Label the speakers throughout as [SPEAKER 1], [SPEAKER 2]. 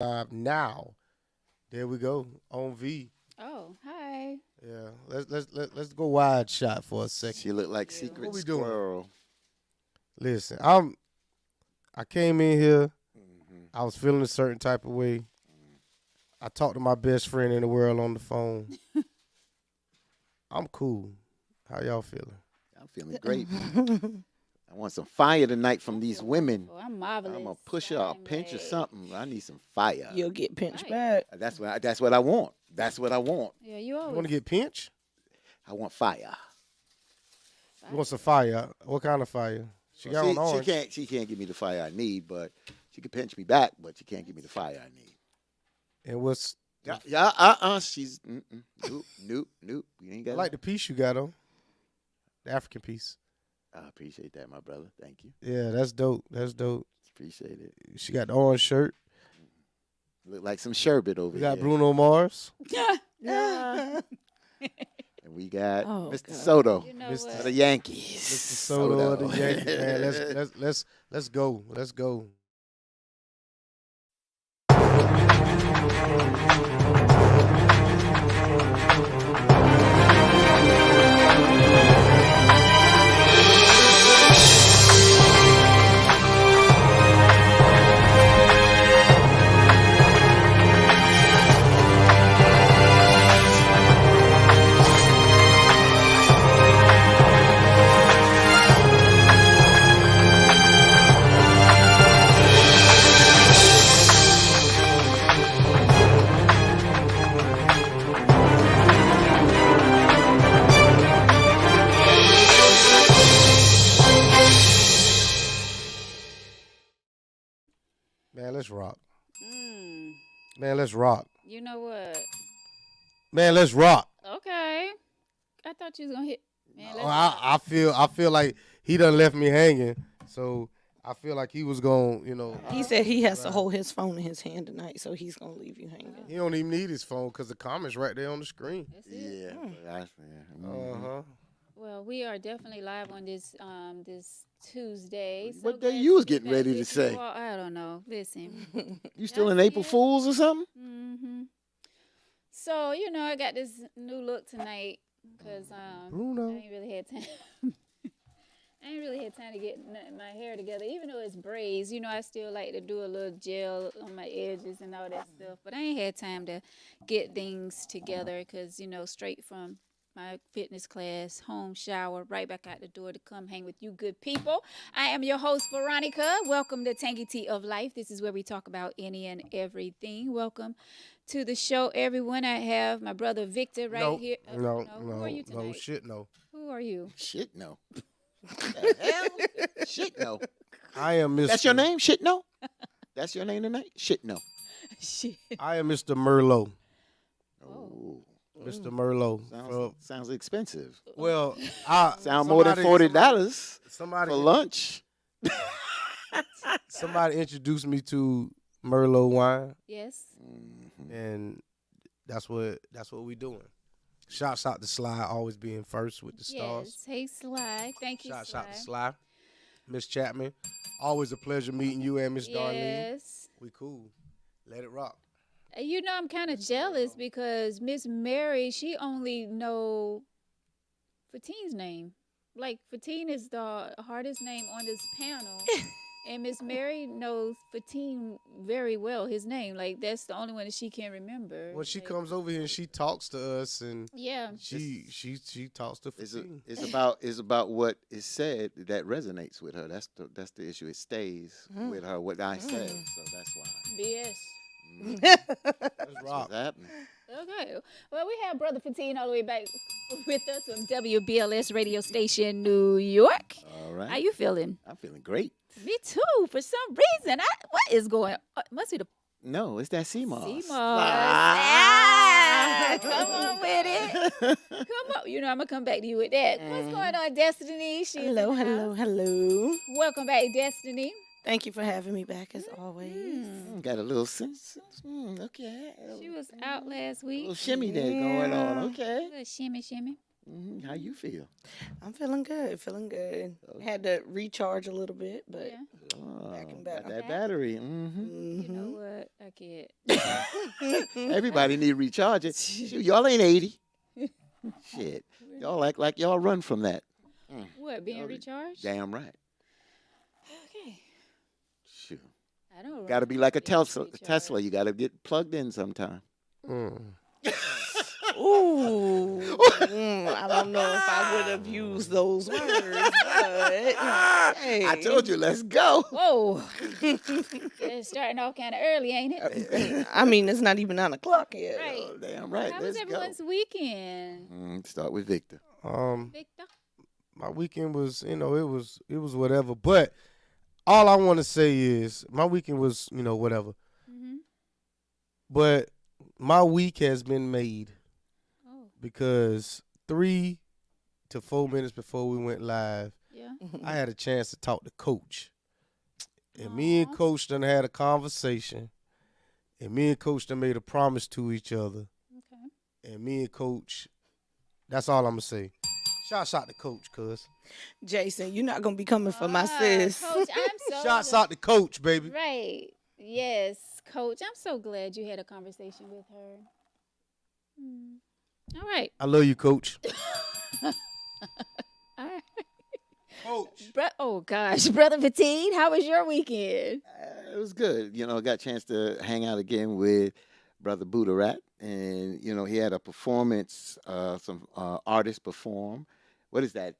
[SPEAKER 1] Now. There we go on V.
[SPEAKER 2] Oh, hi.
[SPEAKER 1] Yeah, let's go wide shot for a second.
[SPEAKER 3] She looked like
[SPEAKER 2] You.
[SPEAKER 1] What
[SPEAKER 3] Secret
[SPEAKER 1] we doing?
[SPEAKER 3] Squirrel.
[SPEAKER 1] Listen, I came in here.
[SPEAKER 3] Hmm.
[SPEAKER 1] I was feeling a certain type of way. I talked to my best friend in the world on the phone. I'm cool. How y'all feeling?
[SPEAKER 3] I'm feeling great. I want some fire tonight from these women.
[SPEAKER 2] Oh, I'm marvelous.
[SPEAKER 3] I'm gonna push her a
[SPEAKER 2] I'm
[SPEAKER 3] pinch or
[SPEAKER 2] ready.
[SPEAKER 3] something. I need some fire.
[SPEAKER 4] You'll get pinched
[SPEAKER 2] Right.
[SPEAKER 4] back.
[SPEAKER 3] That's what I want. That's what I want.
[SPEAKER 2] Yeah, you
[SPEAKER 1] You
[SPEAKER 2] always.
[SPEAKER 1] want to get pinched?
[SPEAKER 3] I want fire.
[SPEAKER 1] You want some fire? What kind of fire? She got
[SPEAKER 3] Well,
[SPEAKER 1] on orange.
[SPEAKER 3] she can't give me the fire I need, but she can pinch me back, but she can't give me the fire I need.
[SPEAKER 1] And what's
[SPEAKER 3] She's nope. You ain't
[SPEAKER 1] I
[SPEAKER 3] got
[SPEAKER 1] like the piece you got on. The African piece.
[SPEAKER 3] I appreciate that, my brother. Thank you.
[SPEAKER 1] Yeah, that's dope. That's dope.
[SPEAKER 3] Appreciate it.
[SPEAKER 1] She got the orange shirt.
[SPEAKER 3] Look like some sherbet over
[SPEAKER 1] We got
[SPEAKER 3] here.
[SPEAKER 1] Bruno Mars.
[SPEAKER 4] Yeah.
[SPEAKER 3] And we got
[SPEAKER 4] Oh,
[SPEAKER 3] Mr.
[SPEAKER 4] God.
[SPEAKER 3] Soto
[SPEAKER 2] You know
[SPEAKER 1] Mr.
[SPEAKER 3] of
[SPEAKER 2] what?
[SPEAKER 3] the Yankees.
[SPEAKER 1] Mr. Soto of the Yankees, man. Let's go. Let's go. Man, let's rock.
[SPEAKER 2] Mm,
[SPEAKER 1] Man, let's rock.
[SPEAKER 2] you know what?
[SPEAKER 1] Man, let's rock.
[SPEAKER 2] Okay. I thought you was gonna hit. Man, let's
[SPEAKER 1] Oh,
[SPEAKER 2] rock.
[SPEAKER 1] I feel like he done left me hanging. So I feel like he was going,
[SPEAKER 4] He said he has to hold his phone in his hand tonight, so he's gonna leave you hanging.
[SPEAKER 1] he don't even need his phone because the comments right there on the screen.
[SPEAKER 2] That's it.
[SPEAKER 3] Yeah.
[SPEAKER 1] Uh-huh.
[SPEAKER 2] Well, we are definitely live on this Tuesday. So
[SPEAKER 3] What day
[SPEAKER 2] glad
[SPEAKER 3] you was
[SPEAKER 2] to be
[SPEAKER 3] getting
[SPEAKER 2] back
[SPEAKER 3] ready to
[SPEAKER 2] with
[SPEAKER 3] say?
[SPEAKER 2] you all. I don't know. Listen.
[SPEAKER 3] You still in
[SPEAKER 2] That's
[SPEAKER 3] April
[SPEAKER 2] it.
[SPEAKER 3] Fools or something?
[SPEAKER 2] So I got this new look tonight because
[SPEAKER 1] Bruno.
[SPEAKER 2] I ain't really had time. I ain't really had time to get my hair together, even though it's braids. I still like to do a little gel on my edges and all that stuff. But I ain't had time to get things together because, straight from my fitness class, home shower, right back out the door to come hang with you good people. I am your host, Veronica. Welcome to Tangy Tea of Life. This is where we talk about any and everything. Welcome to the show, everyone. I have my brother Victor right
[SPEAKER 1] Nope.
[SPEAKER 2] here.
[SPEAKER 1] No,
[SPEAKER 2] Who are you tonight?
[SPEAKER 1] no, shit, no.
[SPEAKER 2] Who are you?
[SPEAKER 3] Shit no. The hell? Shit no.
[SPEAKER 1] I am Mr.
[SPEAKER 3] That's your name? Shit no? That's your name tonight? Shit no.
[SPEAKER 2] Shit.
[SPEAKER 1] I am Mr. Merlot.
[SPEAKER 3] Oh.
[SPEAKER 1] Mr. Merlot.
[SPEAKER 3] Sounds expensive.
[SPEAKER 1] Well,
[SPEAKER 3] Sound more than $40
[SPEAKER 1] Somebody
[SPEAKER 3] for lunch.
[SPEAKER 1] somebody introduced me to Merlot wine,
[SPEAKER 2] Yes.
[SPEAKER 1] and that's what we doing. Shouts out to Sly, always being first with the stars.
[SPEAKER 2] Yes. Hey, Sly. Thank you,
[SPEAKER 1] Shouts
[SPEAKER 2] Sly.
[SPEAKER 1] out to Sly, Miss Chapman. Always a pleasure meeting you and Miss Darlene.
[SPEAKER 2] Yes.
[SPEAKER 1] We cool. Let it rock.
[SPEAKER 2] I'm kind of jealous because Miss Mary, she only know Fatine's name. Like, Fatine is the hardest name on this panel. And Miss Mary knows Fatine very well, his name. Like, that's the only one that she can remember.
[SPEAKER 1] When she
[SPEAKER 2] Like,
[SPEAKER 1] comes over here and she talks to us, and
[SPEAKER 2] yeah.
[SPEAKER 1] she talks to
[SPEAKER 3] It's,
[SPEAKER 1] Fatine.
[SPEAKER 3] it's about what is said that resonates with her. That's the issue. It stays with her. What I said, so that's why.
[SPEAKER 2] BS.
[SPEAKER 1] Let's
[SPEAKER 3] That's
[SPEAKER 1] rock.
[SPEAKER 3] what's happening.
[SPEAKER 2] Okay. Well, we have Brother Fatine all the way back with us from WBLS radio station, New York.
[SPEAKER 3] All right.
[SPEAKER 2] How you feeling?
[SPEAKER 3] I'm feeling great.
[SPEAKER 2] Me too. For some reason, what is going? Must be the
[SPEAKER 3] No, it's that CMOS.
[SPEAKER 2] CMOS.
[SPEAKER 3] Ah.
[SPEAKER 2] Come on with it. Come on. I'm gonna come back to you with that. What's going on, Destiny? She's in
[SPEAKER 4] Hello,
[SPEAKER 2] the
[SPEAKER 4] hello,
[SPEAKER 2] house.
[SPEAKER 4] hello.
[SPEAKER 2] Welcome back, Destiny.
[SPEAKER 4] Thank you for having me back as always.
[SPEAKER 3] Got a little sense. Okay.
[SPEAKER 2] She was out last
[SPEAKER 3] A
[SPEAKER 2] week.
[SPEAKER 3] little shimmy there going on.
[SPEAKER 2] A
[SPEAKER 3] Okay.
[SPEAKER 2] little shimmy.
[SPEAKER 3] How you feel?
[SPEAKER 4] I'm feeling good, feeling good. Had to recharge a little bit, but
[SPEAKER 2] Yeah.
[SPEAKER 3] Oh,
[SPEAKER 4] back and
[SPEAKER 3] got
[SPEAKER 4] better.
[SPEAKER 3] that battery.
[SPEAKER 2] You know
[SPEAKER 4] Mhm.
[SPEAKER 2] what? I can't.
[SPEAKER 3] Everybody need recharging. Shoot, y'all ain't 80. Shit. Y'all act like y'all run from that.
[SPEAKER 2] What, being
[SPEAKER 3] Y'all-
[SPEAKER 2] recharged?
[SPEAKER 3] Damn right.
[SPEAKER 2] Okay.
[SPEAKER 3] Shoot.
[SPEAKER 2] I don't
[SPEAKER 3] Got to
[SPEAKER 2] run
[SPEAKER 3] be
[SPEAKER 2] from
[SPEAKER 3] like a
[SPEAKER 2] being
[SPEAKER 3] Tesla.
[SPEAKER 2] recharged.
[SPEAKER 3] You got to get plugged in sometime.
[SPEAKER 1] Mm.
[SPEAKER 4] Ooh, I don't know if I would have used those words, but hey.
[SPEAKER 3] I told you, let's go.
[SPEAKER 2] Whoa. It's starting off kind of early, ain't it?
[SPEAKER 4] I mean, it's not even 9 o'clock yet.
[SPEAKER 2] Right.
[SPEAKER 3] Oh, damn right.
[SPEAKER 2] How was
[SPEAKER 3] Let's go.
[SPEAKER 2] everyone's weekend,
[SPEAKER 3] Start with Victor.
[SPEAKER 2] Victor?
[SPEAKER 1] My weekend was, it was whatever. But all I want to say is my weekend was, whatever.
[SPEAKER 2] Mm-hmm.
[SPEAKER 1] But my week has been made
[SPEAKER 2] Oh,
[SPEAKER 1] because 3 to 4 minutes before we went live,
[SPEAKER 2] yeah.
[SPEAKER 1] I had a chance to talk to Coach. And me and
[SPEAKER 2] Aw.
[SPEAKER 1] Coach done had a conversation. And me and Coach done made a promise to each other.
[SPEAKER 2] Okay.
[SPEAKER 1] And me and Coach, that's all I'm going to say. Shout out to Coach, cuz.
[SPEAKER 4] Jason, you're not gonna be coming for my sis.
[SPEAKER 2] Coach, I'm so
[SPEAKER 1] Shouts out to Coach, baby.
[SPEAKER 2] Right. Yes, Coach. I'm so glad you had a conversation with her. All right.
[SPEAKER 1] I love you, Coach.
[SPEAKER 2] All right.
[SPEAKER 1] Coach.
[SPEAKER 2] Oh gosh, Brother Petit, how was your weekend?
[SPEAKER 3] It was good. Got a chance to hang out again with Brother Budarat. And, he had a performance, some artists perform. What is that?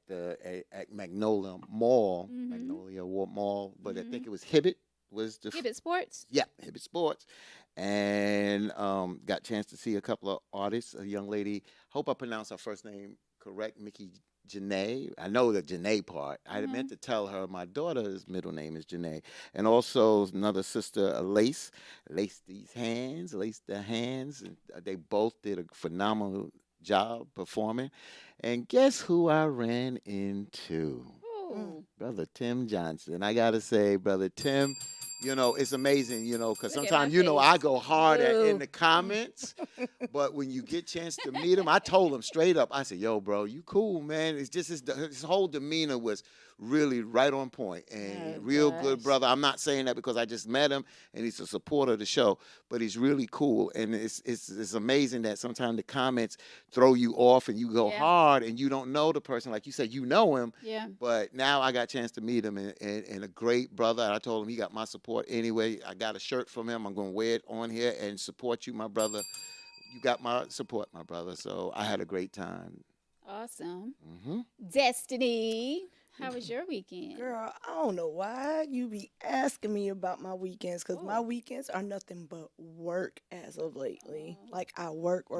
[SPEAKER 3] At Magnolia Mall.
[SPEAKER 2] Mhm.
[SPEAKER 3] Magnolia Mall. But I
[SPEAKER 2] Mhm.
[SPEAKER 3] think it was Hibbett. Was the
[SPEAKER 2] Gibbet Sports?
[SPEAKER 3] Yeah, Hibbett Sports. And got a chance to see a couple of artists. A young lady, hope I pronounced her first name correct, Mickey Janae. I know the Janae part. I
[SPEAKER 2] Mhm.
[SPEAKER 3] meant to tell her my daughter's middle name is Janae. And also another sister, Lace. Lace these hands, lace their hands. And they both did a phenomenal job performing. And guess who I ran into?
[SPEAKER 2] Oh.
[SPEAKER 3] Brother Tim Johnson. I got to say, Brother Tim, it's amazing, because
[SPEAKER 2] Look at my
[SPEAKER 3] sometimes, I
[SPEAKER 2] face.
[SPEAKER 3] go hard in
[SPEAKER 2] Boo.
[SPEAKER 3] the comments, but when you get a chance to meet him, I told him straight up, I said, yo, bro, you cool, man. It's just his whole demeanor was really right on point and
[SPEAKER 2] Oh,
[SPEAKER 3] real good
[SPEAKER 2] gosh.
[SPEAKER 3] brother. I'm not saying that because I just met him and he's a supporter of the show, but he's really cool. And it's amazing that sometimes the comments throw you off and you go
[SPEAKER 2] Yeah.
[SPEAKER 3] hard and you don't know the person. Like you said, you know him,
[SPEAKER 2] Yeah.
[SPEAKER 3] but now I got a chance to meet him and a great brother. I told him he got my support anyway. I got a shirt from him. I'm going to wear it on here and support you, my brother. You got my support, my brother. So I had a great time.
[SPEAKER 2] Awesome.
[SPEAKER 3] hmm
[SPEAKER 2] Destiny, how was your weekend?
[SPEAKER 4] Girl, I don't know why you be asking me about my weekends, because my
[SPEAKER 2] Oh.
[SPEAKER 4] weekends are nothing but work as of lately.
[SPEAKER 2] Oh.
[SPEAKER 4] Like I work.
[SPEAKER 2] Well,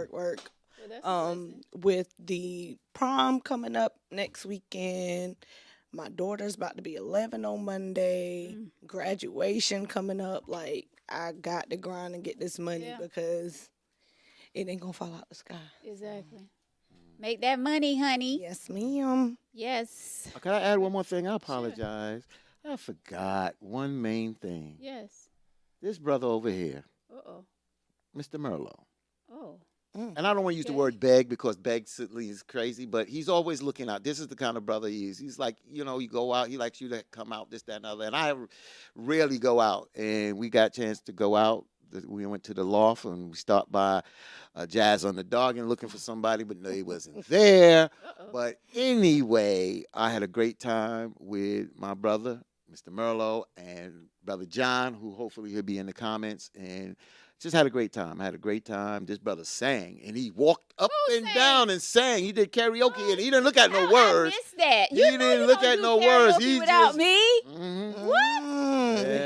[SPEAKER 2] that's a blessing.
[SPEAKER 4] With the prom coming up next weekend, my daughter's about to be 11 on Monday, graduation coming up. Like I got to grind and get this money
[SPEAKER 2] Yeah.
[SPEAKER 4] because it ain't gonna fall out the sky.
[SPEAKER 2] Exactly. Make that money, honey.
[SPEAKER 4] Yes, ma'am.
[SPEAKER 2] Yes.
[SPEAKER 3] Can I add one more thing? I apologize. I forgot one main thing.
[SPEAKER 2] Yes.
[SPEAKER 3] This brother over here,
[SPEAKER 2] Uh-oh.
[SPEAKER 3] Mr. Merlot.
[SPEAKER 2] Oh.
[SPEAKER 3] And I don't want to use the
[SPEAKER 2] Okay.
[SPEAKER 3] word beg because beg certainly is crazy, but he's always looking out. This is the kind of brother he is. He's like, you go out, he likes you to come out, this, that, and other. And I rarely go out. And we got a chance to go out. We went to the loft and we stopped by Jazz on the Dog and looking for somebody, but no, he wasn't there.
[SPEAKER 2] Uh-oh.
[SPEAKER 3] But anyway, I had a great time with my brother, Mr. Merlot, and Brother John, who hopefully he'll be in the comments. And just had a great time. I had a great time. This brother sang, and he walked up
[SPEAKER 2] Who
[SPEAKER 3] and
[SPEAKER 2] sang?
[SPEAKER 3] down and sang. He did karaoke, and he didn't look at no
[SPEAKER 2] How
[SPEAKER 3] words.
[SPEAKER 2] I missed that.
[SPEAKER 3] He
[SPEAKER 2] You know
[SPEAKER 3] didn't
[SPEAKER 2] you
[SPEAKER 3] look
[SPEAKER 2] don't
[SPEAKER 3] at
[SPEAKER 2] do
[SPEAKER 3] no words.
[SPEAKER 2] karaoke
[SPEAKER 3] He
[SPEAKER 2] without
[SPEAKER 3] just-
[SPEAKER 2] me.
[SPEAKER 3] Mhm.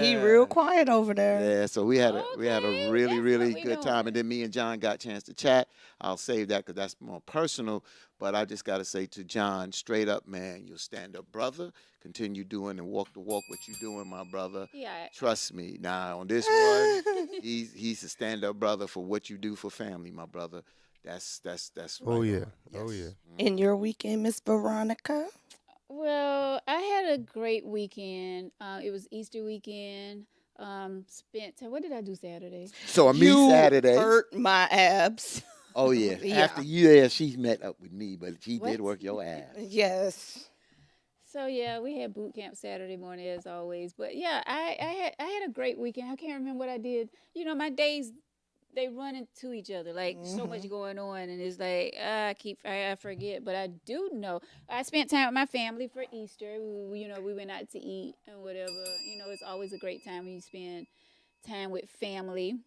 [SPEAKER 4] He
[SPEAKER 3] Yeah.
[SPEAKER 4] real quiet over there.
[SPEAKER 3] Yeah, so we had a
[SPEAKER 2] Okay,
[SPEAKER 3] really
[SPEAKER 2] that's
[SPEAKER 3] really
[SPEAKER 2] what we
[SPEAKER 3] good time,
[SPEAKER 2] doing.
[SPEAKER 3] and then me and John got a chance to chat. I'll save that because that's more personal. But I just got to say to John, straight up, man, you're a stand-up brother. Continue doing and walk the walk what you doing, my brother.
[SPEAKER 2] Yeah.
[SPEAKER 3] Trust me. Now on this one, he's a stand-up brother for what you do for family, my brother. That's
[SPEAKER 1] Oh,
[SPEAKER 3] right
[SPEAKER 1] yeah.
[SPEAKER 3] on.
[SPEAKER 1] Oh,
[SPEAKER 3] Yes.
[SPEAKER 1] yeah.
[SPEAKER 4] In your weekend, Miss Veronica?
[SPEAKER 2] Well, I had a great weekend. It was Easter weekend. What did I do Saturday?
[SPEAKER 3] So a me
[SPEAKER 4] You
[SPEAKER 3] Saturday.
[SPEAKER 4] hurt my abs.
[SPEAKER 3] Oh yeah.
[SPEAKER 4] Yeah.
[SPEAKER 3] After yeah, she met up with me, but she
[SPEAKER 2] What?
[SPEAKER 3] did work your ass.
[SPEAKER 4] Yes.
[SPEAKER 2] So yeah, we had boot camp Saturday morning as always. But yeah, I had a great weekend. I can't remember what I did. You know, my days they run into each other like so much going on, and it's like I forget. But I do know I spent time with my family for Easter. We went out to eat and whatever. It's always a great time when you spend time with family.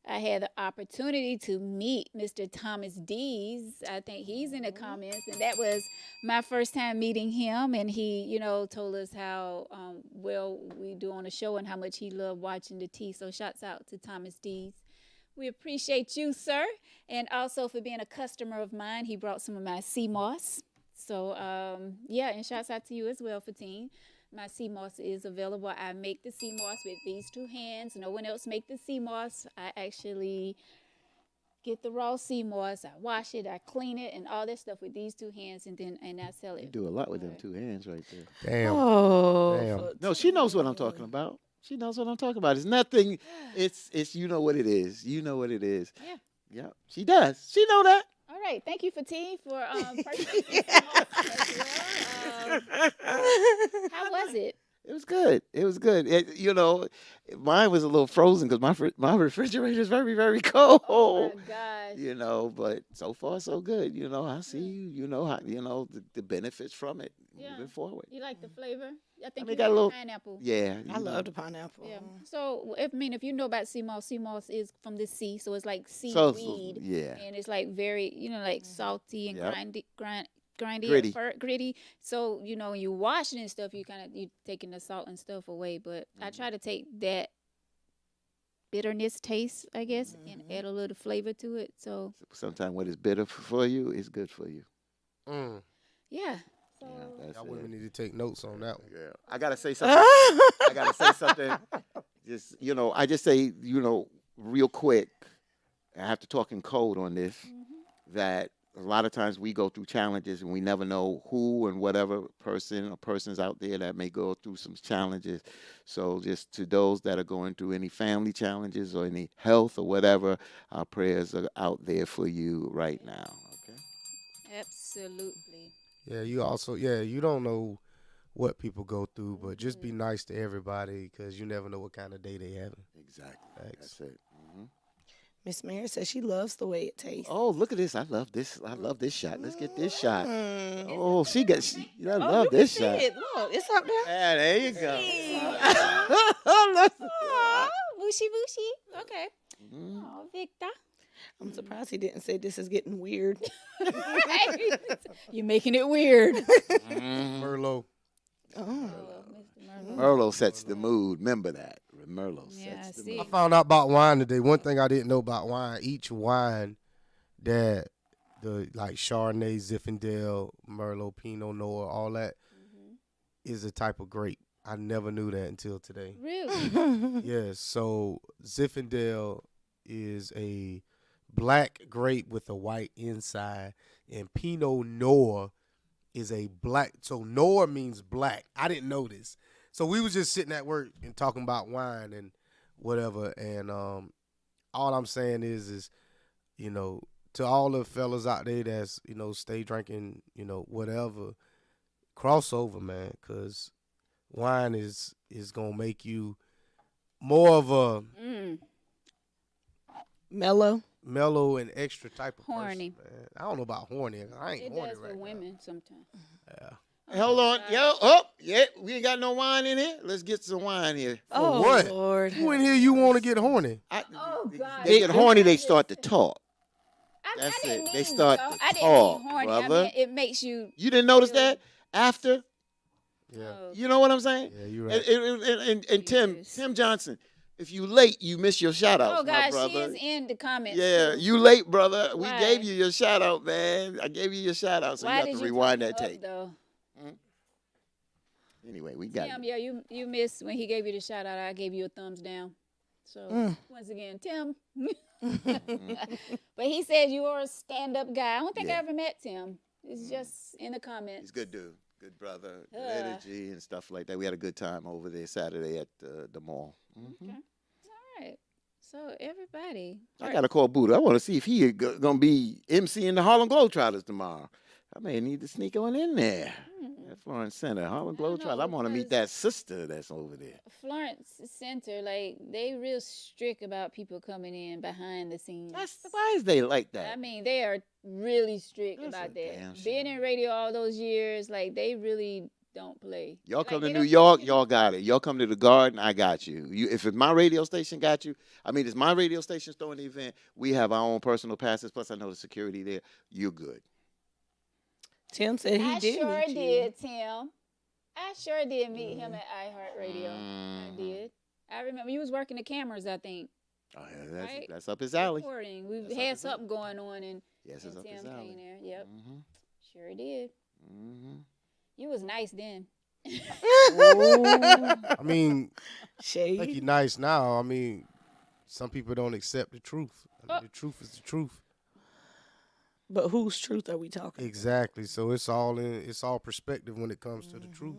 [SPEAKER 2] I had the opportunity to meet Mr. Thomas Dees. I think he's in the comments, and that was my first time meeting him. And he, told us how well we do on the show and how much he loved watching the tea. So, shouts out to Thomas Dees. We appreciate you, sir, and also for being a customer of mine. He brought some of my sea moss. So, yeah, and shouts out to you as well, Fatine. My sea moss is available. I make the sea moss with these two hands. No one else make the sea moss. I actually get the raw sea moss. I wash it. I clean it and all that stuff with these two hands, and I sell
[SPEAKER 3] You
[SPEAKER 2] it.
[SPEAKER 3] do a lot with them 2 hands right there.
[SPEAKER 1] Damn.
[SPEAKER 4] Oh.
[SPEAKER 1] Damn.
[SPEAKER 3] No, she knows what I'm talking about. She knows what I'm talking about. It's nothing. It's you know what it is. You know what it is.
[SPEAKER 2] Yeah.
[SPEAKER 3] Yeah. She does. She know that.
[SPEAKER 2] All right. Thank you, Fatine, for purchasing some moss as well. How was it?
[SPEAKER 3] It was good. It was good. Mine was a little frozen because my refrigerator is very, very cold.
[SPEAKER 2] Oh my gosh.
[SPEAKER 3] But so far so good. I see you. How the benefits from it
[SPEAKER 2] Yeah.
[SPEAKER 3] moving forward.
[SPEAKER 2] You like the flavor? I think
[SPEAKER 3] mean,
[SPEAKER 2] you
[SPEAKER 3] got a
[SPEAKER 2] like
[SPEAKER 3] little-
[SPEAKER 2] pineapple.
[SPEAKER 3] Yeah,
[SPEAKER 4] I love the pineapple.
[SPEAKER 2] Yeah. So, if you know about sea moss is from the sea, so it's like
[SPEAKER 3] So
[SPEAKER 2] seaweed,
[SPEAKER 3] yeah,
[SPEAKER 2] and it's like very, like salty and
[SPEAKER 3] Yep.
[SPEAKER 2] grindy,
[SPEAKER 3] Gritty.
[SPEAKER 2] gritty. So, when you wash it and stuff, you taking the salt and stuff away. But I try to take that bitterness taste, I guess, and add a little flavor to it. So,
[SPEAKER 3] sometimes what is bitter for you is good for you.
[SPEAKER 1] Mm.
[SPEAKER 2] yeah. So,
[SPEAKER 3] Yeah, that's
[SPEAKER 1] Y'all
[SPEAKER 3] it.
[SPEAKER 1] women need to take notes on that one.
[SPEAKER 3] Yeah, I gotta say something. I gotta say something. Just I just say real quick. I have to talk in code on this. That a lot of times we go through challenges and we never know who and whatever person or persons out there that may go through some challenges. So just to those that are going through any family challenges or any health or whatever, our prayers are out there for you right now. Okay.
[SPEAKER 2] absolutely.
[SPEAKER 1] Yeah, you don't know what people go through, but just be nice to everybody because you never know what kind of day they having.
[SPEAKER 3] Exactly.
[SPEAKER 1] Thanks.
[SPEAKER 3] That's it.
[SPEAKER 4] Miss Mary says she loves the way it tastes.
[SPEAKER 3] Oh, look at this! I love this. I love this shot. Let's get this shot.
[SPEAKER 4] Mm.
[SPEAKER 3] Oh, I love
[SPEAKER 4] you
[SPEAKER 3] this
[SPEAKER 4] can see
[SPEAKER 3] shot.
[SPEAKER 4] it. Look, it's up there.
[SPEAKER 3] Yeah, there you go.
[SPEAKER 2] Oh, bushy. Okay.
[SPEAKER 3] Mhm.
[SPEAKER 2] Oh, Victor.
[SPEAKER 4] I'm surprised he didn't say this is getting weird.
[SPEAKER 2] Right. You're making it weird.
[SPEAKER 1] Merlot.
[SPEAKER 4] Oh.
[SPEAKER 2] Mr. Merlot.
[SPEAKER 3] Merlot sets the mood. Remember that. Merlot
[SPEAKER 2] Yeah,
[SPEAKER 3] sets the
[SPEAKER 2] see.
[SPEAKER 1] I
[SPEAKER 3] mood.
[SPEAKER 1] found out about wine today. One thing I didn't know about wine, each wine that the like Chardonnay, Zinfandel, Merlot, Pinot Noir, all that is a type of grape. I never knew that until today.
[SPEAKER 2] Really?
[SPEAKER 1] Yes, so Zinfandel is a black grape with a white inside, and Pinot Noir is a black. So Noir means black. I didn't know this. So we was just sitting at work and talking about wine and whatever, and all I'm saying is to all the fellas out there that's stay drinking whatever, crossover, man, because wine is gonna make you more of a
[SPEAKER 4] Mellow.
[SPEAKER 1] mellow and extra type of
[SPEAKER 2] Horny.
[SPEAKER 1] person, man. I don't know about horny. I ain't
[SPEAKER 2] It
[SPEAKER 1] horny
[SPEAKER 2] does for
[SPEAKER 1] right
[SPEAKER 2] women sometimes.
[SPEAKER 1] now. Yeah.
[SPEAKER 3] Hey, hold on. We ain't got no wine in here. Let's get some wine here.
[SPEAKER 4] Oh,
[SPEAKER 1] what?
[SPEAKER 4] Lord.
[SPEAKER 1] Who in here you want to get horny?
[SPEAKER 2] Oh, God.
[SPEAKER 3] They get horny, they start to talk.
[SPEAKER 2] I
[SPEAKER 3] That's
[SPEAKER 2] didn't
[SPEAKER 3] it.
[SPEAKER 2] mean,
[SPEAKER 3] They start to
[SPEAKER 2] I didn't
[SPEAKER 3] talk,
[SPEAKER 2] mean horny.
[SPEAKER 3] brother.
[SPEAKER 2] I mean, it makes you.
[SPEAKER 3] You didn't notice that after?
[SPEAKER 1] Yeah.
[SPEAKER 3] You know what I'm saying?
[SPEAKER 1] Yeah, you're right.
[SPEAKER 3] And
[SPEAKER 2] Jesus.
[SPEAKER 3] Tim Johnson, if you late, you miss your shout outs,
[SPEAKER 2] Oh,
[SPEAKER 3] my
[SPEAKER 2] God,
[SPEAKER 3] brother.
[SPEAKER 2] she is in the comments.
[SPEAKER 3] Yeah,
[SPEAKER 2] too.
[SPEAKER 3] you late, brother. We
[SPEAKER 2] Why?
[SPEAKER 3] gave you your shout out, man. I gave you your shout out, so
[SPEAKER 2] Why
[SPEAKER 3] you have
[SPEAKER 2] did
[SPEAKER 3] to
[SPEAKER 2] you
[SPEAKER 3] rewind
[SPEAKER 2] turn
[SPEAKER 3] that
[SPEAKER 2] me up,
[SPEAKER 3] tape.
[SPEAKER 2] though?
[SPEAKER 3] Anyway, we got
[SPEAKER 2] Tim,
[SPEAKER 3] it.
[SPEAKER 2] yeah, you missed when he gave you the shout out. I gave you a thumbs down. So once again, Tim. But he said you are a stand-up guy. I don't think I
[SPEAKER 3] Yeah.
[SPEAKER 2] ever met Tim. It's just in the comments.
[SPEAKER 3] He's a good dude, good brother, good
[SPEAKER 2] Yeah.
[SPEAKER 3] energy and stuff like that. We had a good time over there Saturday at the mall.
[SPEAKER 2] Okay. All right. So everybody,
[SPEAKER 3] I gotta call Buddha. I want to see if he gonna be MC in the Harlem Globetrotters tomorrow. I may need to sneak on in there.
[SPEAKER 2] hmm,
[SPEAKER 3] At Florence Center, Harlem
[SPEAKER 2] I don't
[SPEAKER 3] Globetrotters. I
[SPEAKER 2] know,
[SPEAKER 3] want to meet
[SPEAKER 2] cause
[SPEAKER 3] that sister that's over there.
[SPEAKER 2] Florence Center, like they real strict about people coming in behind the scenes.
[SPEAKER 3] Why is they like
[SPEAKER 2] I
[SPEAKER 3] that?
[SPEAKER 2] mean, they are really strict
[SPEAKER 3] That's a
[SPEAKER 2] about that.
[SPEAKER 3] damn shame.
[SPEAKER 2] Being in radio all those years, like they really don't play.
[SPEAKER 3] Y'all
[SPEAKER 2] Like
[SPEAKER 3] come to
[SPEAKER 2] they
[SPEAKER 3] New
[SPEAKER 2] don't take
[SPEAKER 3] York,
[SPEAKER 2] you.
[SPEAKER 3] y'all got it. Y'all come to the Garden, I got you. If it's my radio station got you, I mean, it's my radio station throwing the event. We have our own personal passes. Plus, I know the security there. You're good.
[SPEAKER 4] Tim said he
[SPEAKER 2] I
[SPEAKER 4] did
[SPEAKER 2] sure
[SPEAKER 4] meet you.
[SPEAKER 2] did, Tim. I sure did meet him at iHeartRadio. I
[SPEAKER 3] Mhm.
[SPEAKER 2] did. I remember you was working the cameras, I think.
[SPEAKER 3] Oh, yeah,
[SPEAKER 2] Right?
[SPEAKER 3] that's up his alley.
[SPEAKER 2] Recording. We
[SPEAKER 3] That's up
[SPEAKER 2] had
[SPEAKER 3] his alley.
[SPEAKER 2] something going on, and,
[SPEAKER 3] Yes, it's
[SPEAKER 2] and
[SPEAKER 3] up his
[SPEAKER 2] Tim
[SPEAKER 3] alley.
[SPEAKER 2] came there. Yep,
[SPEAKER 3] Mm-hmm.
[SPEAKER 2] sure did.
[SPEAKER 3] Mm-hmm.
[SPEAKER 2] You was nice then.
[SPEAKER 1] I mean, I think
[SPEAKER 4] Shade.
[SPEAKER 1] you're nice now. I mean, some people don't accept the truth. I mean,
[SPEAKER 2] Oh.
[SPEAKER 1] the truth is the truth.
[SPEAKER 4] But whose truth are we talking?
[SPEAKER 1] Exactly. So it's all perspective when it comes to the truth.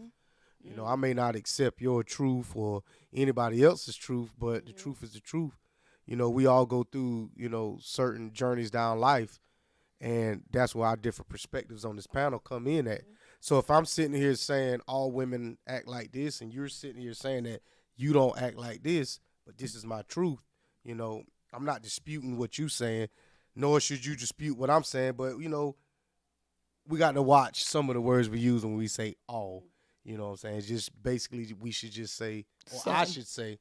[SPEAKER 1] You know, I may not accept your truth or anybody else's truth, but the truth is the truth. You know, we all go through, certain journeys down life, and that's where our different perspectives on this panel come in at. So if I'm sitting here saying all women act like this, and you're sitting here saying that you don't act like this, but this is my truth, I'm not disputing what you're saying, nor should you dispute what I'm saying, but, we got to watch some of the words we use when we say all. You know what I'm saying? It's just basically we should just say, or I
[SPEAKER 4] Some.
[SPEAKER 1] should say,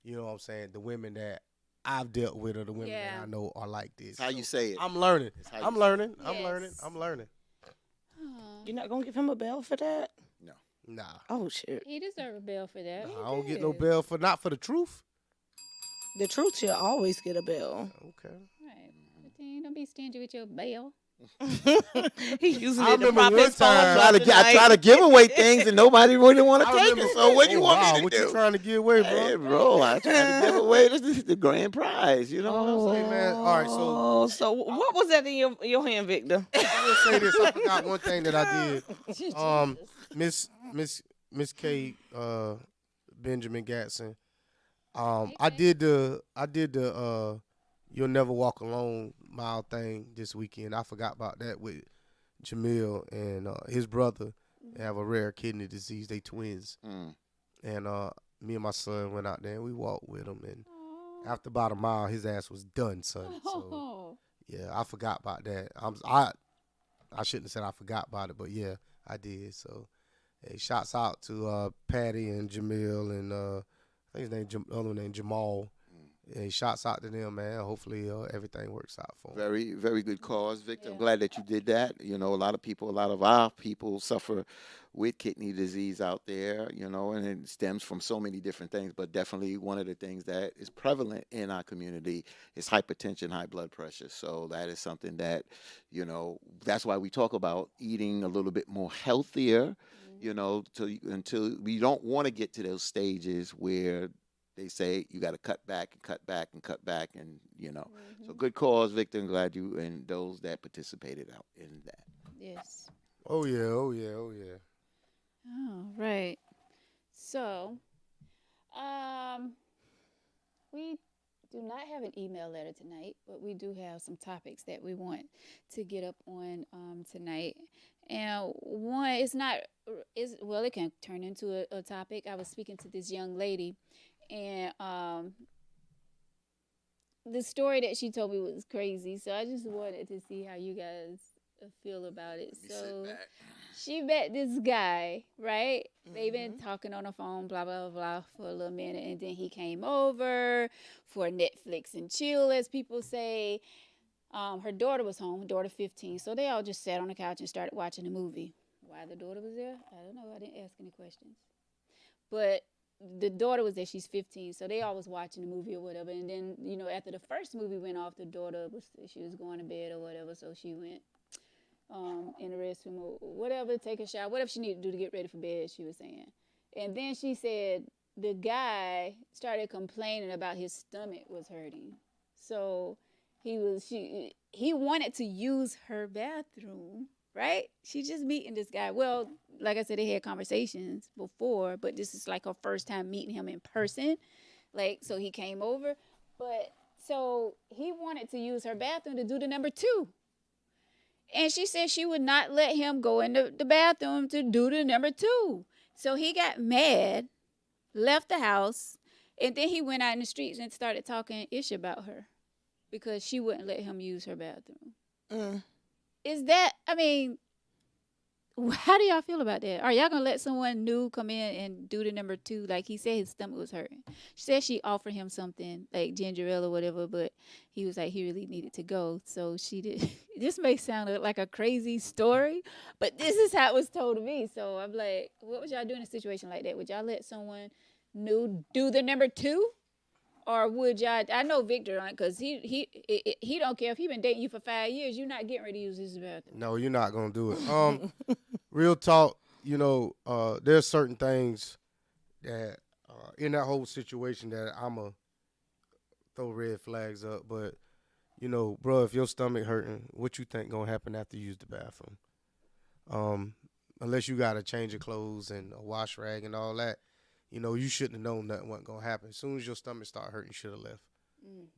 [SPEAKER 1] you know what I'm saying, the women that I've dealt with or the women
[SPEAKER 2] Yeah.
[SPEAKER 1] that I know are like this.
[SPEAKER 3] It's how you say it.
[SPEAKER 1] I'm learning.
[SPEAKER 3] It's how you
[SPEAKER 1] I'm
[SPEAKER 3] say it.
[SPEAKER 1] learning. I'm learning.
[SPEAKER 2] Yes.
[SPEAKER 1] I'm learning.
[SPEAKER 2] Aw.
[SPEAKER 4] You're not gonna give him a bell for that?
[SPEAKER 1] Nah.
[SPEAKER 4] Oh shit.
[SPEAKER 2] He deserved a bell for that.
[SPEAKER 1] I don't get no
[SPEAKER 2] did.
[SPEAKER 1] bell not for the truth.
[SPEAKER 4] The truth should always get a bell.
[SPEAKER 1] Okay.
[SPEAKER 2] Right. But then don't be stingy with your bell.
[SPEAKER 4] He using
[SPEAKER 1] I
[SPEAKER 4] it to
[SPEAKER 1] remember
[SPEAKER 4] prop
[SPEAKER 1] one
[SPEAKER 4] his phone.
[SPEAKER 1] time-
[SPEAKER 3] I try to give away things and nobody really want to
[SPEAKER 1] I
[SPEAKER 3] take
[SPEAKER 1] remember.
[SPEAKER 3] it. So what you
[SPEAKER 1] Oh,
[SPEAKER 3] want
[SPEAKER 1] wow,
[SPEAKER 3] me to
[SPEAKER 1] what
[SPEAKER 3] do?
[SPEAKER 1] you trying to get away, bro?
[SPEAKER 3] Hey, bro, I try to give away the grand prize. You know what I'm saying?
[SPEAKER 1] Hey, man. All right, so
[SPEAKER 4] So what was that in your hand, Victor?
[SPEAKER 1] I will say this. I forgot one thing that I did. Miss K, Benjamin Gatson. I did the You'll Never Walk Alone mile thing this weekend. I forgot about that with Jamil and his brother. They have a rare kidney disease. They twins.
[SPEAKER 3] Mm.
[SPEAKER 1] And me and my son went out there and we walked with him. And
[SPEAKER 2] Aw.
[SPEAKER 1] after about a mile, his ass was done, son. So
[SPEAKER 2] Oh.
[SPEAKER 1] yeah, I forgot about that. I shouldn't have said I forgot about it, but yeah, I did. So hey, shouts out to Patty and Jamil and I think his name other name Jamal. Hey, shouts out to them, man. Hopefully everything works out for them.
[SPEAKER 3] Very, very good cause, Victor. I'm
[SPEAKER 2] Yeah.
[SPEAKER 3] glad that you did that. You know, a lot of our people suffer with kidney disease out there, and it stems from so many different things. But definitely one of the things that is prevalent in our community is hypertension, high blood pressure. So that is something that, that's why we talk about eating a little bit more healthier, until we don't want to get to those stages where they say you got to cut back and cut back and cut back, and So good cause, Victor. I'm glad you and those that participated out in that.
[SPEAKER 2] Yes.
[SPEAKER 1] Oh yeah, oh yeah, oh yeah.
[SPEAKER 2] Oh, right. So, we do not have an email letter tonight, but we do have some topics that we want to get up on tonight. And one, it can turn into a topic. I was speaking to this young lady, and the story that she told me was crazy. So I just wanted to see how you guys feel about it. So she met this guy, right? They've been talking on the phone, blah, blah, blah, for a little minute. And then he came over for Netflix and chill, as people say. Her daughter was home, daughter 15. So they all just sat on the couch and started watching a movie. Why the daughter was there? I don't know. I didn't ask any questions. But the daughter was there. She's 15. So they all was watching the movie or whatever. And then, after the first movie went off, the daughter she was going to bed or whatever. So she went in the restroom or whatever, take a shower, whatever she needed to do to get ready for bed, she was saying. And then she said the guy started complaining about his stomach was hurting. So he wanted to use her bathroom, right? She just meeting this guy. Well, like I said, they had conversations before, but this is like her first time meeting him in person. So he came over, But so he wanted to use her bathroom to do the number two. And she said she would not let him go in the bathroom to do the number two. So he got mad, left the house, and then he went out in the streets and started talking ish about her because she wouldn't let him use her bathroom.
[SPEAKER 4] Mm.
[SPEAKER 2] Is that, I mean, how do y'all feel about that? Are y'all gonna let someone new come in and do the number two? Like he said, his stomach was hurting. She said she offered him something like ginger ale or whatever, but he was like he really needed to go, so she did. This may sound like a crazy story, but this is how it was told to me. So I'm like, what would y'all do in a situation like that? Would y'all let someone new do the number two? Or would y'all? I know Victor on it because he don't care if he been dating you for 5 years. You're not getting ready to use his bathroom.
[SPEAKER 1] No, you're not gonna do it. Real talk. There's certain things that in that whole situation that I'ma throw red flags up. But bro, if your stomach hurting, what you think gonna happen after you use the bathroom? Unless you got to change your clothes and a wash rag and all that. You shouldn't have known nothing wasn't gonna happen. As soon as your stomach start hurting, you should have left.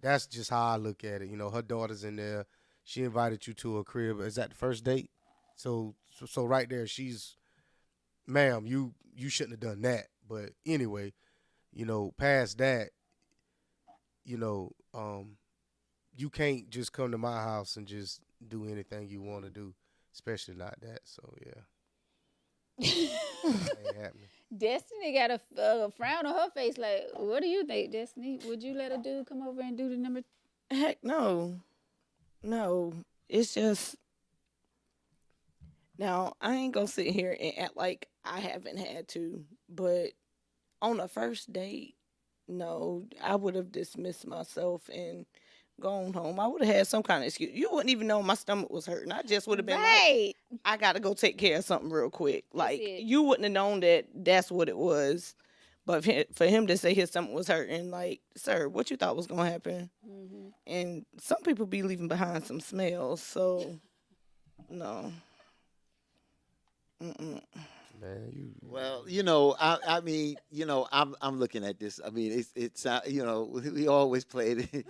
[SPEAKER 1] That's just how I look at it. Her daughter's in there. She invited you to her crib. Is that the first date? So right there, she's, ma'am, you shouldn't have done that. But anyway, past that, you can't just come to my house and just do anything you want to do, especially not that. So yeah, that ain't happening.
[SPEAKER 2] Destiny got a frown on her face. Like, what do you think, Destiny? Would you let a dude come over and do the number?
[SPEAKER 4] Heck no. No. It's just, now I ain't gonna sit here and act like I haven't had to, but on a first date, no, I would have dismissed myself and gone home. I would have had some kind of excuse. You wouldn't even know my stomach was hurting. I just would have been like, I got to go take care of something real quick. Like, you wouldn't have known that that's what it was. But for him to say his stomach was hurting, like, sir, what you thought was going to happen? Mm-hmm. And some people be leaving behind some smells. So, no. Mm-mm.
[SPEAKER 1] Man,
[SPEAKER 3] Well, I mean, I'm looking at this. I mean, it's we always play it.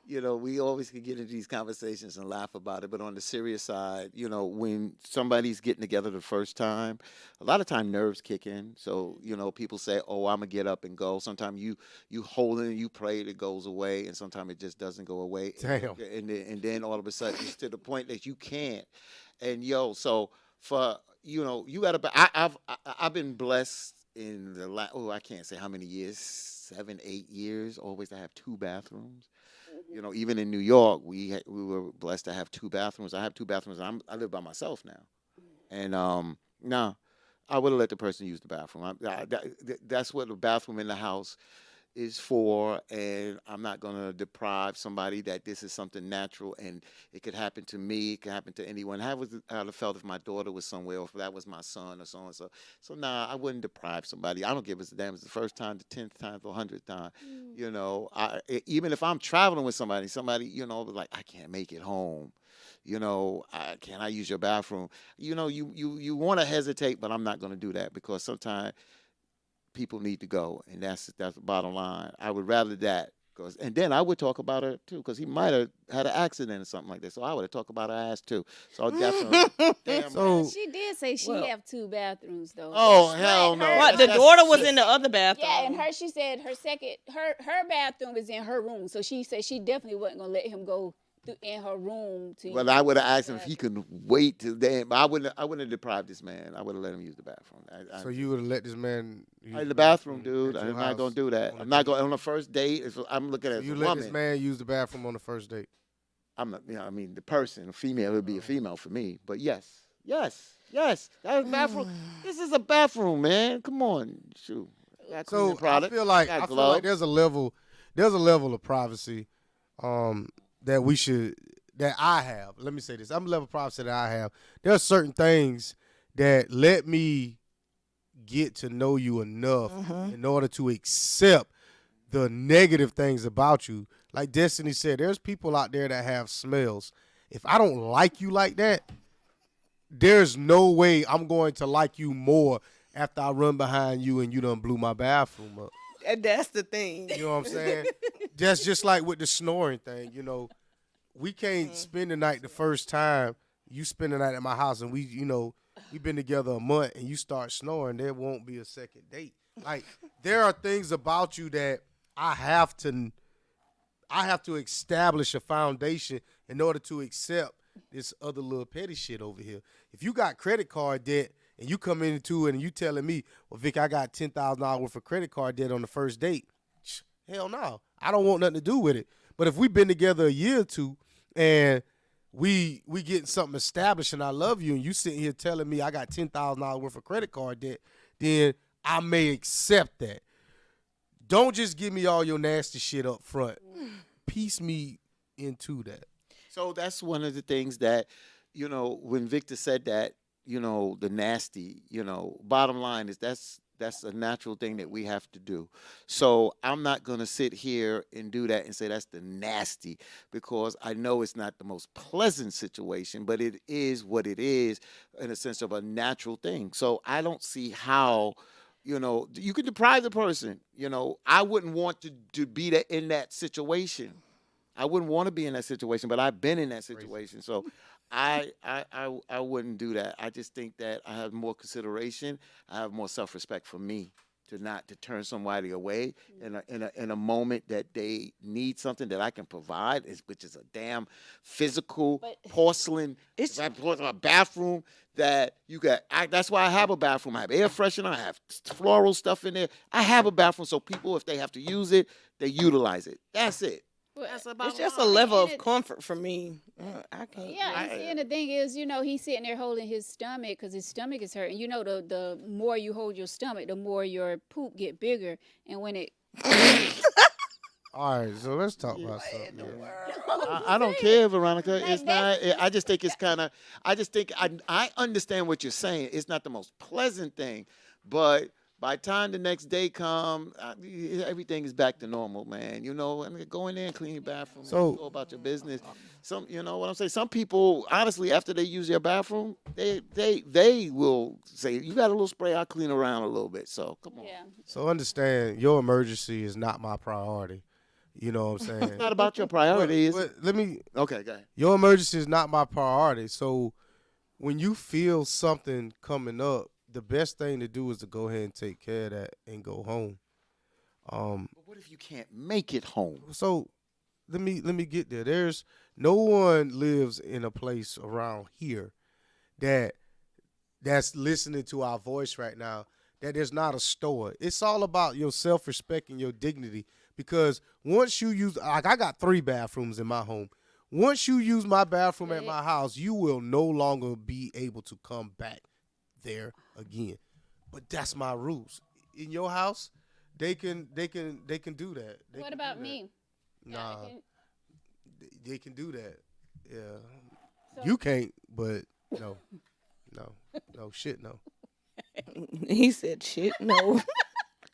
[SPEAKER 3] We always can get into these conversations and laugh about it. But on the serious side, when somebody's getting together the first time, a lot of time nerves kick in. So, people say, "Oh, I'm gonna get up and go." Sometimes you hold it and you pray it goes away, and sometimes it just doesn't go away.
[SPEAKER 1] Damn.
[SPEAKER 3] And then all of a sudden it's to the point that you can't. And so for you gotta. I've been blessed in the I can't say how many years, 7, 8 years. Always to have 2 bathrooms. Even in New York, we were blessed to have 2 bathrooms. I have 2 bathrooms. I live by myself now, and no, I would have let the person use the bathroom. That's what the bathroom in the house is for, and I'm not going to deprive somebody that this is something natural, and it could happen to me, it could happen to anyone. How would I have felt if my daughter was somewhere, or if that was my son, or so and so? So nah, I wouldn't deprive somebody. I don't give a damn. It's the first time, the 10th time, the 100th time. Even if I'm traveling with somebody, was like, I can't make it home. Can I use your bathroom? You want to hesitate, but I'm not going to do that because sometimes people need to go, and that's the bottom line. I would rather that, and then I would talk about her too, because he might have had an accident or something like that. So I would have talked about her ass too. So definitely. Damn.
[SPEAKER 2] So she did say she have 2 bathrooms though.
[SPEAKER 3] Oh hell no!
[SPEAKER 4] What, the daughter was in the other bathroom?
[SPEAKER 2] Yeah, and she said her bathroom is in her room, so she said she definitely wasn't gonna let him go in her room to.
[SPEAKER 3] Well, I would have asked him if he could wait till then, but I wouldn't have deprived this man. I would have let him use the bathroom.
[SPEAKER 1] So you would have let this man
[SPEAKER 3] use the bathroom, dude? I'm not gonna do that. I'm not going on the first date. I'm looking at
[SPEAKER 1] you
[SPEAKER 3] a
[SPEAKER 1] let
[SPEAKER 3] woman.
[SPEAKER 1] this man use the bathroom on the first date.
[SPEAKER 3] I'm not. I mean, the person, a female, would be a female for me. But yes. That's a bathroom. This is a bathroom, man. Come on, shoot.
[SPEAKER 1] So I feel like there's a level of privacy that I have. Let me say this. I'm a level of privacy that I have. There are certain things that let me get to know you enough in order to accept the negative things about you. Like Destiny said, there's people out there that have smells. If I don't like you like that, there's no way I'm going to like you more after I run behind you and you done blew my bathroom up.
[SPEAKER 4] And that's the thing.
[SPEAKER 1] You know what I'm saying? that's just like with the snoring thing. We can't spend the night the first time you spend the night at my house, and we've been together a month, and you start snoring. There won't be a second date. Like there are things about you that I have to I have to establish a foundation in order to accept this other little petty shit over here. If you got credit card debt and you come into it and you telling me, well, Vic, I got $10,000 worth of credit card debt on the first date, hell no, I don't want nothing to do with it. But if we've been together a year or two and we getting something established and I love you and you sitting here telling me I got $10,000 worth of credit card debt, then I may accept that. Don't just give me all your nasty shit up front. Piece me into that.
[SPEAKER 3] So that's one of the things that, when Victor said that, the nasty, bottom line is that's a natural thing that we have to do. So I'm not going to sit here and do that and say that's the nasty because I know it's not the most pleasant situation, but it is what it is in a sense of a natural thing. So I don't see how, you can deprive the person. I wouldn't want to be in that situation. I wouldn't want to be in that situation, but I've been in that situation. So I wouldn't do that. I just think that I have more consideration. I have more self-respect for me to turn somebody away in a moment that they need something that I can provide, which is a damn physical porcelain. It's a bathroom that you got. That's why I have a bathroom. I have air freshener. I have floral stuff in there. I have a bathroom so people, if they have to use it, they utilize it. That's it. That's about
[SPEAKER 4] It's just a level of comfort for me. I can't.
[SPEAKER 2] Yeah, and the thing is, he's sitting there holding his stomach because his stomach is hurting. The more you hold your stomach, the more your poop get bigger, and when it.
[SPEAKER 1] All right, so let's talk about something.
[SPEAKER 3] I don't care, Veronica.
[SPEAKER 2] Like
[SPEAKER 3] It's not. I just think it's kind of. I just think I understand what you're saying. It's not the most pleasant thing, but by the time the next day come, everything is back to normal, man. Go in there and clean your bathroom.
[SPEAKER 1] So
[SPEAKER 3] go about your business. You know what I'm saying. Some people, honestly, after they use their bathroom, they will say, "You got a little spray? I'll clean around a little bit." So come on.
[SPEAKER 2] Yeah.
[SPEAKER 1] So understand, your emergency is not my priority. You know what I'm saying?
[SPEAKER 3] It's not about your priorities.
[SPEAKER 1] But let me.
[SPEAKER 3] Okay, go ahead.
[SPEAKER 1] Your emergency is not my priority. So when you feel something coming up, the best thing to do is to go ahead and take care of that and go home.
[SPEAKER 3] But what if you can't make it home?
[SPEAKER 1] So let me get there. There's no one lives in a place around here that's listening to our voice right now that there's not a store. It's all about your self-respect and your dignity because once you use, like I got 3 bathrooms in my home. Once you use my bathroom at my house, you will no longer be able to come back there again. But that's my rules. In your house, they can do that.
[SPEAKER 2] What about me?
[SPEAKER 1] Nah, they can do that. Yeah, you can't. But no, shit, no.
[SPEAKER 4] He said, "Shit, no,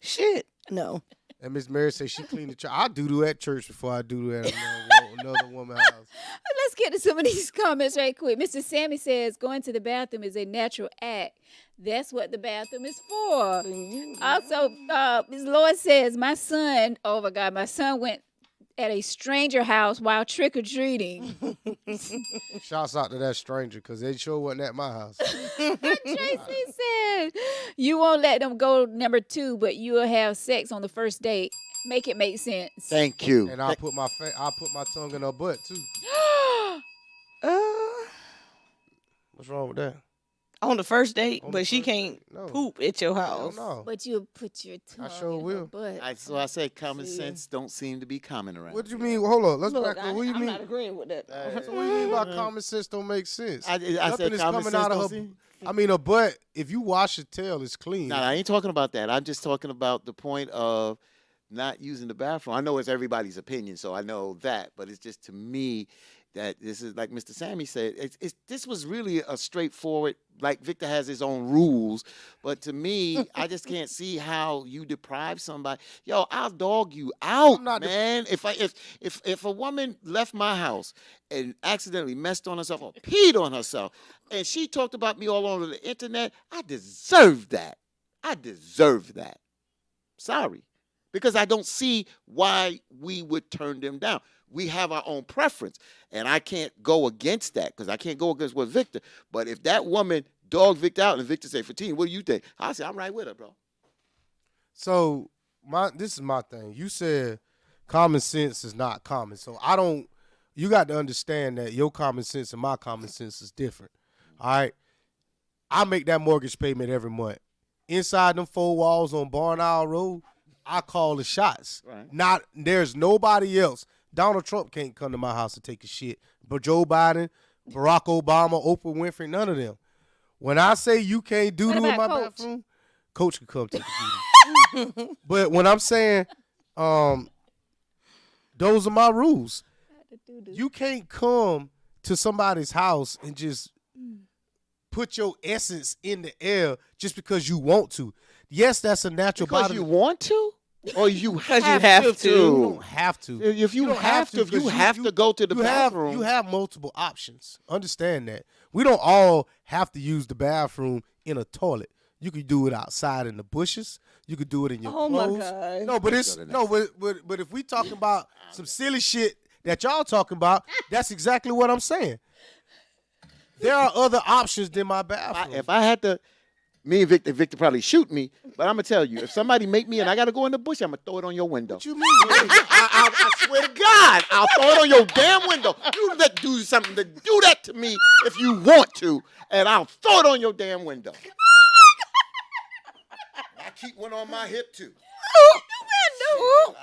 [SPEAKER 4] shit, no."
[SPEAKER 1] And Miss Mary says she cleaned the church. I do at church before I do at another woman's house.
[SPEAKER 2] Let's get to some of these comments right quick. Mr. Sammy says going to the bathroom is a natural act. That's what the bathroom is for. Also, Ms. Lloyd says, my son went at a stranger house while trick-or-treating.
[SPEAKER 1] Shouts out to that stranger because they sure wasn't at my house.
[SPEAKER 2] Tracy said, you won't let them go number 2, but you'll have sex on the first date. Make it make sense.
[SPEAKER 3] Thank you.
[SPEAKER 1] And I'll put my tongue in her butt too. What's wrong with that?
[SPEAKER 4] On the first date,
[SPEAKER 1] On the
[SPEAKER 4] but she
[SPEAKER 1] first
[SPEAKER 4] can't
[SPEAKER 1] date? No.
[SPEAKER 4] poop at your
[SPEAKER 1] I
[SPEAKER 4] house.
[SPEAKER 1] don't know.
[SPEAKER 2] But you'll put your tongue
[SPEAKER 1] sure
[SPEAKER 2] in her
[SPEAKER 1] will.
[SPEAKER 2] butt.
[SPEAKER 3] So I say common sense don't seem to be common around.
[SPEAKER 1] What do you mean? Hold on. Let's
[SPEAKER 4] Look,
[SPEAKER 1] back up. What do you
[SPEAKER 4] I'm
[SPEAKER 1] mean?
[SPEAKER 4] not agreeing with that.
[SPEAKER 1] What do you mean by common sense don't make sense?
[SPEAKER 3] I
[SPEAKER 1] Nothing
[SPEAKER 3] said
[SPEAKER 1] is
[SPEAKER 3] common
[SPEAKER 1] coming
[SPEAKER 3] sense
[SPEAKER 1] out of
[SPEAKER 3] don't
[SPEAKER 1] her.
[SPEAKER 3] seem.
[SPEAKER 1] I mean, her butt. If you wash your tail, it's clean.
[SPEAKER 3] No, I ain't talking about that. I'm just talking about the point of not using the bathroom. I know it's everybody's opinion, so I know that, but it's just to me that this is like Mr. Sammy said. This was really a straightforward. Like Victor has his own rules, but to me, I just can't see how you deprive somebody. Yo, I'll dog you out, man. If a woman left my house and accidentally messed on herself or peed on herself, and she talked about me all over the internet, I deserve that. I deserve that. Sorry. because I don't see why we would turn them down. We have our own preference, and I can't go against that because I can't go against what Victor. But if that woman dogged Victor out and Victor say, "Fatine, what do you think?" I say, "I'm right with her, bro."
[SPEAKER 1] So this is my thing. You said common sense is not common. So I don't. You got to understand that your common sense and my common sense is different. All right. I make that mortgage payment every month. Inside them four walls on Barn Isle Road, I call the shots.
[SPEAKER 3] Right.
[SPEAKER 1] There's nobody else. Donald Trump can't come to my house and take a shit. But Joe Biden, Barack Obama, Oprah Winfrey, none of them. When I say you can't do in my bathroom, Coach can come take a duty. But when I'm saying, those are my rules. You can't come to somebody's house and just put your essence in the air just because you want to. Yes, that's a natural
[SPEAKER 3] because
[SPEAKER 1] body.
[SPEAKER 3] you want to, or you have, to.
[SPEAKER 1] You don't have to.
[SPEAKER 3] If you have to, if you have to go to the bathroom,
[SPEAKER 1] you have multiple options. Understand that. We don't all have to use the bathroom in a toilet. You could do it outside in the bushes. You could do it in your clothes.
[SPEAKER 4] Oh my God.
[SPEAKER 1] No, but if we talking about some silly shit that y'all talking about, that's exactly what I'm saying. There are other options than my bathroom.
[SPEAKER 3] If I had to, me and Victor probably shoot me, but I'm gonna tell you, if somebody make me and I gotta go in the bush, I'm gonna throw it on your window.
[SPEAKER 1] What you mean?
[SPEAKER 3] I swear to God, I'll throw it on your damn window. You let do something to do that to me if you want to, and I'll throw it on your damn window. I keep one on my hip too.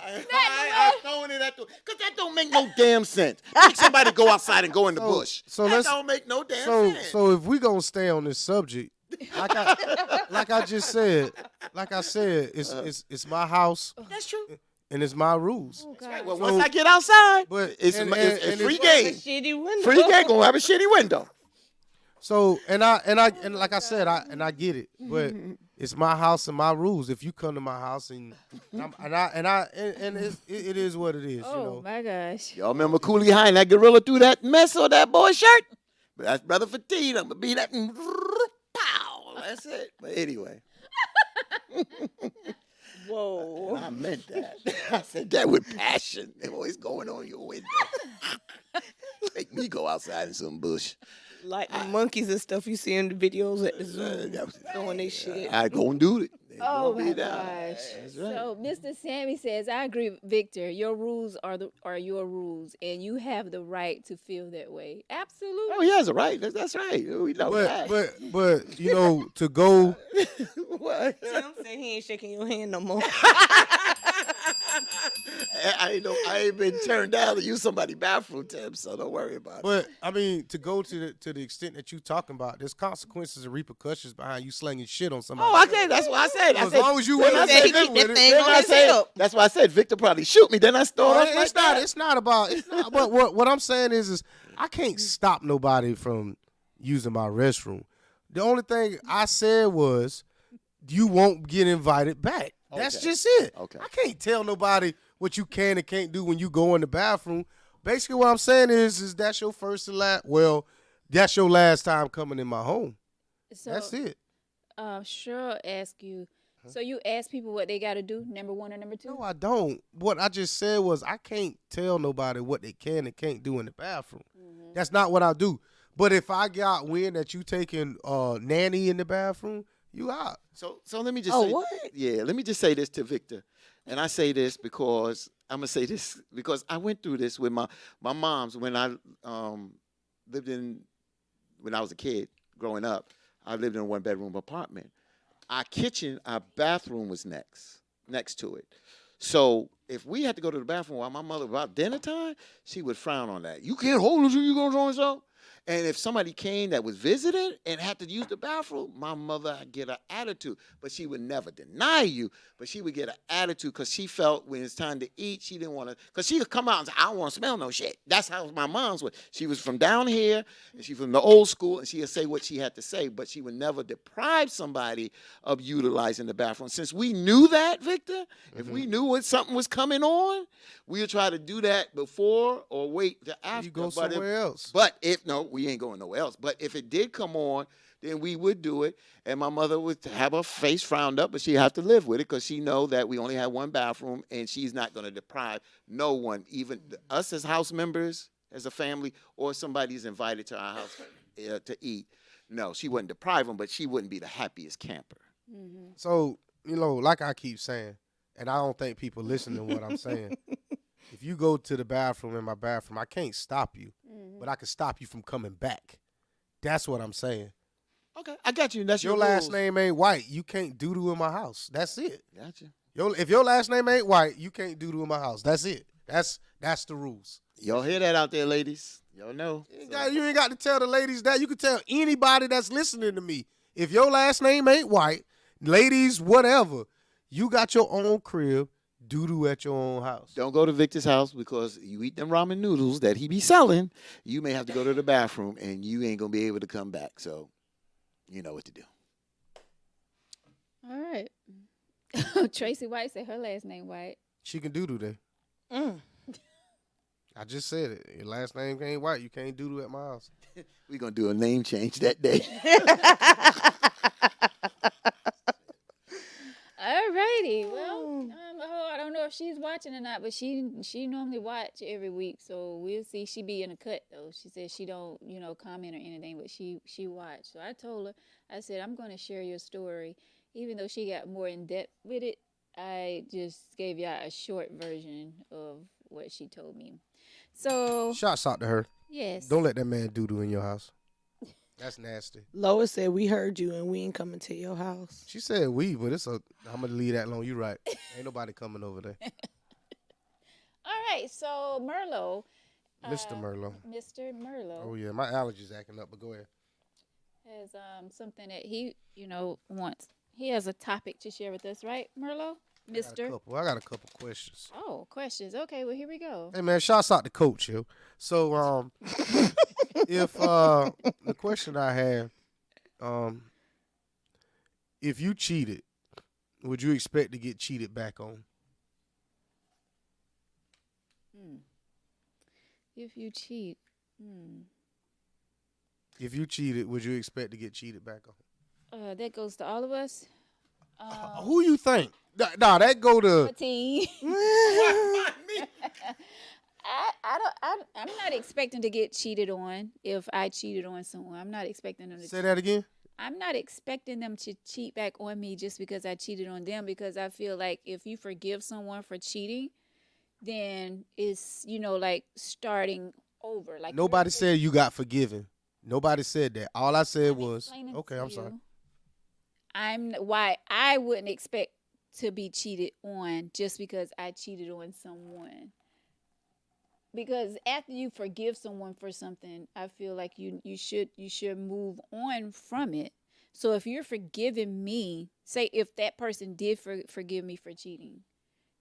[SPEAKER 3] I'm throwing it at the, because that don't make no damn sense. Make somebody go outside and go in the bush. That don't make no damn sense.
[SPEAKER 1] So if we gonna stay on this subject, like I said, it's my house.
[SPEAKER 3] That's true.
[SPEAKER 1] And it's my rules.
[SPEAKER 2] Oh,
[SPEAKER 3] That's right. Well, once I get outside,
[SPEAKER 1] but
[SPEAKER 3] it's free game.
[SPEAKER 4] Shitty window.
[SPEAKER 3] Free game gonna have a shitty window.
[SPEAKER 1] So and like I said, I get it, but it's my house and my rules. If you come to my house and it is what it is.
[SPEAKER 2] Oh,
[SPEAKER 1] you know?
[SPEAKER 2] my gosh.
[SPEAKER 3] Y'all remember Cooley High and that gorilla threw that mess on that boy's shirt? But that's Brother Fatine. I'm gonna be that and pow. That's it. But anyway.
[SPEAKER 4] Whoa.
[SPEAKER 3] I meant that. I said that with passion. They always going on your window. Make me go outside in some bush.
[SPEAKER 4] Like the monkeys and stuff you see in the videos at the zoo doing their shit.
[SPEAKER 3] I go and do it.
[SPEAKER 2] Oh my gosh.
[SPEAKER 3] That's right.
[SPEAKER 2] So Mr. Sammy says, I agree with Victor. Your rules are your rules, and you have the right to feel that way. Absolutely.
[SPEAKER 3] Oh, he has a right. That's right. We know that.
[SPEAKER 1] But you know, to go.
[SPEAKER 3] What?
[SPEAKER 4] Tim said he ain't shaking your hand no more.
[SPEAKER 3] I ain't been turned down to use somebody's bathroom, Tim, so don't worry about it.
[SPEAKER 1] But I mean, to go to the extent that you talking about, there's consequences and repercussions behind you slinging shit on somebody.
[SPEAKER 3] Oh, okay, that's what I said.
[SPEAKER 1] As long as you
[SPEAKER 3] then
[SPEAKER 1] willing
[SPEAKER 3] I
[SPEAKER 1] to
[SPEAKER 3] said,
[SPEAKER 1] keep
[SPEAKER 3] then
[SPEAKER 1] with it,
[SPEAKER 4] thing
[SPEAKER 3] then
[SPEAKER 4] on
[SPEAKER 3] I
[SPEAKER 4] his
[SPEAKER 3] said,
[SPEAKER 4] hip.
[SPEAKER 3] that's why I said Victor probably shoot me. Then I started off like that.
[SPEAKER 1] It's not about. But what I'm saying is I can't stop nobody from using my restroom. The only thing I said was you won't get invited back. That's
[SPEAKER 3] Okay.
[SPEAKER 1] just it.
[SPEAKER 3] Okay.
[SPEAKER 1] I can't tell nobody what you can and can't do when you go in the bathroom. Basically, what I'm saying is that's your first and last. Well, that's your last time coming in my home.
[SPEAKER 2] So,
[SPEAKER 1] That's it.
[SPEAKER 2] Cheryl asked you, so you ask people what they got to do, number one or number two?
[SPEAKER 1] No, I don't. What I just said was I can't tell nobody what they can and can't do in the bathroom.
[SPEAKER 2] Mm-hmm.
[SPEAKER 1] That's not what I do. But if I got wind that you taking nanny in the bathroom, you out.
[SPEAKER 3] So let me just say,
[SPEAKER 4] what?
[SPEAKER 3] Yeah, let me just say this to Victor. And I say this because I'm gonna say this because I went through this with my mom's when I when I was a kid growing up. I lived in a 1-bedroom apartment. Our bathroom was next to it. So if we had to go to the bathroom while my mother about dinner time, she would frown on that. You can't hold us, you going so and so. And if somebody came that was visiting and had to use the bathroom, my mother would get an attitude. But she would never deny you, but she would get an attitude because she felt when it's time to eat, she didn't want to, because she would come out and say, I don't want to smell no shit. That's how my mom's was. She was from down here, and she from the old school, and she would say what she had to say, but she would never deprive somebody of utilizing the bathroom. Since we knew that, Victor, if we knew what something was coming on, we would try to do that before or wait till after.
[SPEAKER 1] You go somewhere else.
[SPEAKER 3] But if no, we ain't going nowhere else. But if it did come on, then we would do it. And my mother would have her face frowned up, but she'd have to live with it because she know that we only have one bathroom, and she's not going to deprive no one, even us as house members, as a family, or somebody's invited to our house to eat. No, she wouldn't deprive them, but she wouldn't be the happiest camper.
[SPEAKER 1] So, like I keep saying, and I don't think people listen to what I'm saying. If you go to the bathroom in my bathroom, I can't stop you, but I can stop you from coming back. That's what I'm saying.
[SPEAKER 3] Okay, I got you. That's
[SPEAKER 1] Your
[SPEAKER 3] your
[SPEAKER 1] last
[SPEAKER 3] rules.
[SPEAKER 1] name ain't White. You can't doo-doo in my house. That's it.
[SPEAKER 3] Got you.
[SPEAKER 1] If your last name ain't White, you can't doo-doo in my house. That's it. That's the rules.
[SPEAKER 3] Y'all hear that out there, ladies? Y'all know.
[SPEAKER 1] You ain't got to tell the ladies that. You can tell anybody that's listening to me. If your last name ain't White, ladies, whatever, you got your own crib, doo-doo at your own house.
[SPEAKER 3] Don't go to Victor's house because you eat them ramen noodles that he be selling. You may have to go to the bathroom and you ain't going to be able to come back. So you know what to do.
[SPEAKER 2] All right. Tracy White said her last name White.
[SPEAKER 1] She can doo-doo there. I just said it. Your last name ain't White. You can't doo-doo at my house.
[SPEAKER 3] We're going to do a name change that day.
[SPEAKER 2] All righty. Well, I don't know if she's watching or not, but she normally watch every week, so we'll see. She be in a cut though. She said she don't comment or anything, but she watch. So I told her, I said I'm going to share your story, even though she got more in depth with it. I just gave y'all a short version of what she told me. So
[SPEAKER 1] Shots out to her.
[SPEAKER 2] yes,
[SPEAKER 1] Don't let that man doo-doo in your house. That's nasty.
[SPEAKER 4] Lois said we heard you and we ain't coming to your house.
[SPEAKER 1] She said we, but I'm going to leave that alone. You right. Ain't nobody coming over there.
[SPEAKER 2] All right. So Merlot,
[SPEAKER 1] Mr. Merlot.
[SPEAKER 2] Mr. Merlot.
[SPEAKER 1] Oh, yeah. My allergies acting up, but go ahead.
[SPEAKER 2] Has something that he wants. He has a topic to share with us, right, Merlot? Mister.
[SPEAKER 1] I got a couple questions.
[SPEAKER 2] Oh, questions. Okay, well here we go.
[SPEAKER 1] Hey, man, shouts out to Coach, yo. So, if the question I have, if you cheated, would you expect to get cheated back on?
[SPEAKER 2] If you cheat,
[SPEAKER 1] If you cheated, would you expect to get cheated back on?
[SPEAKER 2] that goes to all of us.
[SPEAKER 1] Who you think? Nah, that go to.
[SPEAKER 2] Team. I'm not expecting to get cheated on if I cheated on someone. I'm not expecting them to.
[SPEAKER 1] Say that again.
[SPEAKER 2] I'm not expecting them to cheat back on me just because I cheated on them, because I feel like if you forgive someone for cheating, then it's, like starting over. Like
[SPEAKER 1] Nobody said you got forgiven. Nobody said that. All I said was,
[SPEAKER 2] explaining
[SPEAKER 1] okay,
[SPEAKER 2] to
[SPEAKER 1] I'm sorry.
[SPEAKER 2] why I wouldn't expect to be cheated on just because I cheated on someone. Because after you forgive someone for something, I feel like you should move on from it. So if you're forgiving me, say if that person did forgive me for cheating,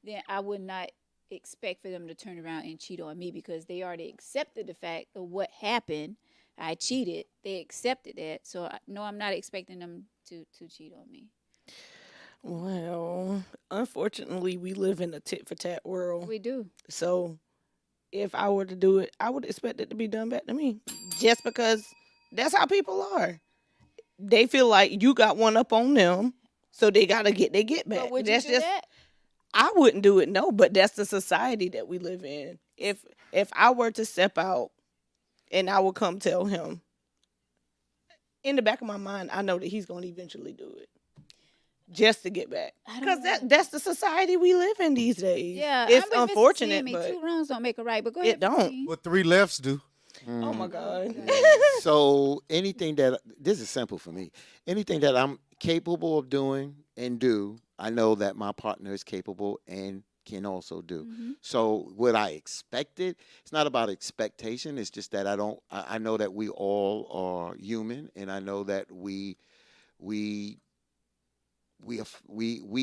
[SPEAKER 2] then I would not expect for them to turn around and cheat on me, because they already accepted the fact of what happened. I cheated. They accepted that. So no, I'm not expecting them to cheat on me.
[SPEAKER 4] Well, unfortunately, we live in a tit for tat world.
[SPEAKER 2] We do.
[SPEAKER 4] So if I were to do it, I would expect it to be done back to me. Just because that's how people are. They feel like you got one up on them, so they gotta get their get back.
[SPEAKER 2] But would
[SPEAKER 4] That's
[SPEAKER 2] you do that?
[SPEAKER 4] I wouldn't do it, no, but that's the society that we live in. If I were to step out and I would come tell him, in the back of my mind, I know that he's going to eventually do it just to get back. Because that's the society we live in these days.
[SPEAKER 2] Yeah,
[SPEAKER 4] it's
[SPEAKER 2] I'm with Mrs.
[SPEAKER 4] unfortunate,
[SPEAKER 2] Sammy.
[SPEAKER 4] but
[SPEAKER 2] 2 wrongs don't make a right. But go ahead.
[SPEAKER 4] it don't.
[SPEAKER 2] Christine.
[SPEAKER 1] What 3 lefts do?
[SPEAKER 4] Oh my God.
[SPEAKER 3] So anything this is simple for me. Anything that I'm capable of doing and do, I know that my partner is capable and can also do. So would I expect it? It's not about expectation. It's just that I know that we all are human, and I know that we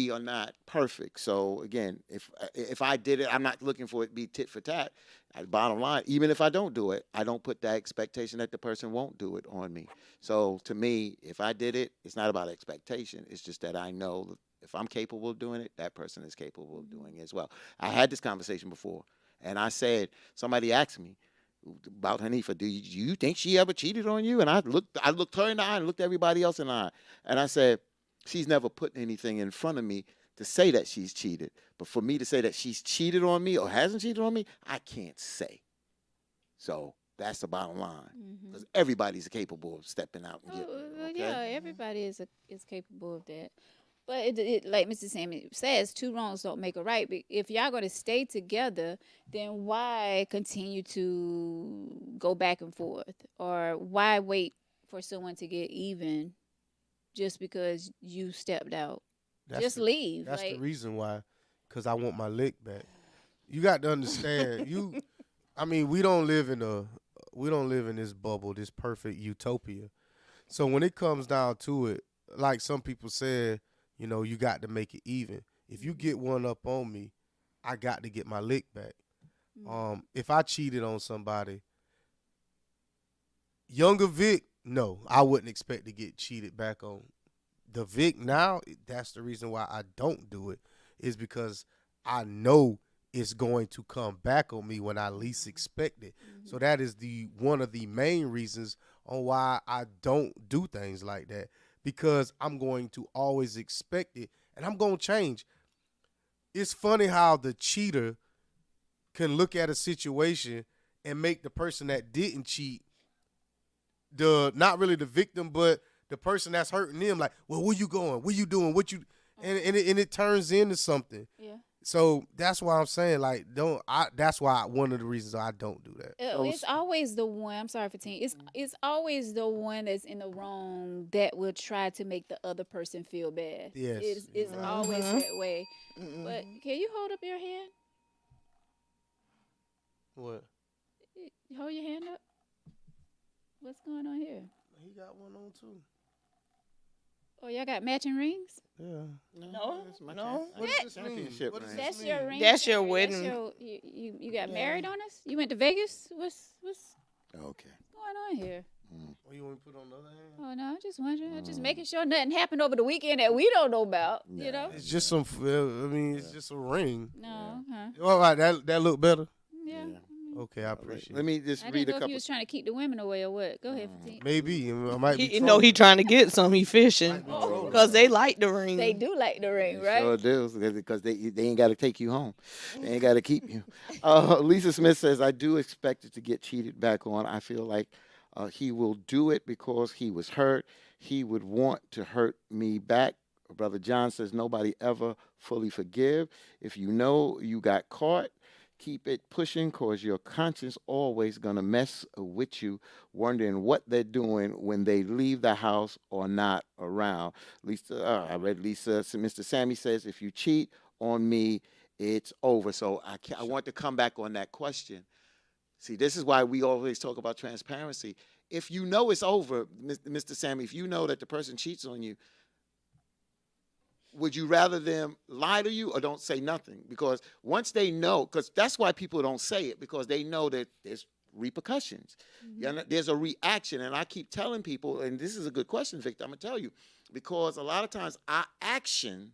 [SPEAKER 3] are not perfect. So again, if I did it, I'm not looking for it to be tit for tat. Bottom line, even if I don't do it, I don't put that expectation that the person won't do it on me. So to me, if I did it, it's not about expectation. It's just that I know that if I'm capable of doing it, that person is capable of doing it as well. I had this conversation before, and I said, somebody asked me, about Hanifa. Do you think she ever cheated on you? And I looked her in the eye and looked everybody else in the eye. And I said, she's never put anything in front of me to say that she's cheated. But for me to say that she's cheated on me or hasn't cheated on me, I can't say. So that's the bottom line. Because everybody's capable of stepping out and getting it.
[SPEAKER 2] Well,
[SPEAKER 3] Okay?
[SPEAKER 2] yeah, everybody is capable of that. But it like Mr. Sammy says, two wrongs don't make a right. But if y'all going to stay together, then why continue to go back and forth? Or why wait for someone to get even just because you stepped out? Just leave.
[SPEAKER 1] That's
[SPEAKER 2] like,
[SPEAKER 1] the reason why, because I want my lick back. You got to understand, we don't live in this bubble, this perfect utopia. So when it comes down to it, like some people said, you got to make it even. If you get one up on me, I got to get my lick back. If I cheated on somebody, younger Vic, no, I wouldn't expect to get cheated back on. The Vic now, that's the reason why I don't do it, is because I know it's going to come back on me when I least expect it. So that is one of the main reasons on why I don't do things like that, because I'm going to always expect it, and I'm going to change. It's funny how the cheater can look at a situation and make the person that didn't cheat not really the victim, but the person that's hurting them, like, well, where you going? What you doing? And it turns into something.
[SPEAKER 2] Yeah.
[SPEAKER 1] So that's why I'm saying, like, that's why one of the reasons I don't do that.
[SPEAKER 2] It's always the one. I'm sorry for team. It's always the one that's in the wrong that will try to make the other person feel bad.
[SPEAKER 1] Yes.
[SPEAKER 2] It's always that way. But can you hold up your hand?
[SPEAKER 1] What?
[SPEAKER 2] Hold your hand up. What's going on here?
[SPEAKER 1] He got one on too.
[SPEAKER 2] Oh, y'all got matching rings?
[SPEAKER 1] Yeah.
[SPEAKER 4] No.
[SPEAKER 1] What does this mean? What does
[SPEAKER 2] That's
[SPEAKER 1] this
[SPEAKER 2] your
[SPEAKER 1] mean?
[SPEAKER 2] ring.
[SPEAKER 4] That's your
[SPEAKER 2] finger.
[SPEAKER 4] wedding.
[SPEAKER 2] You got married on us? You went to Vegas? What's
[SPEAKER 3] Okay.
[SPEAKER 2] going on here?
[SPEAKER 1] Oh, you want to put on the other hand?
[SPEAKER 2] Oh no, I'm just wondering. I'm just making sure nothing happened over the weekend that we don't know about. You know?
[SPEAKER 1] It's just some. It's just a ring.
[SPEAKER 2] No. Huh?
[SPEAKER 1] All right, that look better.
[SPEAKER 2] Yeah.
[SPEAKER 1] Okay, I appreciate
[SPEAKER 3] Let
[SPEAKER 1] it.
[SPEAKER 3] me just
[SPEAKER 2] I
[SPEAKER 3] read
[SPEAKER 2] didn't
[SPEAKER 3] a
[SPEAKER 2] know if
[SPEAKER 3] couple.
[SPEAKER 2] you was trying to keep the women away or what. Go ahead, Fatine.
[SPEAKER 1] Maybe I might be.
[SPEAKER 4] He trying to get some. He fishing because they like the ring.
[SPEAKER 2] They do like the ring, right?
[SPEAKER 3] Sure do, because they ain't got to take you home. They ain't got to keep you. Lisa Smith says, I do expect it to get cheated back on. I feel like he will do it because he was hurt. He would want to hurt me back. Brother John says, nobody ever fully forgive. If you know you got caught, keep it pushing, because your conscience always going to mess with you, wondering what they're doing when they leave the house or not around. Lisa, I read Lisa. Mr. Sammy says, if you cheat on me, it's over. So I want to come back on that question. See, this is why we always talk about transparency. If you know it's over, Mr. Sammy, if you know that the person cheats on you, would you rather them lie to you or don't say nothing? Because once they know, because that's why people don't say it, because they know that there's repercussions. There's a reaction. And I keep telling people, and this is a good question, Victor, I'm going to tell you, because a lot of times our action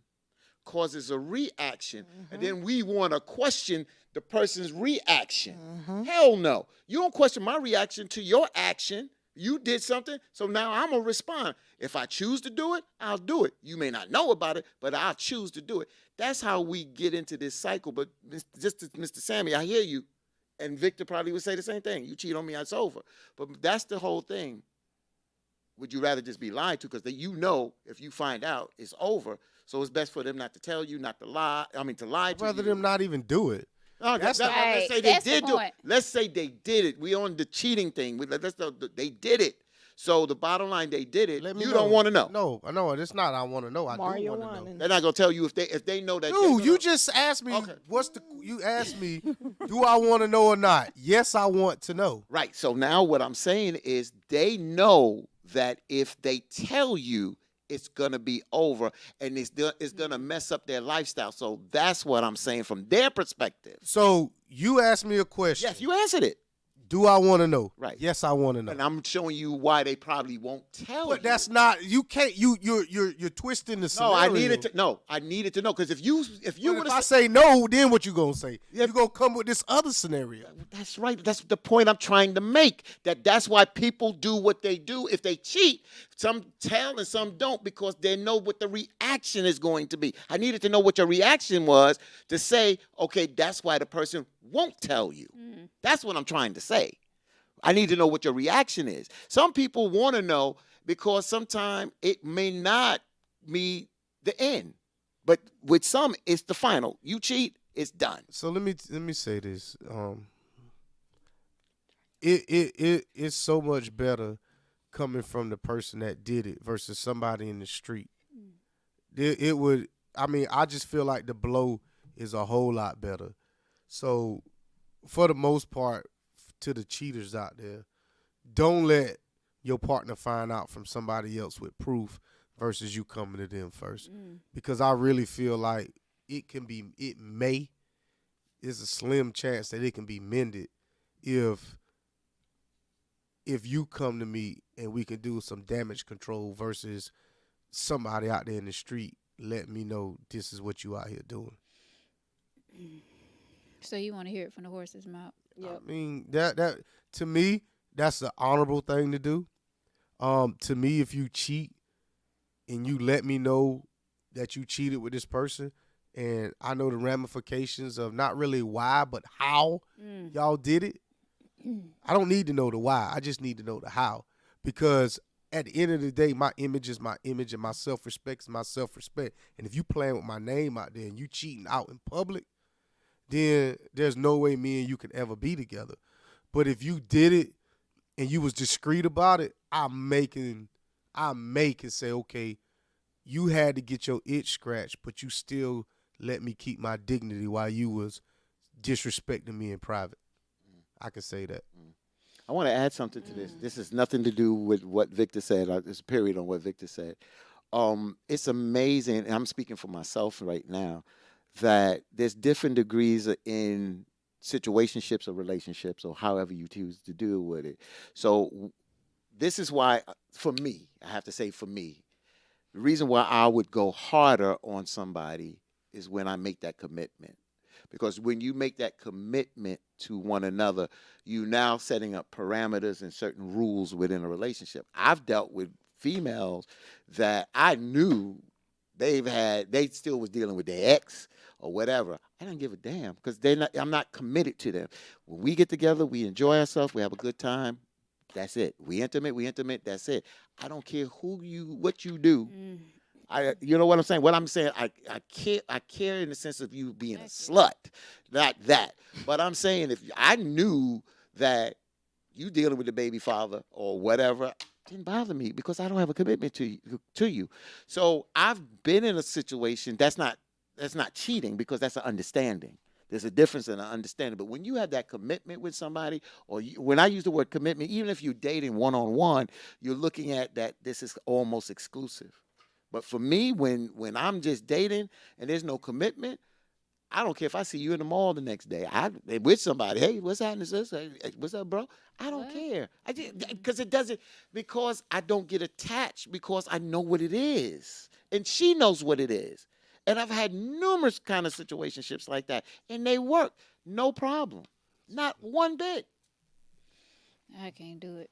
[SPEAKER 3] causes a reaction, and then we want to question the person's reaction. Hell no. You don't question my reaction to your action. You did something, so now I'm going to respond. If I choose to do it, I'll do it. You may not know about it, but I'll choose to do it. That's how we get into this cycle. But just to Mr. Sammy, I hear you, and Victor probably would say the same thing. You cheat on me, it's over. But that's the whole thing. Would you rather just be lied to? Because you know if you find out, it's over. So it's best for them not to tell you, not to lie. I mean, to lie to you.
[SPEAKER 1] Rather them not even do it.
[SPEAKER 3] No,
[SPEAKER 1] That's
[SPEAKER 3] let's say
[SPEAKER 2] That's
[SPEAKER 3] they
[SPEAKER 2] the
[SPEAKER 3] did do it.
[SPEAKER 2] point.
[SPEAKER 3] Let's say they did it. We on the cheating thing. They did it. So the bottom line, they did it.
[SPEAKER 1] Let me
[SPEAKER 3] You
[SPEAKER 1] know.
[SPEAKER 3] don't want to know.
[SPEAKER 1] No, it's not. I want to know. I
[SPEAKER 4] Mario
[SPEAKER 1] do want to know.
[SPEAKER 4] won.
[SPEAKER 3] They're not gonna tell you if they know that.
[SPEAKER 1] Dude, you just asked me.
[SPEAKER 3] Okay.
[SPEAKER 1] You asked me, do I want to know or not? Yes, I want to know.
[SPEAKER 3] Right. So now what I'm saying is they know that if they tell you, it's gonna be over, and it's gonna mess up their lifestyle. So that's what I'm saying from their perspective.
[SPEAKER 1] So you asked me a question.
[SPEAKER 3] Yes, you answered it.
[SPEAKER 1] Do I want to know?
[SPEAKER 3] Right.
[SPEAKER 1] Yes, I want to know.
[SPEAKER 3] And I'm showing you why they probably won't tell you.
[SPEAKER 1] But that's not. You can't. You're twisting the
[SPEAKER 3] No,
[SPEAKER 1] scenario.
[SPEAKER 3] I needed to. No, I needed to know because if you
[SPEAKER 1] But
[SPEAKER 3] would
[SPEAKER 1] if I
[SPEAKER 3] have
[SPEAKER 1] say no, then what you gonna say?
[SPEAKER 3] Yeah.
[SPEAKER 1] You gonna come with this other scenario.
[SPEAKER 3] That's right. That's the point I'm trying to make. That's why people do what they do. If they cheat, some tell and some don't because they know what the reaction is going to be. I needed to know what your reaction was to say, okay, that's why the person won't tell you. That's what I'm trying to say. I need to know what your reaction is. Some people want to know because sometimes it may not be the end. But with some, it's the final. You cheat, it's done.
[SPEAKER 1] So let me say this. It's so much better coming from the person that did it versus somebody in the street. It would. I mean, I just feel like the blow is a whole lot better. So, for the most part, to the cheaters out there, don't let your partner find out from somebody else with proof versus you coming to them first. Because I really feel like there's a slim chance that it can be mended if you come to me and we can do some damage control versus somebody out there in the street let me know this is what you out here doing.
[SPEAKER 2] So you want to hear it from the horse's mouth?
[SPEAKER 1] I mean that to me that's the honorable thing to do. To me, if you cheat and you let me know that you cheated with this person, and I know the ramifications of not really why but how y'all did it. I don't need to know the why. I just need to know the how, because at the end of the day, my image is my image, and my self-respect is my self-respect. And if you playing with my name out there and you cheating out in public, then there's no way me and you can ever be together. But if you did it and you was discreet about it, I may can say, okay, you had to get your itch scratched, but you still let me keep my dignity while you was disrespecting me in private. I can say that.
[SPEAKER 3] I want to add something to this. This has nothing to do with what Victor said. There's a period on what Victor said. It's amazing, and I'm speaking for myself right now, that there's different degrees in situationships or relationships or however you choose to deal with it. So this is why, for me, I have to say for me, the reason why I would go harder on somebody is when I make that commitment. Because when you make that commitment to one another, you now setting up parameters and certain rules within a relationship. I've dealt with females that I knew they still was dealing with their ex or whatever. I didn't give a damn because I'm not committed to them. When we get together, we enjoy ourselves, we have a good time. That's it. We intimate, that's it. I don't care what you do. You know what I'm saying? What I'm saying, I care in the sense of you being a slut, not that. But I'm saying if I knew that you dealing with the baby father or whatever, it didn't bother me because I don't have a commitment to you. So I've been in a situation that's not cheating because that's an understanding. There's a difference in an understanding. But when you have that commitment with somebody, or when I use the word commitment, even if you're dating one-on-one, you're looking at that this is almost exclusive. But for me, when I'm just dating and there's no commitment, I don't care if I see you in the mall the next day. I with somebody. Hey, what's happening, sis? Hey, what's up, bro? I don't care. I just because I don't get attached because I know what it is, and she knows what it is. And I've had numerous kind of situationships like that, and they work, no problem, not one bit.
[SPEAKER 2] I can't do it.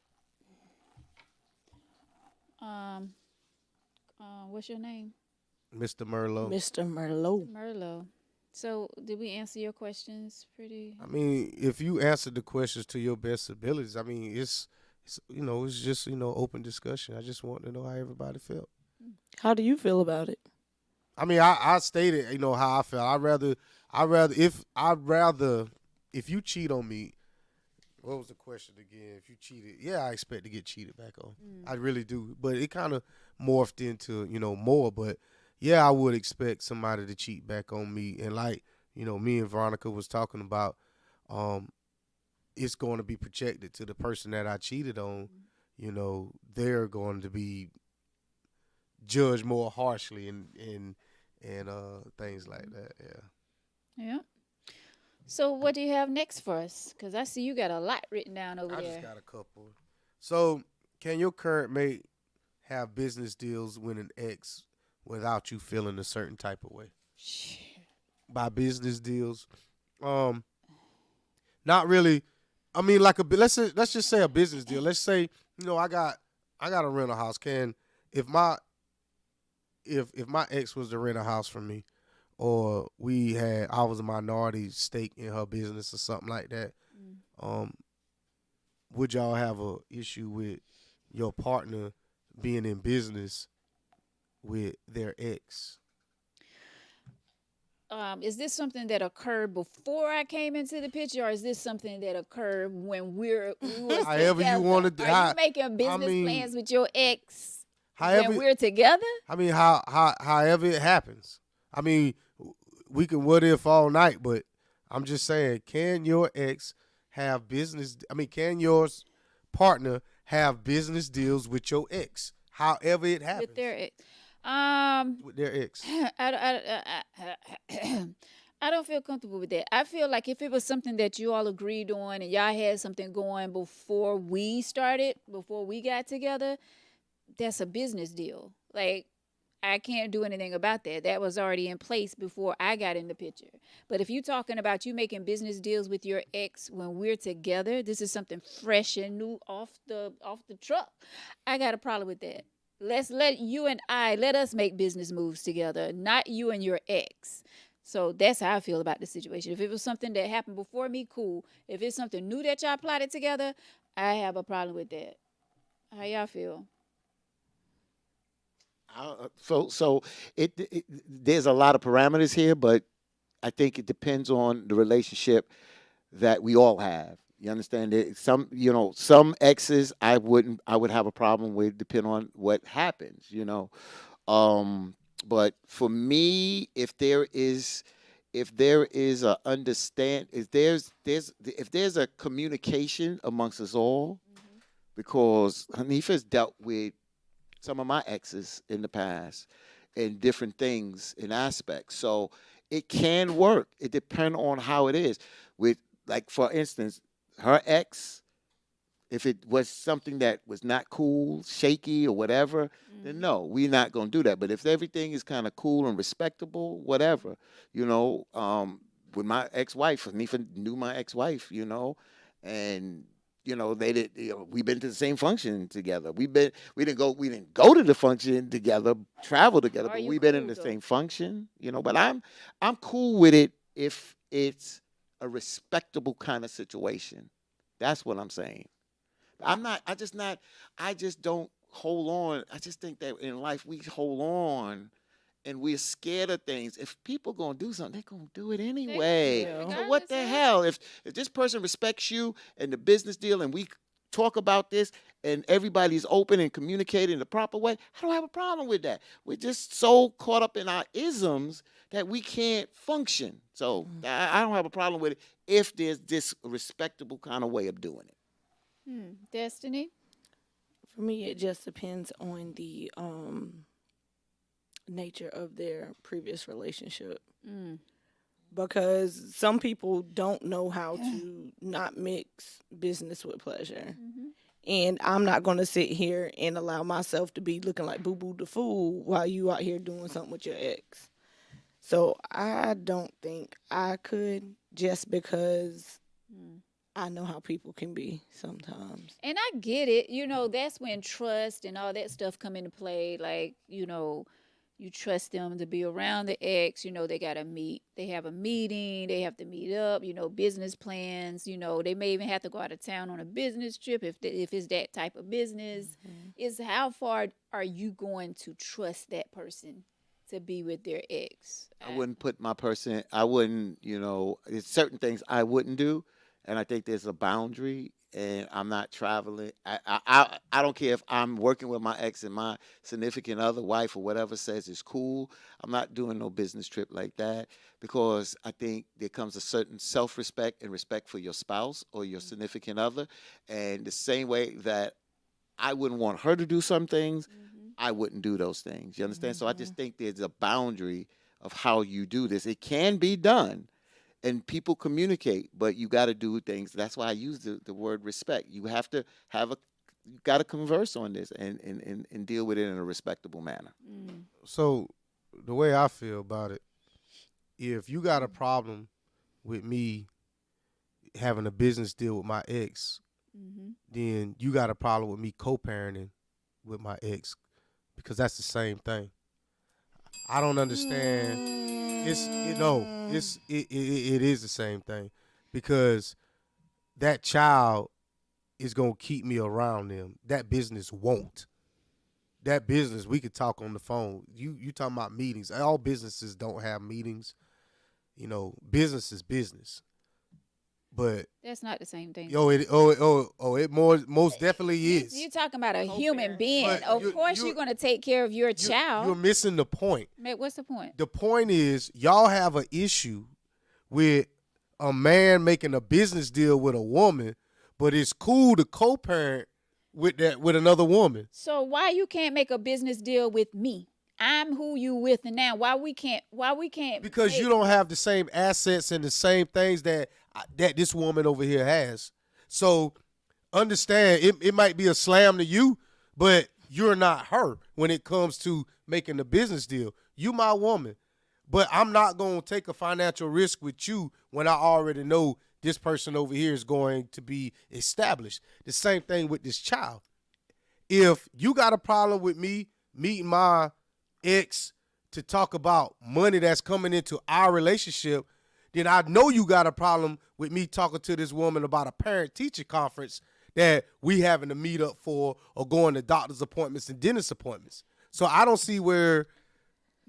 [SPEAKER 2] What's your name?
[SPEAKER 1] Mr. Merlot.
[SPEAKER 4] Mr. Merlot.
[SPEAKER 2] Merlot. So, did we answer your questions pretty?
[SPEAKER 1] I mean, if you answer the questions to your best abilities, I mean, it's just open discussion. I just want to know how everybody felt.
[SPEAKER 4] How do you feel about it?
[SPEAKER 1] I mean, I stated how I felt. I'd rather if you cheat on me. What was the question again? If you cheated, yeah, I expect to get cheated back on. I really do. But it kind of morphed into, more. But yeah, I would expect somebody to cheat back on me. And like, me and Veronica was talking about, it's going to be projected to the person that I cheated on. They're going to be judged more harshly and things like that. Yeah.
[SPEAKER 2] Yeah. So what do you have next for us? Because I see you got a lot written down over
[SPEAKER 1] I just
[SPEAKER 2] there.
[SPEAKER 1] got a couple. So, can your current mate have business deals with an ex without you feeling a certain type of way? By business deals, um, not really. I mean, like let's just say a business deal. Let's say I got to rent a house. Can if my if my ex was to rent a house from me, or I was a minority stake in her business or something like that,
[SPEAKER 2] Mm.
[SPEAKER 1] um, would y'all have a issue with your partner being in business with their ex?
[SPEAKER 2] Is this something that occurred before I came into the picture, or is this something that occurred when we was
[SPEAKER 1] However you
[SPEAKER 2] together?
[SPEAKER 1] want to,
[SPEAKER 2] Are you making
[SPEAKER 1] I
[SPEAKER 2] business
[SPEAKER 1] mean,
[SPEAKER 2] plans with your ex when
[SPEAKER 1] however,
[SPEAKER 2] we're together?
[SPEAKER 1] I mean, however it happens. I mean, we can what if all night, but I'm just saying, can your ex have business? I mean, can your partner have business deals with your ex? However it
[SPEAKER 2] With
[SPEAKER 1] happens
[SPEAKER 2] their ex? Um,
[SPEAKER 1] with their ex.
[SPEAKER 2] I don't feel comfortable with that. I feel like if it was something that you all agreed on and y'all had something going before we started, before we got together, that's a business deal. Like, I can't do anything about that. That was already in place before I got in the picture. But if you're talking about you making business deals with your ex when we're together, this is something fresh and new off the truck. I got a problem with that. Let's let us make business moves together, not you and your ex. So that's how I feel about the situation. If it was something that happened before me, cool. If it's something new that y'all plotted together, I have a problem with that. How y'all feel?
[SPEAKER 3] So there's a lot of parameters here, but I think it depends on the relationship that we all have. You understand it? Some exes I would have a problem with depending on what happens, Um, but for me, if there is a understand if there's a communication amongst us all, because Hanifa's dealt with some of my exes in the past and different things and aspects. So it can work. It depends on how it is. With like for instance, her ex, if it was something that was not cool, shaky or whatever, then
[SPEAKER 2] Mm-hmm.
[SPEAKER 3] no, we're not gonna do that. But if everything is kind of cool and respectable, whatever, you know, with my ex-wife, Nifa knew my ex-wife, and they did. We've been to the same function together. We didn't go to the function together, travel together,
[SPEAKER 2] Are
[SPEAKER 3] but
[SPEAKER 2] you
[SPEAKER 3] we've been in
[SPEAKER 2] cool
[SPEAKER 3] the
[SPEAKER 2] though?
[SPEAKER 3] same function. But I'm cool with it if it's a respectable kind of situation. That's what I'm saying. I'm not. I just not. I just don't hold on. I just think that in life we hold on, and we're scared of things. If people gonna do something, they're gonna do it
[SPEAKER 2] They gonna do
[SPEAKER 3] anyway.
[SPEAKER 2] it
[SPEAKER 4] Yeah.
[SPEAKER 3] So what
[SPEAKER 2] regardless,
[SPEAKER 3] the
[SPEAKER 2] huh?
[SPEAKER 3] hell? If this person respects you and the business deal, and we talk about this, and everybody's open and communicating the proper way, I don't have a problem with that. We're just so caught up in our isms that we can't function. So I don't have a problem with it if there's this respectable kind of way of doing it.
[SPEAKER 2] Destiny.
[SPEAKER 4] For me, it just depends on the nature of their previous relationship.
[SPEAKER 2] Mm.
[SPEAKER 4] Because some people don't know how to not mix business with pleasure.
[SPEAKER 2] Mm-hmm.
[SPEAKER 4] And I'm not going to sit here and allow myself to be looking like Boo Boo the Fool while you out here doing something with your ex. So I don't think I could, just because
[SPEAKER 2] Mm.
[SPEAKER 4] I know how people can be sometimes.
[SPEAKER 2] And I get it. That's when trust and all that stuff come into play. Like, you trust them to be around the ex. They gotta meet. They have a meeting. They have to meet up. Business plans. They may even have to go out of town on a business trip if it's that type of business.
[SPEAKER 4] Mhm.
[SPEAKER 2] Is how far are you going to trust that person to be with their ex?
[SPEAKER 3] I wouldn't put my person. I wouldn't. There's certain things I wouldn't do, and I think there's a boundary. And I'm not traveling. I don't care if I'm working with my ex and my significant other, wife or whatever says it's cool. I'm not doing no business trip like that because I think there comes a certain self-respect and respect for your spouse or your significant other, and the same way that I wouldn't want her to do some things,
[SPEAKER 2] Mm-hmm.
[SPEAKER 3] I wouldn't do those things. You understand? So I just
[SPEAKER 4] Mhm.
[SPEAKER 3] think there's a boundary of how you do this. It can be done. and people communicate, but you got to do things. That's why I use the word respect. You have to have a, you got to converse on this and deal with it in a respectable manner.
[SPEAKER 1] So the way I feel about it, if you got a problem with me having a business deal with my ex, then you got a problem with me co-parenting with my ex, because that's the same thing. I don't understand. It is the same thing, because that child is gonna keep me around them. That business won't. That business, we could talk on the phone. You talking about meetings? All businesses don't have meetings. Business is business. But
[SPEAKER 2] That's not the same thing.
[SPEAKER 1] it most definitely is.
[SPEAKER 2] You're talking about a human being.
[SPEAKER 1] But
[SPEAKER 2] Of course, you're going to take care of your
[SPEAKER 1] You're
[SPEAKER 2] child.
[SPEAKER 1] missing the point.
[SPEAKER 2] What's the point?
[SPEAKER 1] The point is, y'all have an issue with a man making a business deal with a woman, but it's cool to co-parent with another woman.
[SPEAKER 2] So why you can't make a business deal with me? I'm who you with now. Why we can't?
[SPEAKER 1] Because you don't have the same assets and the same things that this woman over here has. So understand, it might be a slam to you, but you're not her when it comes to making a business deal. You my woman, but I'm not going to take a financial risk with you when I already know this person over here is going to be established. The same thing with this child. If you got a problem with me meeting my ex to talk about money that's coming into our relationship, then I know you got a problem with me talking to this woman about a parent-teacher conference that we having to meet up for, or going to doctor's appointments and dentist appointments. So I don't see where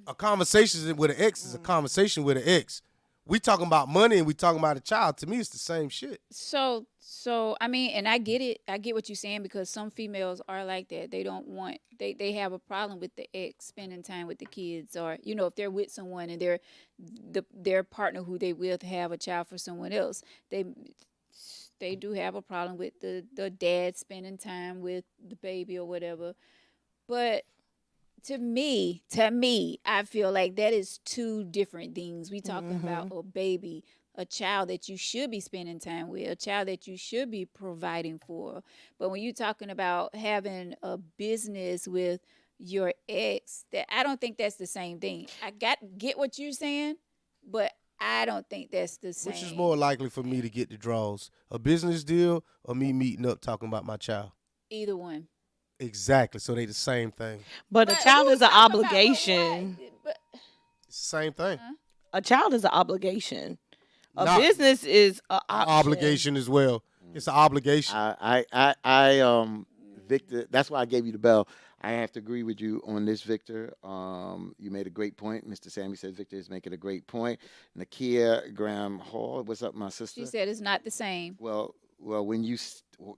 [SPEAKER 1] a conversation with an ex is a conversation with an ex. We talking about money and we talking about a child. To me, it's the same shit.
[SPEAKER 2] So I mean, and I get it. I get what you're saying, because some females are like that. They don't want. They have a problem with the ex spending time with the kids, or if they're with someone and their partner who they with have a child for someone else. They do have a problem with the dad spending time with the baby or whatever. But to me, I feel like that is two different things. We talking about a baby, a child that you should be spending time with, a child that you should be providing for. But when you're talking about having a business with your ex, that I don't think that's the same thing. I get what you're saying, but I don't think that's the same.
[SPEAKER 1] Which is more likely for me to get the draws? A business deal or me meeting up talking about my child?
[SPEAKER 2] Either one.
[SPEAKER 1] Exactly. So they the same thing.
[SPEAKER 4] But a child is an obligation.
[SPEAKER 1] It's the same thing.
[SPEAKER 4] A child is an obligation. A business is an
[SPEAKER 1] obligation as well. It's an obligation.
[SPEAKER 3] Victor, that's why I gave you the bell. I have to agree with you on this, Victor. You made a great point. Mr. Sammy said Victor is making a great point. Nakia Graham Hall, what's up, my sister?
[SPEAKER 2] She said it's not the same.
[SPEAKER 3] Well,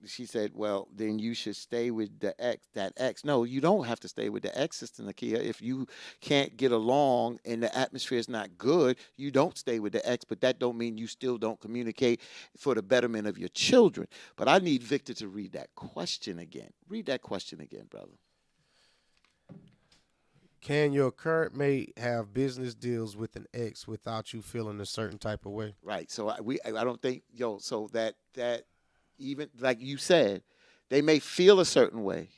[SPEAKER 3] she said, well, then you should stay with that ex. No, you don't have to stay with the ex, Sister Nakia. If you can't get along and the atmosphere is not good, you don't stay with the ex, but that don't mean you still don't communicate for the betterment of your children. But I need Victor to read that question again. Read that question again, brother.
[SPEAKER 1] Can your current mate have business deals with an ex without you feeling a certain type of way?
[SPEAKER 3] Right. So I don't think, so that even like you said, they may feel a certain way,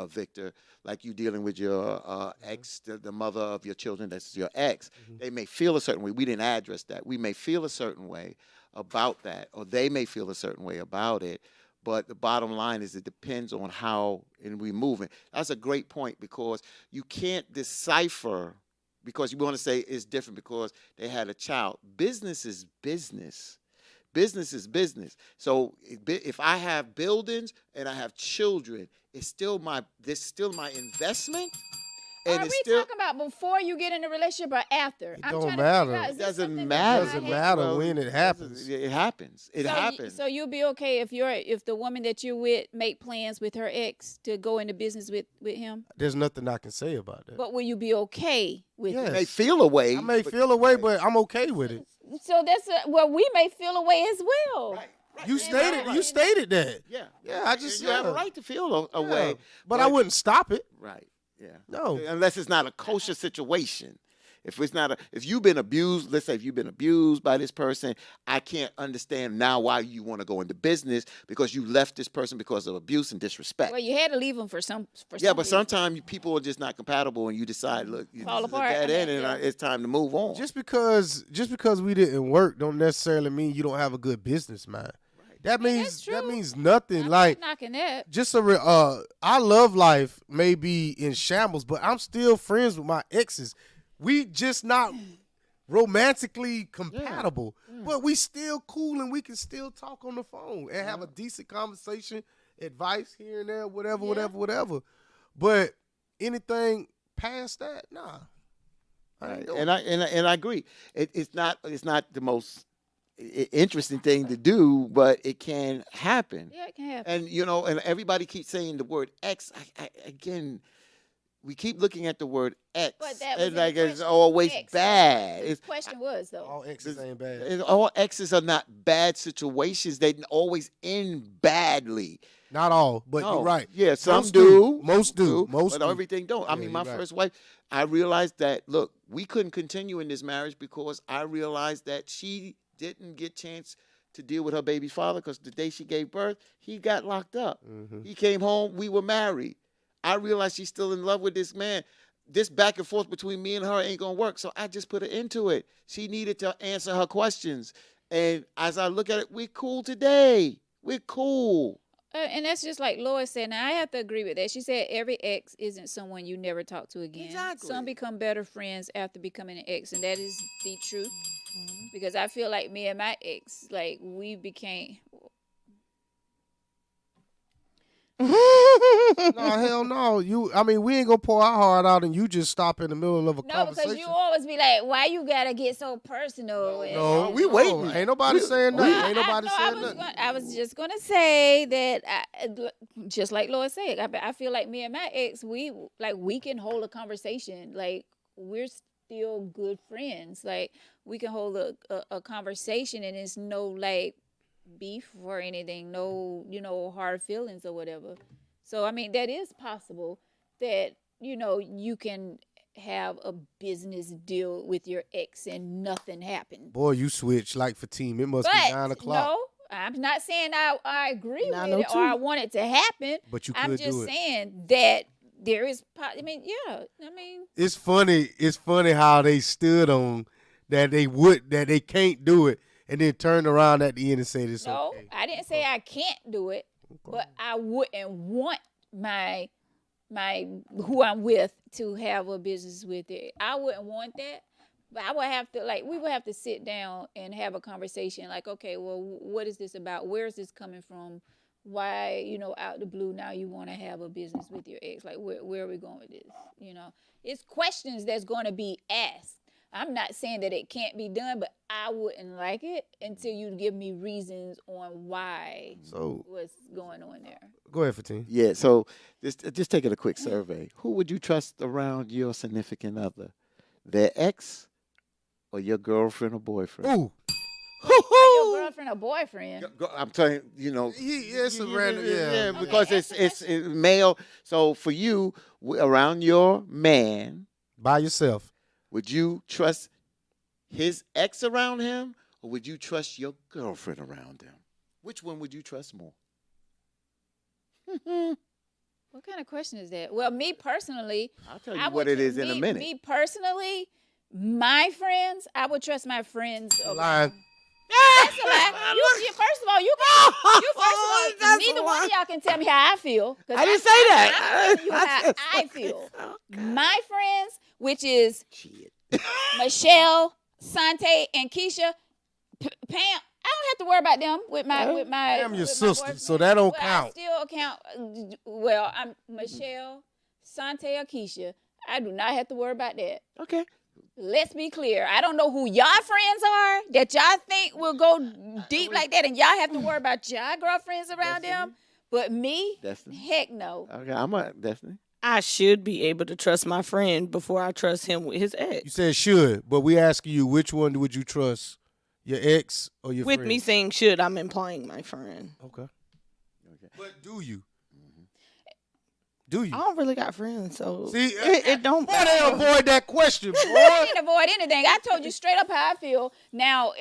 [SPEAKER 3] Victor, like you dealing with your ex, the mother of your children, that's your ex. They may feel a certain way. We didn't address that. We may feel a certain way about that, or they may feel a certain way about it. But the bottom line is it depends on how and we moving. That's a great point, because you can't decipher, because you want to say it's different because they had a child. Business is business. Business is business. So if I have buildings and I have children, this still my investment. And
[SPEAKER 2] Are we talking about before you get in a relationship or after?
[SPEAKER 1] It don't matter.
[SPEAKER 3] It doesn't matter.
[SPEAKER 1] It doesn't matter when it happens.
[SPEAKER 3] It happens. It happens.
[SPEAKER 2] So you'll be okay if the woman that you're with make plans with her ex to go into business with him?
[SPEAKER 1] There's nothing I can say about that.
[SPEAKER 2] But will you be okay with
[SPEAKER 1] Yes.
[SPEAKER 2] it?
[SPEAKER 3] You may feel a way.
[SPEAKER 1] I may feel a way, but I'm okay with it.
[SPEAKER 2] So we may feel a way as well.
[SPEAKER 3] Right.
[SPEAKER 1] You stated that.
[SPEAKER 3] Yeah.
[SPEAKER 1] Yeah, I just
[SPEAKER 3] you have a right to feel a way.
[SPEAKER 1] But I wouldn't stop it.
[SPEAKER 3] Right. Yeah.
[SPEAKER 1] No.
[SPEAKER 3] Unless it's not a kosher situation. If it's not if you've been abused, let's say if you've been abused by this person, I can't understand now why you want to go into business because you left this person because of abuse and disrespect.
[SPEAKER 2] Well, you had to leave them for some.
[SPEAKER 3] Yeah, but sometimes people are just not compatible, and you decide, look,
[SPEAKER 2] Fall
[SPEAKER 3] this is a
[SPEAKER 2] apart.
[SPEAKER 3] dead end, and it's time to move on.
[SPEAKER 1] Just because we didn't work don't necessarily mean you don't have a good business mind. That means nothing.
[SPEAKER 2] I'm
[SPEAKER 1] like
[SPEAKER 2] not knocking that.
[SPEAKER 1] just our love life may be in shambles, but I'm still friends with my exes. We just not romantically compatible, but we still cool and we can still talk on the phone and have a decent conversation, advice here and there, whatever. But anything past that, nah.
[SPEAKER 3] And I agree. It's not the most interesting thing to do, but it can happen.
[SPEAKER 2] Yeah, it can happen.
[SPEAKER 3] And and everybody keeps saying the word X. Again, we keep looking at the word X,
[SPEAKER 2] But that was
[SPEAKER 3] and
[SPEAKER 2] in the
[SPEAKER 3] like it's
[SPEAKER 2] question.
[SPEAKER 3] always
[SPEAKER 2] X.
[SPEAKER 3] bad.
[SPEAKER 2] The question was though.
[SPEAKER 1] All exes ain't bad.
[SPEAKER 3] All X's are not bad situations. They always end badly.
[SPEAKER 1] Not all, but
[SPEAKER 3] No.
[SPEAKER 1] you're right.
[SPEAKER 3] Yeah, some
[SPEAKER 1] Most
[SPEAKER 3] do.
[SPEAKER 1] Most do. Most
[SPEAKER 3] but
[SPEAKER 1] do.
[SPEAKER 3] everything don't. I mean, my
[SPEAKER 1] you're right.
[SPEAKER 3] first wife, I realized that, look, we couldn't continue in this marriage because I realized that she didn't get chance to deal with her baby's father because the day she gave birth, he got locked up.
[SPEAKER 1] Mm-hmm.
[SPEAKER 3] He came home. We were married. I realized she's still in love with this man. This back and forth between me and her ain't going to work. So I just put her into it. She needed to answer her questions. And as I look at it, we're cool today. We're cool.
[SPEAKER 2] And that's just like Lois said. Now, I have to agree with that. She said every ex isn't someone you never talk to again.
[SPEAKER 3] Exactly.
[SPEAKER 2] Some become better friends after becoming an ex, and that is the truth. Because I feel like me and my ex, like, we became...
[SPEAKER 1] No, hell no. We ain't gonna pour our heart out and you just stop in the middle of a
[SPEAKER 2] No,
[SPEAKER 1] conversation.
[SPEAKER 2] because you always be like, why you gotta get so personal?
[SPEAKER 1] No,
[SPEAKER 3] we waiting.
[SPEAKER 1] Ain't nobody saying nothing.
[SPEAKER 2] Well,
[SPEAKER 1] Ain't nobody saying
[SPEAKER 2] I
[SPEAKER 1] nothing.
[SPEAKER 2] I was just gonna say that, just like Lois said, I feel like me and my ex, we can hold a conversation. Like, we're still good friends. Like, we can hold a conversation, and it's no like beef or anything, no hard feelings or whatever. So I mean, that is possible that you can have a business deal with your ex and nothing happened.
[SPEAKER 1] Boy, you switch like for team. It must be 9 o'clock.
[SPEAKER 2] No, I'm not saying I agree with it
[SPEAKER 4] 9:02.
[SPEAKER 2] or I want it to happen.
[SPEAKER 1] But you could
[SPEAKER 2] I'm
[SPEAKER 1] do
[SPEAKER 2] just
[SPEAKER 1] it.
[SPEAKER 2] saying that there is.
[SPEAKER 1] It's funny. It's funny how they stood on that they can't do it, and then turned around at the end and said it's
[SPEAKER 2] No,
[SPEAKER 1] okay.
[SPEAKER 2] I didn't say I can't do it, but I wouldn't want my who I'm with to have a business with it. I wouldn't want that. But I would have to, we would have to sit down and have a conversation. Like, okay, well, what is this about? Where is this coming from? Why, out the blue now you want to have a business with your ex? Like, where are we going with this? It's questions that's going to be asked. I'm not saying that it can't be done, but I wouldn't like it until you give me reasons on why.
[SPEAKER 1] So
[SPEAKER 2] what's going on there.
[SPEAKER 1] go ahead, Fatine.
[SPEAKER 3] Yeah, so just taking a quick survey. Who would you trust around your significant other? Their ex or your girlfriend or boyfriend?
[SPEAKER 1] Ooh.
[SPEAKER 2] Your girlfriend or boyfriend?
[SPEAKER 3] I'm telling you,
[SPEAKER 1] It's a random, yeah.
[SPEAKER 3] because
[SPEAKER 2] Okay,
[SPEAKER 3] it's male. So for you, around your man,
[SPEAKER 1] By yourself.
[SPEAKER 3] would you trust his ex around him, or would you trust your girlfriend around him? Which one would you trust more?
[SPEAKER 2] What kind of question is that? Well, me personally,
[SPEAKER 3] I'll tell you what it is in a minute.
[SPEAKER 2] Me personally, my friends, I would trust my friends.
[SPEAKER 1] Lying.
[SPEAKER 2] That's a lie. First of all, neither one of y'all can tell me how I feel.
[SPEAKER 3] I didn't say that.
[SPEAKER 2] I'm telling you how I feel. My friends, which is Michelle, Sante, and Keisha, Pam. I don't have to worry about them with my
[SPEAKER 1] Pam, your
[SPEAKER 2] with my
[SPEAKER 1] sister,
[SPEAKER 2] boyfriend.
[SPEAKER 1] so that don't
[SPEAKER 2] Well,
[SPEAKER 1] count.
[SPEAKER 2] I still count. Well, I'm Michelle, Sante, or Keisha. I do not have to worry about that.
[SPEAKER 3] Okay.
[SPEAKER 2] Let's be clear. I don't know who y'all friends are that y'all think will go deep like that, and y'all have to worry about y'all girlfriends around them. But me,
[SPEAKER 3] Destiny.
[SPEAKER 2] heck no.
[SPEAKER 3] Okay, I'm a Destiny.
[SPEAKER 4] I should be able to trust my friend before I trust him with his ex.
[SPEAKER 1] You said should, but we asking you which one would you trust, your ex or your
[SPEAKER 4] With
[SPEAKER 1] friend?
[SPEAKER 4] me saying should, I'm implying my friend.
[SPEAKER 1] Okay. But do you? do you?
[SPEAKER 4] I don't really got friends, so
[SPEAKER 1] See,
[SPEAKER 4] it don't
[SPEAKER 1] why they
[SPEAKER 4] matter.
[SPEAKER 1] avoid that question, boy?
[SPEAKER 2] I didn't avoid anything. I told you straight up how I feel. Now,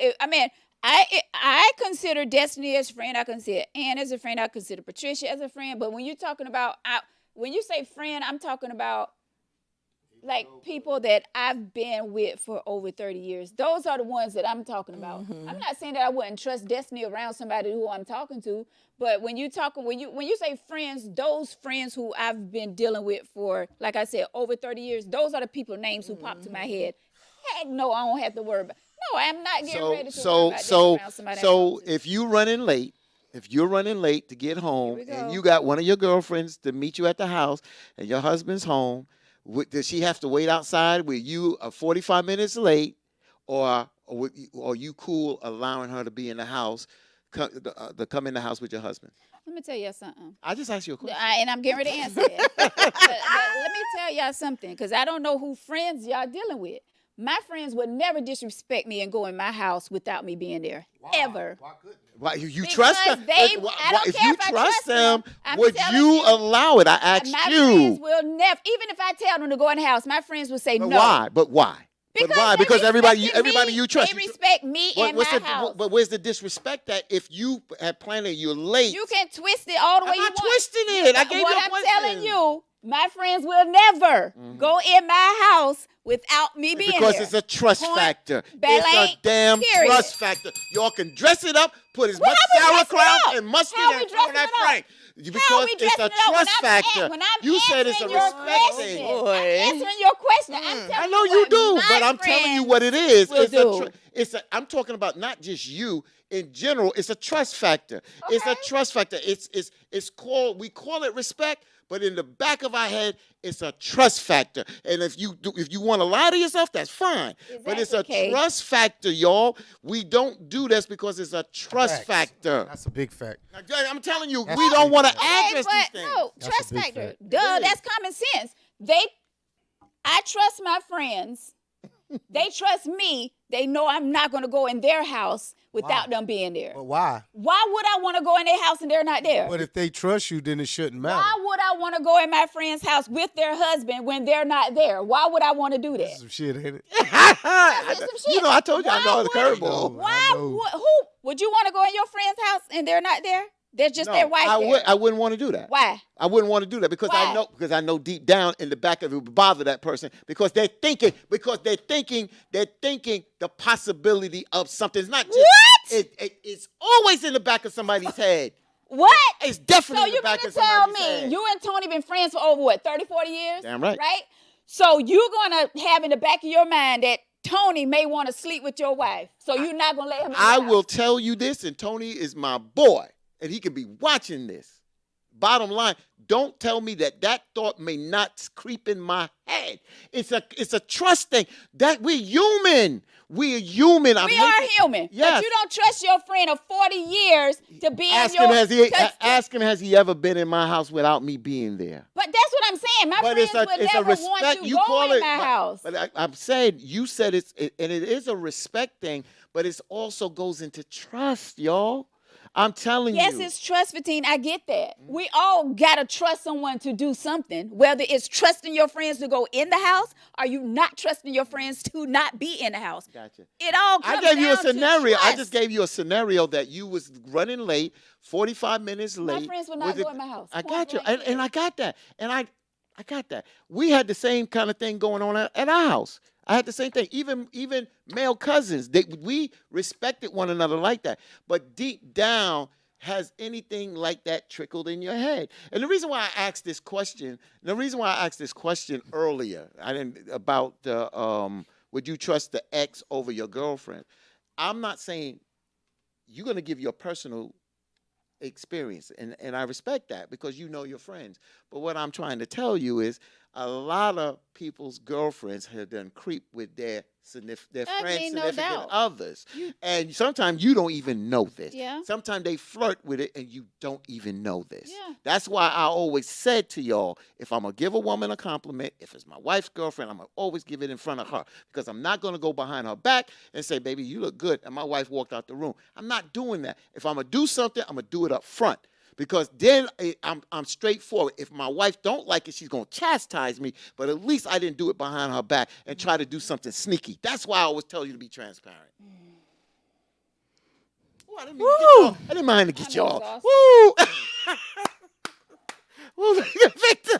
[SPEAKER 2] I consider Destiny as a friend. I consider Ann as a friend. I consider Patricia as a friend. But when you're talking about, when you say friend, I'm talking about like people that I've been with for over 30 years. Those are the ones that I'm talking about. I'm not saying that I wouldn't trust Destiny around somebody who I'm talking to, but when you say friends, those friends who I've been dealing with for, like I said, over 30 years, those are the people names who pop to my head. Heck no, I don't have to worry about. No, I'm not getting ready to worry about them around somebody.
[SPEAKER 3] So if you're running late to get home, and you got one of your girlfriends to meet you at the house, and your husband's home, does she have to wait outside with you 45 minutes late, or you cool allowing her to be in the house, to come in the house with your husband?
[SPEAKER 2] Let me tell y'all something.
[SPEAKER 3] I just asked you a question.
[SPEAKER 2] And I'm getting ready to answer it. but let me tell y'all something, because I don't know who friends y'all dealing with. My friends would never disrespect me and go in my house without me being there. Ever.
[SPEAKER 1] Why couldn't they?
[SPEAKER 3] Why you
[SPEAKER 2] Because
[SPEAKER 3] trust them?
[SPEAKER 2] I don't
[SPEAKER 3] If
[SPEAKER 2] care
[SPEAKER 3] you
[SPEAKER 2] if I
[SPEAKER 3] trust them,
[SPEAKER 2] I'm
[SPEAKER 3] would
[SPEAKER 2] telling
[SPEAKER 3] you allow it? I asked
[SPEAKER 2] my
[SPEAKER 3] you.
[SPEAKER 2] friends will never, even if I tell them to go in the house, my friends will say
[SPEAKER 3] But
[SPEAKER 2] no.
[SPEAKER 3] why? But why?
[SPEAKER 2] Because
[SPEAKER 3] But why?
[SPEAKER 2] they
[SPEAKER 3] Because everybody
[SPEAKER 2] respected
[SPEAKER 3] you trust.
[SPEAKER 2] They respect me and my house.
[SPEAKER 3] But where's the disrespect that if you had planned it, you're late?
[SPEAKER 2] You can twist it all the way
[SPEAKER 3] I'm
[SPEAKER 2] you
[SPEAKER 3] not
[SPEAKER 2] want.
[SPEAKER 3] twisting it. I gave you a
[SPEAKER 2] What I'm
[SPEAKER 3] question.
[SPEAKER 2] telling you, my friends will never go in my house without me being
[SPEAKER 3] Because
[SPEAKER 2] there.
[SPEAKER 3] it's a trust
[SPEAKER 2] Point
[SPEAKER 3] factor.
[SPEAKER 2] blank,
[SPEAKER 3] It's a damn
[SPEAKER 2] period.
[SPEAKER 3] trust factor. Y'all can dress it up, put as
[SPEAKER 2] Well,
[SPEAKER 3] much
[SPEAKER 2] how we dressing it
[SPEAKER 3] sauerkraut
[SPEAKER 2] up?
[SPEAKER 3] and mustard
[SPEAKER 2] How we
[SPEAKER 3] and throw
[SPEAKER 2] dressing
[SPEAKER 3] that
[SPEAKER 2] it up?
[SPEAKER 3] frank.
[SPEAKER 2] How
[SPEAKER 3] Because
[SPEAKER 2] we
[SPEAKER 3] it's
[SPEAKER 2] dressing
[SPEAKER 3] a
[SPEAKER 2] it up?
[SPEAKER 3] trust factor.
[SPEAKER 2] When I'm
[SPEAKER 3] You said it's a
[SPEAKER 2] answering your
[SPEAKER 3] respect
[SPEAKER 2] question,
[SPEAKER 3] thing.
[SPEAKER 4] Boy.
[SPEAKER 2] I'm answering your question. I'm telling
[SPEAKER 3] I know you
[SPEAKER 2] what
[SPEAKER 3] do,
[SPEAKER 2] my
[SPEAKER 3] but I'm telling you
[SPEAKER 2] friends
[SPEAKER 3] what it is.
[SPEAKER 2] will do.
[SPEAKER 3] I'm talking about not just you. In general, it's a trust factor. It's a
[SPEAKER 2] Okay.
[SPEAKER 3] trust factor. We call it respect, but in the back of our head, it's a trust factor. And if you want to lie to yourself, that's fine. But it's a
[SPEAKER 2] Exactly, Kay.
[SPEAKER 3] trust factor, y'all. We don't do this because it's a trust
[SPEAKER 1] Facts.
[SPEAKER 3] factor.
[SPEAKER 1] That's a big fact.
[SPEAKER 3] Now, I'm telling you,
[SPEAKER 1] That's
[SPEAKER 3] we
[SPEAKER 1] a
[SPEAKER 3] don't
[SPEAKER 1] big
[SPEAKER 3] want to
[SPEAKER 1] fact.
[SPEAKER 3] address these
[SPEAKER 2] but
[SPEAKER 3] things.
[SPEAKER 2] no,
[SPEAKER 1] That's a
[SPEAKER 2] trust
[SPEAKER 1] big
[SPEAKER 2] factor.
[SPEAKER 1] fact.
[SPEAKER 2] Duh,
[SPEAKER 3] It is.
[SPEAKER 2] that's common sense. I trust my friends. They trust me. They know I'm not going to go in their house without them being there.
[SPEAKER 1] But why?
[SPEAKER 2] Why would I want to go in their house and they're not there?
[SPEAKER 1] But if they trust you, then it shouldn't matter.
[SPEAKER 2] Why would I want to go in my friend's house with their husband when they're not there? Why would I want to do
[SPEAKER 1] This
[SPEAKER 2] that?
[SPEAKER 1] is some shit, ain't it?
[SPEAKER 2] Some
[SPEAKER 3] You
[SPEAKER 2] shit.
[SPEAKER 3] know, I told you I know the
[SPEAKER 2] Why would-
[SPEAKER 3] curveball.
[SPEAKER 2] Why
[SPEAKER 1] I know.
[SPEAKER 2] who would you want to go in your friend's house and they're not there? They're just
[SPEAKER 3] No,
[SPEAKER 2] their wife there.
[SPEAKER 3] I wouldn't want to do that.
[SPEAKER 2] Why?
[SPEAKER 3] I wouldn't want to do that because
[SPEAKER 2] Why?
[SPEAKER 3] I know deep down in the back of it would bother that person because they're thinking the possibility of something. It's not just
[SPEAKER 2] What?
[SPEAKER 3] it's always in the back of somebody's head.
[SPEAKER 2] What?
[SPEAKER 3] It's
[SPEAKER 2] So
[SPEAKER 3] definitely in
[SPEAKER 2] you're
[SPEAKER 3] the back
[SPEAKER 2] going
[SPEAKER 3] of
[SPEAKER 2] to tell
[SPEAKER 3] somebody's
[SPEAKER 2] me
[SPEAKER 3] head.
[SPEAKER 2] you and Tony been friends for over what, 30, 40 years?
[SPEAKER 3] Damn right.
[SPEAKER 2] Right? So you're going to have in the back of your mind that Tony may want to sleep with your wife. So you're not going to let him in
[SPEAKER 3] I
[SPEAKER 2] your house.
[SPEAKER 3] will tell you this, and Tony is my boy, and he could be watching this. Bottom line, don't tell me that thought may not creep in my head. It's a trust thing. That we're human. We are human.
[SPEAKER 2] We are human.
[SPEAKER 3] Yes.
[SPEAKER 2] But you don't trust your friend of 40 years to be
[SPEAKER 3] Ask
[SPEAKER 2] in
[SPEAKER 3] him,
[SPEAKER 2] your...
[SPEAKER 3] ask him, has he ever been in my house without me being there?
[SPEAKER 2] But that's what I'm saying. My
[SPEAKER 3] But
[SPEAKER 2] friends
[SPEAKER 3] it's
[SPEAKER 2] would
[SPEAKER 3] a
[SPEAKER 2] never
[SPEAKER 3] respect.
[SPEAKER 2] want
[SPEAKER 3] You
[SPEAKER 2] go
[SPEAKER 3] call
[SPEAKER 2] in
[SPEAKER 3] it,
[SPEAKER 2] my house.
[SPEAKER 3] But I'm saying you said and it is a respect thing, but it also goes into trust, y'all. I'm telling
[SPEAKER 2] Yes,
[SPEAKER 3] you.
[SPEAKER 2] it's trust, Fatine. I get that. We all got to trust someone to do something, whether it's trusting your friends to go in the house or you not trusting your friends to not be in the house.
[SPEAKER 3] Gotcha.
[SPEAKER 2] It all
[SPEAKER 3] I
[SPEAKER 2] comes
[SPEAKER 3] gave you a
[SPEAKER 2] down to
[SPEAKER 3] scenario. I
[SPEAKER 2] trust.
[SPEAKER 3] just gave you a scenario that you was running late, 45 minutes late.
[SPEAKER 2] My friends would not go in my house.
[SPEAKER 3] I
[SPEAKER 2] Point
[SPEAKER 3] got you.
[SPEAKER 2] blank
[SPEAKER 3] And I got that. And I got that. We had the same kind of thing going on at our house. I had the same thing. Even male cousins, we respected one another like that. But deep down, has anything like that trickled in your head? And the reason why I asked this question, earlier, about would you trust the ex over your girlfriend? I'm not saying you're going to give your personal experience, and I respect that because you know your friends. But what I'm trying to tell you is a lot of people's girlfriends have done creep with their friends'
[SPEAKER 2] no
[SPEAKER 3] significant
[SPEAKER 2] doubt.
[SPEAKER 3] others. And sometimes you don't even know this.
[SPEAKER 2] Yeah.
[SPEAKER 3] Sometimes they flirt with it and you don't even know this.
[SPEAKER 2] Yeah.
[SPEAKER 3] That's why I always said to y'all, if I'm going to give a woman a compliment, if it's my wife's girlfriend, I'm going to always give it in front of her because I'm not going to go behind her back and say, baby, you look good, and my wife walked out the room. I'm not doing that. If I'm going to do something, I'm going to do it up front. because then I'm straightforward. If my wife don't like it, she's gonna chastise me. But at least I didn't do it behind her back and try to do something sneaky. That's why I always tell you to be transparent. Ooh, I didn't mean to get y'all. I didn't mind to get
[SPEAKER 2] I'm
[SPEAKER 3] y'all.
[SPEAKER 2] exhausted.
[SPEAKER 3] Woo! Woo, Victor.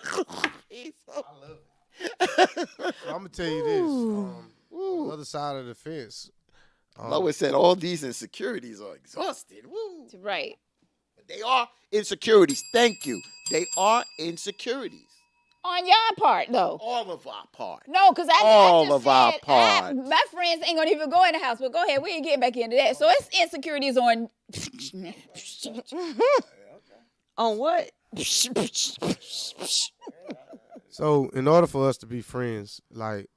[SPEAKER 1] I'm gonna tell you this. On the other side of the fence.
[SPEAKER 3] Lois said all these insecurities are exhausted. Woo.
[SPEAKER 2] Right.
[SPEAKER 3] They are insecurities. Thank you. They are insecurities.
[SPEAKER 2] On your part, though.
[SPEAKER 3] All of our part.
[SPEAKER 2] No, because I
[SPEAKER 3] All
[SPEAKER 2] just
[SPEAKER 3] of our
[SPEAKER 2] said,
[SPEAKER 3] part.
[SPEAKER 2] my friends ain't going to even go in the house. But go ahead. We ain't getting back into that. So it's insecurities on...
[SPEAKER 4] On what?
[SPEAKER 1] So in order for us to be friends, like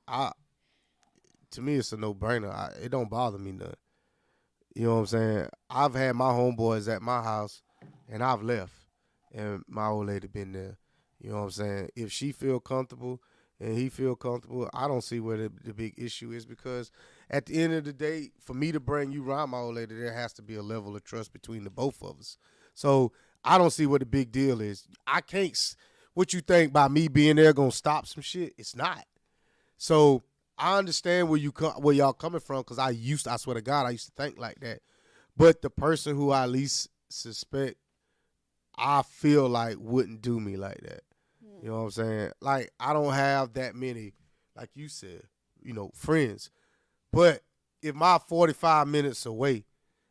[SPEAKER 1] to me it's a no-brainer. It don't bother me none. You know what I'm saying? I've had my homeboys at my house, and I've left, and my old lady been there. You know what I'm saying? If she feel comfortable and he feel comfortable, I don't see where the big issue is, because at the end of the day, for me to bring you around my old lady, there has to be a level of trust between the both of us. So I don't see what the big deal is. I can't. What you think by me being there gonna stop some shit? It's not. So I understand where y'all coming from, because I swear to God, I used to think like that. But the person who I least suspect, I feel like wouldn't do me like that. You know what I'm saying? Like, I don't have that many, like you said, friends. But if my 45 minutes away,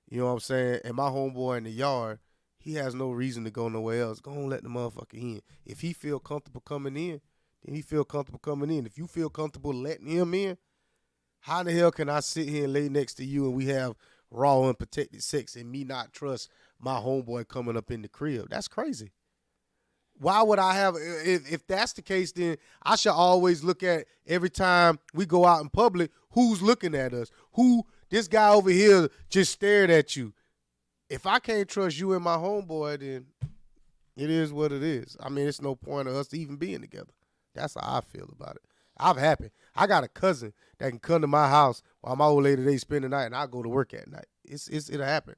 [SPEAKER 1] you know what I'm saying, and my homeboy in the yard, he has no reason to go nowhere else. Go and let the motherfucker in. If he feel comfortable coming in, then he feel comfortable coming in. If you feel comfortable letting him in, how the hell can I sit here and lay next to you and we have raw, unprotected sex and me not trust my homeboy coming up in the crib? That's crazy. Why would I have, if that's the case, then I should always look at every time we go out in public, who's looking at us? This guy over here just stared at you. If I can't trust you and my homeboy, then it is what it is. I mean, it's no point of us even being together. That's how I feel about it. I'm happy. I got a cousin that can come to my house while my old lady, they spend the night, and I go to work at night. It'll happen.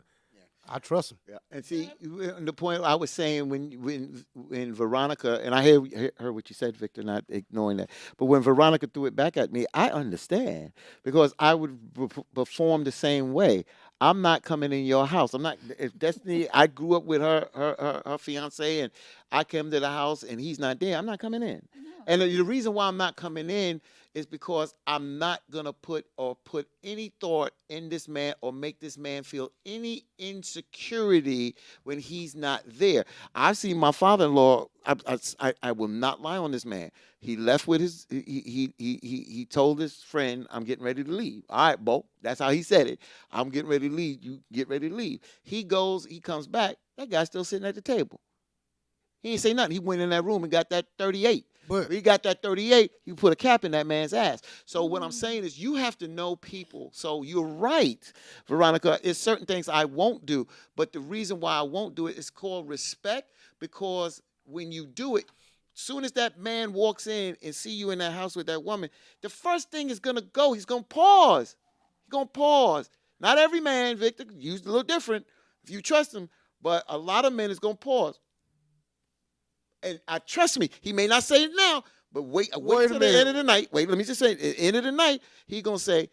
[SPEAKER 1] I trust him.
[SPEAKER 3] Yeah, and see the point I was saying when Veronica, and I heard what you said, Victor, not ignoring that, but when Veronica threw it back at me, I understand, because I would perform the same way. I'm not coming in your house. I'm not. If Destiny, I grew up with her fiance, and I came to the house and he's not there, I'm not coming in. And the reason why I'm not coming in is because I'm not gonna put any thought in this man or make this man feel any insecurity when he's not there. I've seen my father-in-law. I will not lie on this man. He left with his. He told his friend, "I'm getting ready to leave." All right, Bo. That's how he said it. I'm getting ready to leave. You get ready to leave. He goes. He comes back. That guy's still sitting at the table. He ain't say nothing. He went in that room and got that 38. But he got that 38, you put a cap in that man's ass. So what I'm saying is you have to know people. So you're right, Veronica. It's certain things I won't do. But the reason why I won't do it is called respect, because when you do it, soon as that man walks in and see you in that house with that woman, the first thing is going to go, he's going to pause. He's going to pause. Not every man, Victor, used a little different if you trust him, but a lot of men is going to pause. And trust me, he may not say it now, but wait till the end of the night. Wait, let me just say, at the end of the night, he gonna say,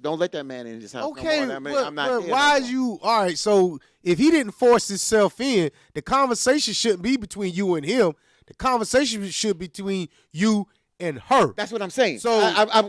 [SPEAKER 3] "Don't let that man in this house."
[SPEAKER 1] Okay,
[SPEAKER 3] no more. I'm not
[SPEAKER 1] but why is you all right? So if he didn't force himself in, the conversation shouldn't be between you and him. The conversation should be between you and her.
[SPEAKER 3] That's what I'm saying.
[SPEAKER 1] So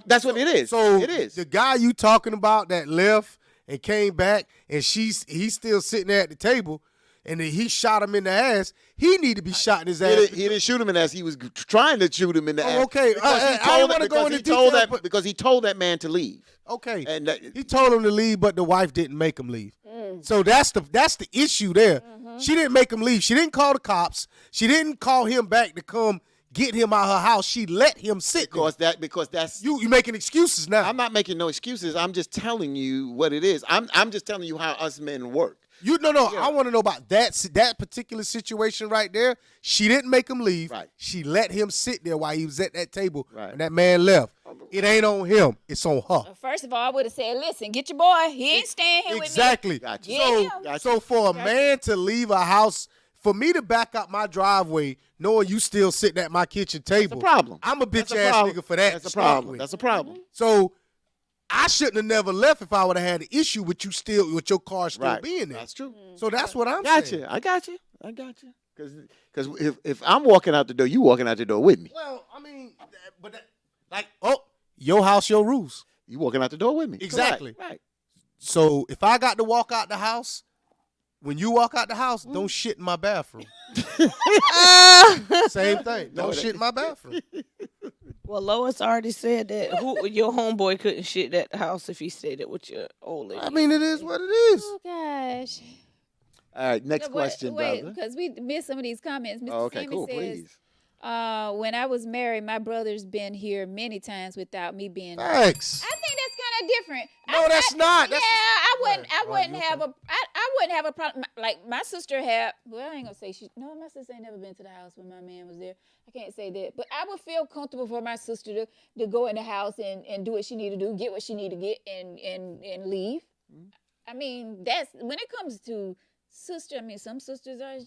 [SPEAKER 3] that's what it is.
[SPEAKER 1] So
[SPEAKER 3] it is.
[SPEAKER 1] The guy you talking about that left and came back, and he's still sitting there at the table, and then he shot him in the ass. He need to be shot in his ass.
[SPEAKER 3] He didn't shoot him in the ass. He was trying to shoot him in the ass.
[SPEAKER 1] Okay, I don't want to go into details.
[SPEAKER 3] Because he told that man to leave.
[SPEAKER 1] Okay,
[SPEAKER 3] and
[SPEAKER 1] he told him to leave, but the wife didn't make him leave. So that's the issue there. She didn't make him leave. She didn't call the cops. She didn't call him back to come get him out of her house. She let him sit there.
[SPEAKER 3] Because that's
[SPEAKER 1] you making excuses now.
[SPEAKER 3] I'm not making no excuses. I'm just telling you what it is. I'm just telling you how us men work.
[SPEAKER 1] Yeah. I want to know about that particular situation right there. She didn't make him leave.
[SPEAKER 3] Right.
[SPEAKER 1] She let him sit there while he was at that table.
[SPEAKER 3] Right.
[SPEAKER 1] And that man left. It ain't on him. It's on her.
[SPEAKER 2] First of all, I would have said, listen, get your boy. He ain't staying here with me.
[SPEAKER 1] Exactly.
[SPEAKER 3] Gotcha.
[SPEAKER 1] So for a man to leave a house for me to back out my driveway, knowing you still sitting at my kitchen table,
[SPEAKER 3] That's a problem.
[SPEAKER 1] I'm a
[SPEAKER 3] That's
[SPEAKER 1] bitch
[SPEAKER 3] a
[SPEAKER 1] ass
[SPEAKER 3] problem.
[SPEAKER 1] nigga for that.
[SPEAKER 3] That's
[SPEAKER 1] to
[SPEAKER 3] a
[SPEAKER 1] start
[SPEAKER 3] problem.
[SPEAKER 1] with.
[SPEAKER 3] That's a problem.
[SPEAKER 1] So I shouldn't have never left if I would have had an issue with you still with your car still
[SPEAKER 3] Right.
[SPEAKER 1] being there.
[SPEAKER 3] That's true.
[SPEAKER 1] So that's what I'm
[SPEAKER 3] Got
[SPEAKER 1] saying.
[SPEAKER 3] you. I got you. Because if I'm walking out the door, you walking out the door with me.
[SPEAKER 1] Well, I mean, your house, your rules.
[SPEAKER 3] You walking out the door with me.
[SPEAKER 1] Exactly.
[SPEAKER 3] Correct. Right.
[SPEAKER 1] So if I got to walk out the house, when you walk out the house, don't shit in my bathroom. Same thing. Don't shit in my bathroom.
[SPEAKER 4] Well, Lois already said that your homeboy couldn't shit at the house if he stayed it with your old lady.
[SPEAKER 1] I mean, it is what it is.
[SPEAKER 2] Oh gosh.
[SPEAKER 3] All right. Next question,
[SPEAKER 2] wait,
[SPEAKER 3] brother.
[SPEAKER 2] because we missed some of these comments. Mr.
[SPEAKER 3] Okay,
[SPEAKER 2] Sammy
[SPEAKER 3] cool.
[SPEAKER 2] says,
[SPEAKER 3] Please.
[SPEAKER 2] when I was married, my brother's been here many times without me being.
[SPEAKER 1] Thanks.
[SPEAKER 2] I think that's kind of different.
[SPEAKER 1] No, that's not. That's
[SPEAKER 2] I wouldn't. I
[SPEAKER 1] Right,
[SPEAKER 2] wouldn't
[SPEAKER 1] you
[SPEAKER 2] have
[SPEAKER 1] okay?
[SPEAKER 2] I wouldn't have a problem. Like my sister had. Well, I ain't gonna say she. No, my sister ain't never been to the house when my man was there. I can't say that. But I would feel comfortable for my sister to go in the house and do what she need to do, get what she need to get, and leave.
[SPEAKER 3] Mm-hmm.
[SPEAKER 2] I mean, that's when it comes to sister. I mean, some sisters are.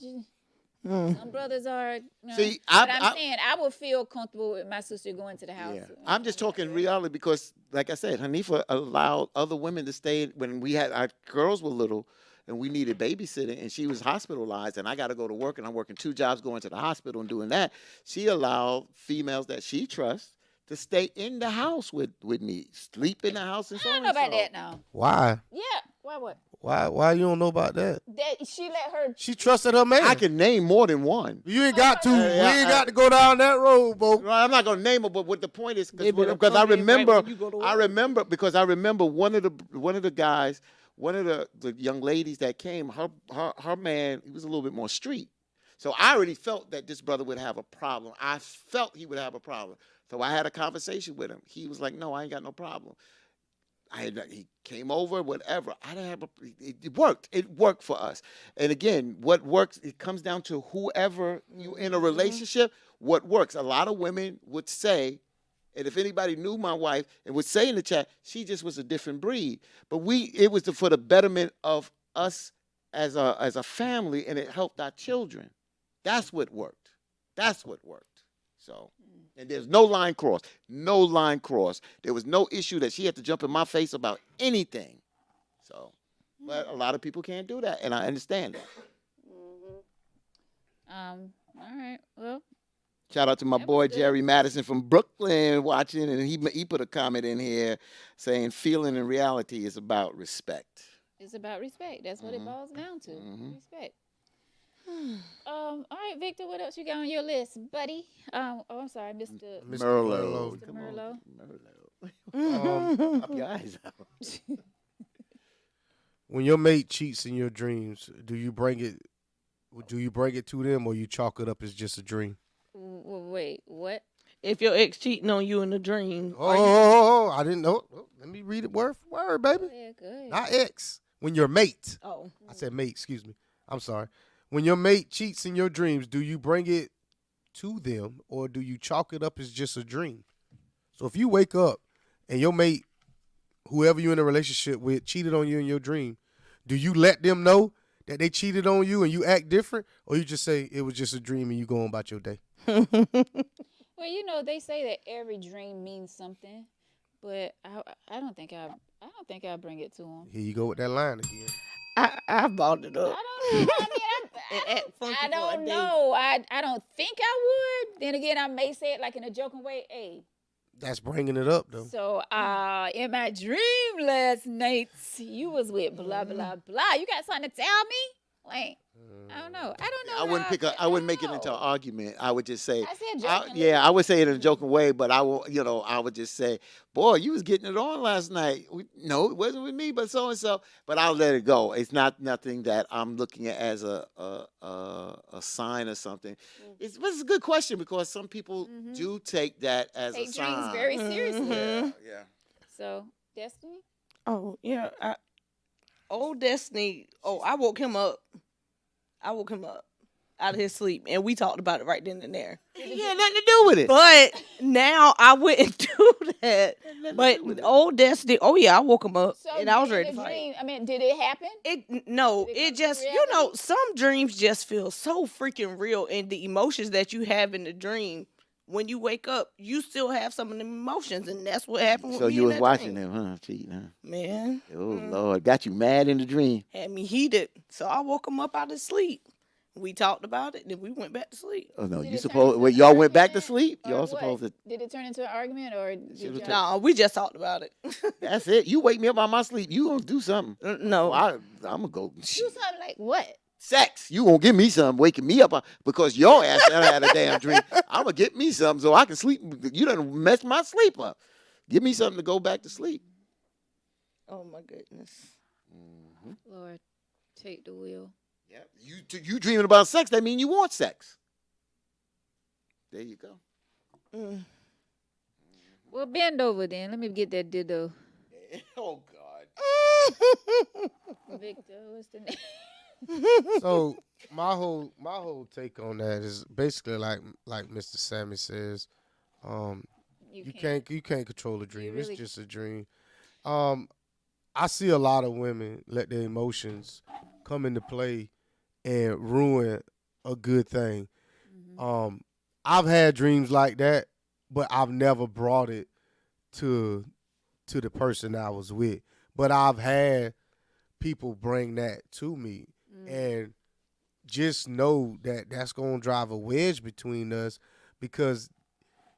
[SPEAKER 2] Some brothers are. You know,
[SPEAKER 3] See,
[SPEAKER 2] but I'm saying I would feel comfortable with my sister going to the house.
[SPEAKER 3] Yeah. I'm just talking reality because, like I said, Hanifa allowed other women to stay when our girls were little and we needed babysitting and she was hospitalized and I got to go to work and I'm working 2 jobs going to the hospital and doing that. She allowed females that she trusts to stay in the house with me, sleep in the house and so
[SPEAKER 2] I
[SPEAKER 3] on.
[SPEAKER 2] don't know about that now.
[SPEAKER 1] Why?
[SPEAKER 2] Yeah. Why what?
[SPEAKER 1] Why you don't know about that?
[SPEAKER 2] That she let her.
[SPEAKER 1] She trusted her man.
[SPEAKER 3] I can name more than one.
[SPEAKER 1] You ain't got to.
[SPEAKER 3] Yeah,
[SPEAKER 1] we ain't got to go down that road, bro.
[SPEAKER 3] Well, I'm not gonna name her, but what the point is,
[SPEAKER 4] They better
[SPEAKER 3] because I
[SPEAKER 4] come in right
[SPEAKER 3] remember,
[SPEAKER 4] when you go to work.
[SPEAKER 3] because I remember one of the guys, one of the young ladies that came, her man, he was a little bit more street, so I already felt that this brother would have a problem. I felt he would have a problem, so I had a conversation with him. He was like, "No, I ain't got no problem." He came over, whatever. I didn't have it worked. It worked for us. And again, what works, it comes down to whoever you in a relationship, what works. A lot of women would say, and if anybody knew my wife, and would say in the chat, she just was a different breed. But it was for the betterment of us as a family, and it helped our children. That's what worked. That's what worked. So. And there's no line crossed. No line crossed. There was no issue that she had to jump in my face about anything. So, but a lot of people can't do that, and I understand that.
[SPEAKER 2] All right. Well.
[SPEAKER 3] Shout out to my boy Jerry Madison from Brooklyn watching, and he put a comment in here saying feeling and reality is about respect.
[SPEAKER 2] It's about respect. That's what it boils down to. Respect. All right, Victor, what else you got on your list, buddy? I'm sorry, Mr.
[SPEAKER 3] Merlot.
[SPEAKER 2] Mr.
[SPEAKER 3] Come
[SPEAKER 2] Merlot.
[SPEAKER 3] on, Merlot. Pop your eyes out.
[SPEAKER 1] When your mate cheats in your dreams, do you bring it to them, or you chalk it up as just a dream?
[SPEAKER 2] Wait, what?
[SPEAKER 4] If your ex cheating on you in a dream,
[SPEAKER 1] I didn't know. Oh, let me read it word for word, baby.
[SPEAKER 2] Yeah, good.
[SPEAKER 1] Not ex. When your mate.
[SPEAKER 4] oh,
[SPEAKER 1] I said mate, excuse me. I'm sorry. When your mate cheats in your dreams, do you bring it to them, or do you chalk it up as just a dream? So if you wake up and your mate, whoever you're in a relationship with, cheated on you in your dream, do you let them know that they cheated on you and you act different, or you just say it was just a dream and you go on about your day?
[SPEAKER 2] Well, they say that every dream means something, but I don't think I bring it to them.
[SPEAKER 1] Here you go with that line again.
[SPEAKER 4] I bought it up.
[SPEAKER 2] I don't know. I don't know. I don't think I would. Then again, I may say it like in a joking way. Hey.
[SPEAKER 1] That's bringing it up, though.
[SPEAKER 2] So, in my dream last night, you was with blah blah blah. You got something to tell me? Like, I don't know.
[SPEAKER 3] I wouldn't make it into an argument. I would just say,
[SPEAKER 2] I said jokingly.
[SPEAKER 3] I would say it in a joking way, but I would just say, boy, you was getting it on last night. No, it wasn't with me, but so and so. But I'll let it go. It's nothing that I'm looking at as a sign or something. But it's a good question because some people do take that as a sign.
[SPEAKER 2] Dreams very seriously.
[SPEAKER 3] Yeah.
[SPEAKER 2] So, Destiny.
[SPEAKER 4] Oh yeah, old Destiny. Oh, I woke him up. out of his sleep, and we talked about it right then and there.
[SPEAKER 3] He had nothing to do with it.
[SPEAKER 4] But now I wouldn't do that. But old Destiny, oh yeah, I woke him up,
[SPEAKER 2] So
[SPEAKER 4] and I was
[SPEAKER 2] in
[SPEAKER 4] ready
[SPEAKER 2] the
[SPEAKER 4] to fight.
[SPEAKER 2] dream, I mean, did it happen?
[SPEAKER 4] No,
[SPEAKER 2] Did it
[SPEAKER 4] it
[SPEAKER 2] come to
[SPEAKER 4] just
[SPEAKER 2] reality?
[SPEAKER 4] some dreams just feel so freaking real, and the emotions that you have in the dream. When you wake up, you still have some of the emotions, and that's what happened with
[SPEAKER 3] So
[SPEAKER 4] me
[SPEAKER 3] you
[SPEAKER 4] in
[SPEAKER 3] was
[SPEAKER 4] that
[SPEAKER 3] watching
[SPEAKER 4] dream.
[SPEAKER 3] him, huh? Cheating, huh?
[SPEAKER 4] Man,
[SPEAKER 3] Oh Lord, got you mad in the dream.
[SPEAKER 4] had me heated. So I woke him up out of sleep. We talked about it, then we went back to sleep.
[SPEAKER 3] Oh no,
[SPEAKER 2] Did
[SPEAKER 3] you
[SPEAKER 2] it turn
[SPEAKER 3] supposed
[SPEAKER 2] into
[SPEAKER 3] wait,
[SPEAKER 2] an
[SPEAKER 3] y'all went back to
[SPEAKER 2] argument,
[SPEAKER 3] sleep.
[SPEAKER 2] or
[SPEAKER 3] Y'all
[SPEAKER 2] what?
[SPEAKER 3] supposed to.
[SPEAKER 2] Did it turn into an argument, or did
[SPEAKER 3] Should've
[SPEAKER 2] y'all?
[SPEAKER 4] No, we just talked about it.
[SPEAKER 3] That's it. You wake me up out my sleep. You gonna do something?
[SPEAKER 4] No,
[SPEAKER 3] Well, I'm gonna go.
[SPEAKER 2] Do something like what?
[SPEAKER 3] Sex. You gonna give me something, waking me up because your ass done had a damn dream. I'm gonna get me something so I can sleep. You done messed my sleep up. Give me something to go back to sleep.
[SPEAKER 4] oh my goodness.
[SPEAKER 2] Lord, take the wheel.
[SPEAKER 3] Yeah. You dreaming about sex? That mean you want sex. There you go.
[SPEAKER 4] Mm.
[SPEAKER 2] Well, bend over then. Let me get that dildo.
[SPEAKER 3] Oh God.
[SPEAKER 2] Victor, what's the name?
[SPEAKER 1] So my whole take on that is basically like Mr. Sammy says, you can't control a dream.
[SPEAKER 2] really-
[SPEAKER 1] It's just a dream. I see a lot of women let their emotions come into play and ruin a good thing. I've had dreams like that, but I've never brought it to the person I was with. But I've had people bring that to me, and just know that that's gonna drive a wedge between us, because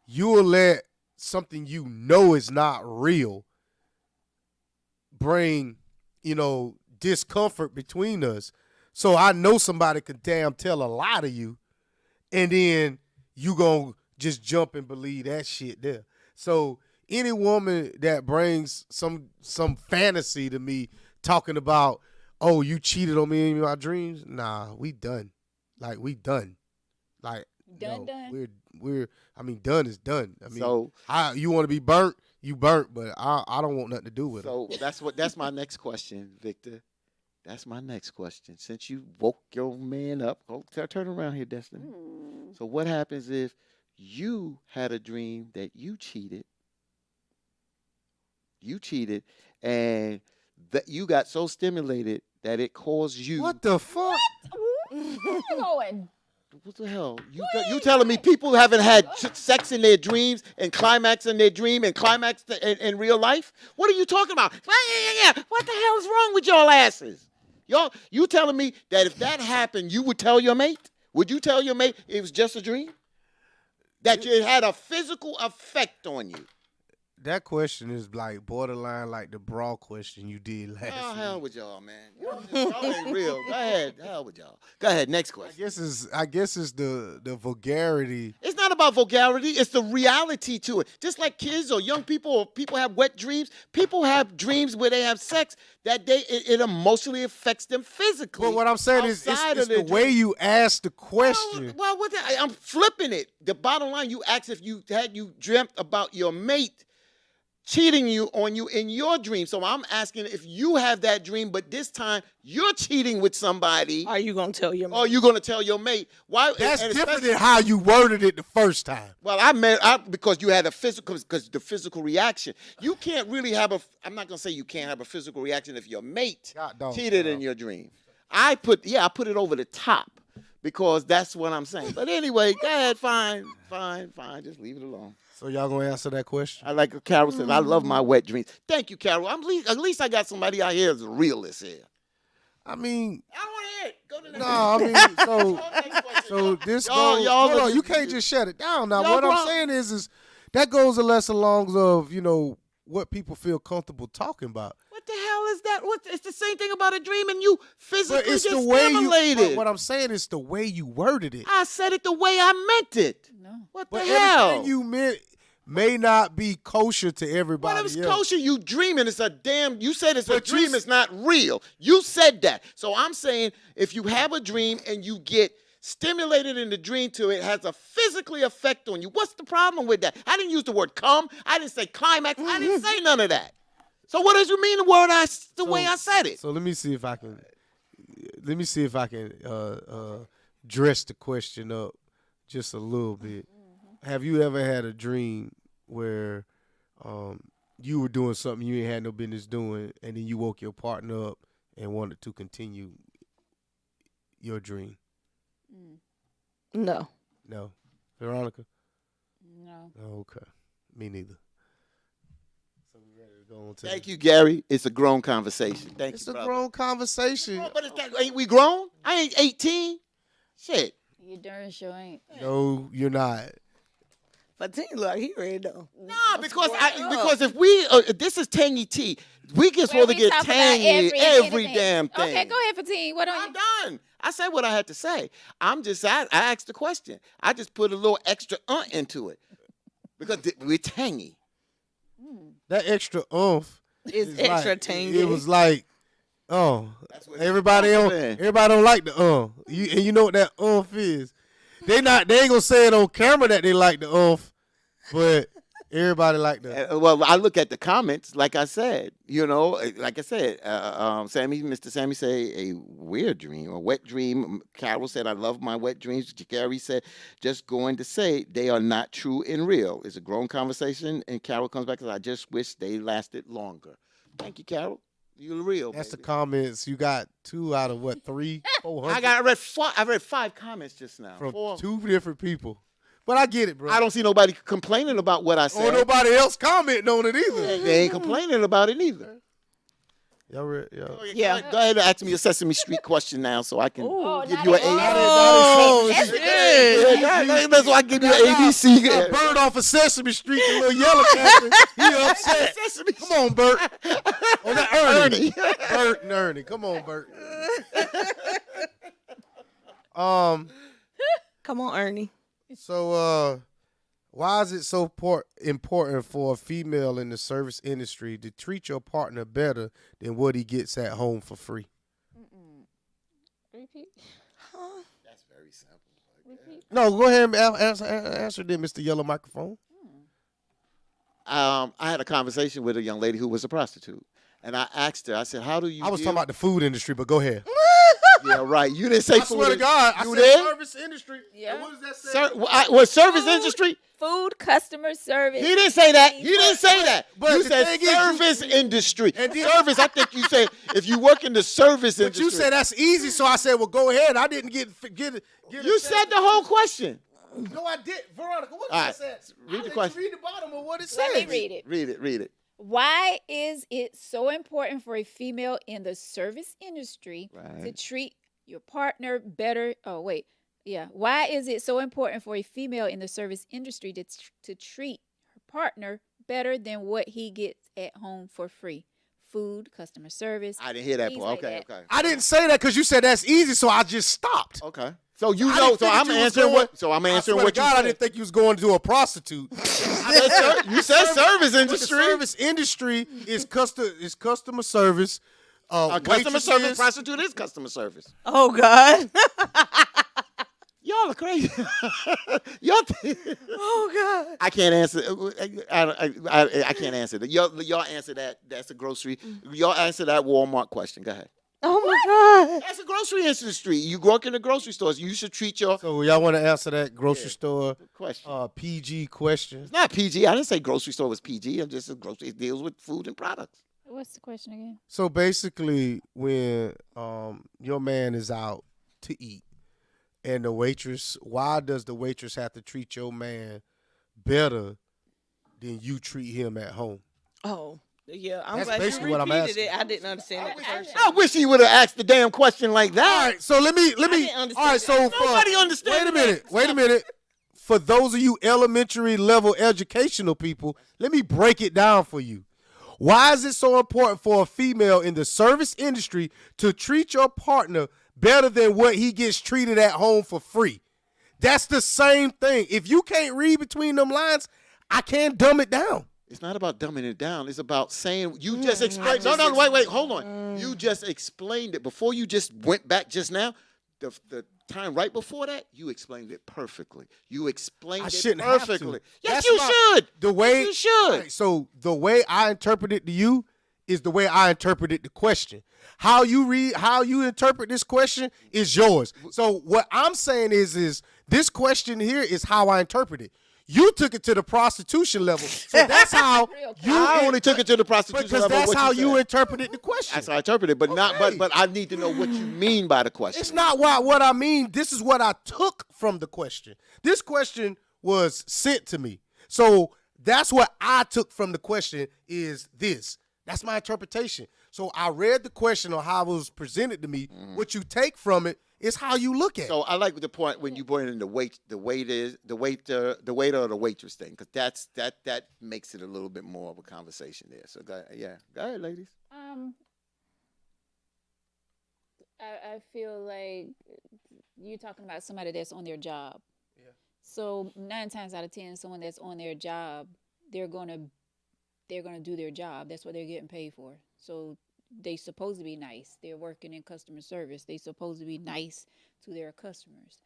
[SPEAKER 1] you'll let something you know is not real bring, discomfort between us. So I know somebody could damn tell a lie to you, and then you gonna just jump and believe that shit there. So any woman that brings some fantasy to me talking about, oh, you cheated on me in my dreams, nah, we done. Like, we done. Like,
[SPEAKER 2] Done,
[SPEAKER 1] no,
[SPEAKER 2] done.
[SPEAKER 1] we're I mean, done is done. I mean,
[SPEAKER 3] So
[SPEAKER 1] you want to be burnt, you burnt, but I don't want nothing to do with it.
[SPEAKER 3] So that's my next question, Victor. That's my next question. Since you woke your man up, turn around here, Destiny. So what happens if you had a dream that you cheated? You cheated, and that you got so stimulated that it caused you.
[SPEAKER 1] What the fuck?
[SPEAKER 2] Where you going?
[SPEAKER 3] What the hell? You telling me people haven't had sex in their dreams and climax in their dream and climax in real life? What are you talking about? Yeah. What the hell is wrong with y'all asses? You telling me that if that happened, you would tell your mate? Would you tell your mate it was just a dream? That it had a physical effect on you?
[SPEAKER 1] That question is like borderline like the bra question you did last
[SPEAKER 3] Oh,
[SPEAKER 1] week.
[SPEAKER 3] hell with y'all, man. Y'all ain't real. Go ahead. Hell with y'all. Go ahead. Next question.
[SPEAKER 1] I guess it's the vulgarity.
[SPEAKER 3] It's not about vulgarity. It's the reality to it. Just like kids or young people or people have wet dreams. People have dreams where they have sex that it emotionally affects them physically.
[SPEAKER 1] But what I'm saying is
[SPEAKER 3] outside
[SPEAKER 1] it's
[SPEAKER 3] of their
[SPEAKER 1] the way
[SPEAKER 3] dream.
[SPEAKER 1] you ask the question.
[SPEAKER 3] Well, I'm flipping it. The bottom line, you asked if you dreamt about your mate cheating on you in your dream. So I'm asking if you have that dream, but this time you're cheating with somebody.
[SPEAKER 4] Are you gonna tell your
[SPEAKER 3] Or are you going to tell your mate? Why?
[SPEAKER 1] That's
[SPEAKER 3] and
[SPEAKER 1] different
[SPEAKER 3] especially-
[SPEAKER 1] than how you worded it the first time.
[SPEAKER 3] Well, I meant because you had a physical, because the physical reaction. You can't really have I'm not gonna say you can't have a physical reaction if your mate
[SPEAKER 1] God, don't,
[SPEAKER 3] cheated in your dream. I put it over the top because that's what I'm saying. But anyway, go ahead, fine, just leave it alone.
[SPEAKER 1] So y'all gonna answer that question?
[SPEAKER 3] I like what Carol says. I love my wet dreams. Thank you, Carol. At least I got somebody out here that's a realist here.
[SPEAKER 1] I mean,
[SPEAKER 3] I don't want to hear it. Go to the
[SPEAKER 1] no,
[SPEAKER 3] next.
[SPEAKER 1] I mean,
[SPEAKER 3] Next question.
[SPEAKER 1] so this
[SPEAKER 3] Y'all-
[SPEAKER 1] goes.
[SPEAKER 3] y'all
[SPEAKER 1] Hold on,
[SPEAKER 3] look-
[SPEAKER 1] you can't just shut it down. Now,
[SPEAKER 3] Y'all
[SPEAKER 1] what I'm
[SPEAKER 3] grown-
[SPEAKER 1] saying is that goes a lesson along of what people feel comfortable talking about.
[SPEAKER 3] What the hell is that? It's the same thing about a dream, and you physically
[SPEAKER 1] But it's
[SPEAKER 3] get
[SPEAKER 1] the way
[SPEAKER 3] stimulated.
[SPEAKER 1] What I'm saying is the way you worded it.
[SPEAKER 3] I said it the way I meant it.
[SPEAKER 2] No.
[SPEAKER 3] What
[SPEAKER 1] But
[SPEAKER 3] the hell?
[SPEAKER 1] everything you meant may not be kosher to everybody
[SPEAKER 3] What if it's
[SPEAKER 1] else.
[SPEAKER 3] kosher? You dreaming? It's a damn. You said it's a
[SPEAKER 1] But you
[SPEAKER 3] dream.
[SPEAKER 1] s-
[SPEAKER 3] It's not real. You said that. So I'm saying if you have a dream and you get stimulated in the dream to it has a physically effect on you. What's the problem with that? I didn't use the word come. I didn't say climax. I didn't say none of that. So what does you mean the way I said it?
[SPEAKER 1] So let me see if I can dress the question up just a little bit. Have you ever had a dream where you were doing something you ain't had no business doing, and then you woke your partner up and wanted to continue your dream?
[SPEAKER 4] No.
[SPEAKER 1] No. Veronica?
[SPEAKER 2] No.
[SPEAKER 1] Oh, okay. Me neither. So we ready to go on to
[SPEAKER 3] Thank you, Gary. It's a grown conversation. Thank
[SPEAKER 1] It's
[SPEAKER 3] you,
[SPEAKER 1] a
[SPEAKER 3] brother.
[SPEAKER 1] grown conversation.
[SPEAKER 3] Bro, but ain't we grown? I ain't 18. Shit.
[SPEAKER 2] You darn sure ain't.
[SPEAKER 1] No, you're not.
[SPEAKER 4] But T look, he ready though.
[SPEAKER 3] Nah, because if we this is Tangy Tea, we just
[SPEAKER 2] Where
[SPEAKER 3] supposed to
[SPEAKER 2] we
[SPEAKER 3] get
[SPEAKER 2] talk about
[SPEAKER 3] tangy every
[SPEAKER 2] anything.
[SPEAKER 3] damn thing.
[SPEAKER 2] Okay, go ahead, Fatine. What
[SPEAKER 3] I'm
[SPEAKER 2] on
[SPEAKER 3] done. I said what I had to say. I asked the question. I just put a little extra into it because we're tangy.
[SPEAKER 1] That extra oomph
[SPEAKER 4] It's
[SPEAKER 1] is
[SPEAKER 4] extra
[SPEAKER 1] like,
[SPEAKER 4] tangy.
[SPEAKER 1] It was like,
[SPEAKER 3] That's what
[SPEAKER 1] everybody don't like the and you know what that is. They ain't gonna say it on camera that they like the but everybody like the.
[SPEAKER 3] Well, I look at the comments, like I said, Mr. Sammy say a weird dream, a wet dream. Carol said, I love my wet dreams. Gary said, just going to say they are not true and real. It's a grown conversation. And Carol comes back and says, I just wish they lasted longer. Thank you, Carol. You're real.
[SPEAKER 1] That's
[SPEAKER 3] baby.
[SPEAKER 1] the comments. You got 2 out of what, 3, 400?
[SPEAKER 3] I read 5 comments just now.
[SPEAKER 1] from
[SPEAKER 3] 4.
[SPEAKER 1] 2 different people. But I get it, bro.
[SPEAKER 3] I don't see nobody complaining about what I said.
[SPEAKER 1] Or nobody else commenting on it either.
[SPEAKER 3] They ain't complaining about it either.
[SPEAKER 1] Y'all ready? Y'all.
[SPEAKER 4] Yeah.
[SPEAKER 3] Go ahead and ask me a Sesame Street question now so I can
[SPEAKER 2] Oh,
[SPEAKER 3] give
[SPEAKER 2] not
[SPEAKER 3] you an
[SPEAKER 2] it.
[SPEAKER 3] ABC.
[SPEAKER 1] Oh,
[SPEAKER 2] That's
[SPEAKER 1] shit.
[SPEAKER 3] Yeah, that's why I give you an ABC.
[SPEAKER 1] That bird off of Sesame Street, the little yellow captain, he upset.
[SPEAKER 3] Sesame
[SPEAKER 1] Come on, Bert. Oh, that Ernie.
[SPEAKER 3] Ernie.
[SPEAKER 1] Bert and Ernie. Come on, Bert.
[SPEAKER 4] Come on, Ernie.
[SPEAKER 1] So, why is it so important for a female in the service industry to treat your partner better than what he gets at home for free?
[SPEAKER 2] Repeat.
[SPEAKER 3] That's very simple.
[SPEAKER 2] Repeat.
[SPEAKER 1] No, go ahead and answer then, Mr. Yellow Microphone.
[SPEAKER 3] I had a conversation with a young lady who was a prostitute. And I asked her, I said, how do you
[SPEAKER 1] I was
[SPEAKER 3] deal-
[SPEAKER 1] talking about the food industry, but go ahead.
[SPEAKER 3] Yeah, right. You didn't say
[SPEAKER 1] I
[SPEAKER 3] food.
[SPEAKER 1] swear to God, I
[SPEAKER 3] You
[SPEAKER 1] said
[SPEAKER 3] did?
[SPEAKER 1] service industry.
[SPEAKER 2] Yeah.
[SPEAKER 1] And what does that say?
[SPEAKER 3] Was service industry?
[SPEAKER 2] Food customer service.
[SPEAKER 3] He didn't say that. He didn't say that.
[SPEAKER 1] but
[SPEAKER 3] You
[SPEAKER 1] the
[SPEAKER 3] said
[SPEAKER 1] thing is,
[SPEAKER 3] service industry.
[SPEAKER 1] And then-
[SPEAKER 3] Service, I think you said if you work in the service
[SPEAKER 1] But
[SPEAKER 3] industry.
[SPEAKER 1] you said that's easy, so I said, well, go ahead. I didn't get
[SPEAKER 3] You said the whole question.
[SPEAKER 1] No, I did. Veronica, what
[SPEAKER 3] All
[SPEAKER 1] did
[SPEAKER 3] right.
[SPEAKER 1] it say?
[SPEAKER 3] Read the
[SPEAKER 1] Read
[SPEAKER 3] question.
[SPEAKER 1] the bottom of what it says.
[SPEAKER 2] Let me read it.
[SPEAKER 3] Read it.
[SPEAKER 2] Why is it so important for a female in the service industry to
[SPEAKER 3] Right.
[SPEAKER 2] treat your partner better? Oh, wait. Yeah. Why is it so important for a female in the service industry to treat her partner better than what he gets at home for free? Food, customer service.
[SPEAKER 3] I didn't hear that
[SPEAKER 2] things
[SPEAKER 3] part.
[SPEAKER 2] like
[SPEAKER 3] Okay,
[SPEAKER 2] that.
[SPEAKER 3] okay.
[SPEAKER 1] I didn't say that because you said that's easy, so I just stopped.
[SPEAKER 3] Okay. So you
[SPEAKER 1] I
[SPEAKER 3] know,
[SPEAKER 1] didn't
[SPEAKER 3] so
[SPEAKER 1] think
[SPEAKER 3] I'm
[SPEAKER 1] that you was
[SPEAKER 3] answering
[SPEAKER 1] going-
[SPEAKER 3] what so I'm answering
[SPEAKER 1] I swear
[SPEAKER 3] what
[SPEAKER 1] to
[SPEAKER 3] you
[SPEAKER 1] God, I
[SPEAKER 3] said.
[SPEAKER 1] didn't think you was going to do a prostitute.
[SPEAKER 3] You said service
[SPEAKER 1] But the
[SPEAKER 3] industry.
[SPEAKER 1] service industry is customer service.
[SPEAKER 3] Customer service
[SPEAKER 1] waitresses.
[SPEAKER 3] prostitute is customer service.
[SPEAKER 4] Oh God.
[SPEAKER 3] Y'all are crazy. Y'all.
[SPEAKER 4] Oh God.
[SPEAKER 3] I can't answer. I can't answer that. Y'all answer that. That's a grocery. Y'all answer that Walmart question. Go ahead.
[SPEAKER 4] Oh my God.
[SPEAKER 3] That's a grocery industry. You work in the grocery stores. You should treat your
[SPEAKER 1] So y'all want to answer that grocery
[SPEAKER 3] Yeah.
[SPEAKER 1] store
[SPEAKER 3] question.
[SPEAKER 1] PG question?
[SPEAKER 3] It's not PG. I didn't say grocery store was PG. I'm just a grocery. It deals with food and products.
[SPEAKER 2] What's the question again?
[SPEAKER 1] So basically, when your man is out to eat, and the waitress, why does the waitress have to treat your man better than you treat him at home?
[SPEAKER 4] Oh. Yeah, I'm
[SPEAKER 1] That's
[SPEAKER 4] glad you
[SPEAKER 1] basically what I'm
[SPEAKER 4] repeated
[SPEAKER 1] asking.
[SPEAKER 4] it. I didn't understand that first.
[SPEAKER 3] I wish he would have asked the damn question like
[SPEAKER 1] All
[SPEAKER 3] that.
[SPEAKER 1] right, so let me.
[SPEAKER 4] didn't understand
[SPEAKER 1] All right, so
[SPEAKER 4] that.
[SPEAKER 1] for,
[SPEAKER 3] Nobody understands
[SPEAKER 1] Wait a minute. For those of you elementary level educational people, let me break it down for you. Why is it so important for a female in the service industry to treat your partner better than what he gets treated at home for free? That's the same thing. If you can't read between them lines, I can't dumb it down.
[SPEAKER 3] It's not about dumbing it down. It's about saying you just explained. No, wait, hold on. You just explained it before you just went back just now. The time right before that, you explained it perfectly. You explained
[SPEAKER 1] I
[SPEAKER 3] it
[SPEAKER 1] shouldn't have to.
[SPEAKER 3] perfectly. Yes,
[SPEAKER 1] That's
[SPEAKER 3] you
[SPEAKER 1] my-
[SPEAKER 3] should.
[SPEAKER 1] The way
[SPEAKER 3] You should.
[SPEAKER 1] All right, so the way I interpret it to you is the way I interpreted the question. How you interpret this question is yours. So what I'm saying is this question here is how I interpret it. You took it to the prostitution level, so that's how you.
[SPEAKER 3] I only took it to the prostitution
[SPEAKER 1] because
[SPEAKER 3] level.
[SPEAKER 1] that's
[SPEAKER 3] What
[SPEAKER 1] how
[SPEAKER 3] you
[SPEAKER 1] you
[SPEAKER 3] said.
[SPEAKER 1] interpreted the question.
[SPEAKER 3] That's how I interpret it, but not.
[SPEAKER 1] Okay.
[SPEAKER 3] But I need to know what you mean by the question.
[SPEAKER 1] It's not what I mean. This is what I took from the question. This question was sent to me, so that's what I took from the question. Is this? That's my interpretation. So I read the question on how it was presented to me. What you take from it is how you look at it.
[SPEAKER 3] So I like the point when you bring in the waiter, or the waitress thing, because that makes it a little bit more of a conversation there. So go ahead, ladies.
[SPEAKER 2] I feel like you're talking about somebody that's on their job. Yeah. So 9 times out of 10, someone that's on their job, they're gonna do their job. That's what they're getting paid for. So they supposed to be nice. They're working in customer service. They supposed to be nice to their customers.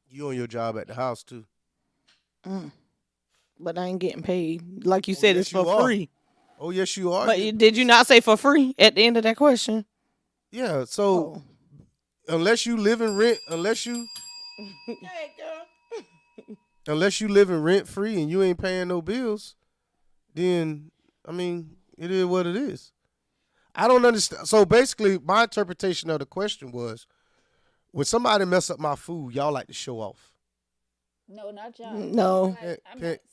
[SPEAKER 1] You on your job at the house too.
[SPEAKER 4] But I ain't getting paid. Like you said,
[SPEAKER 1] yes,
[SPEAKER 4] it's for
[SPEAKER 1] you are.
[SPEAKER 4] free.
[SPEAKER 1] Oh yes, you are.
[SPEAKER 4] But did you not say for free at the end of that question?
[SPEAKER 1] Yeah. So unless you live in rent, unless you live in rent free and you ain't paying no bills, then I mean it is what it is. I don't understand. So basically, my interpretation of the question was, when somebody mess up my food, y'all like to show off.
[SPEAKER 2] No, not y'all.
[SPEAKER 4] No.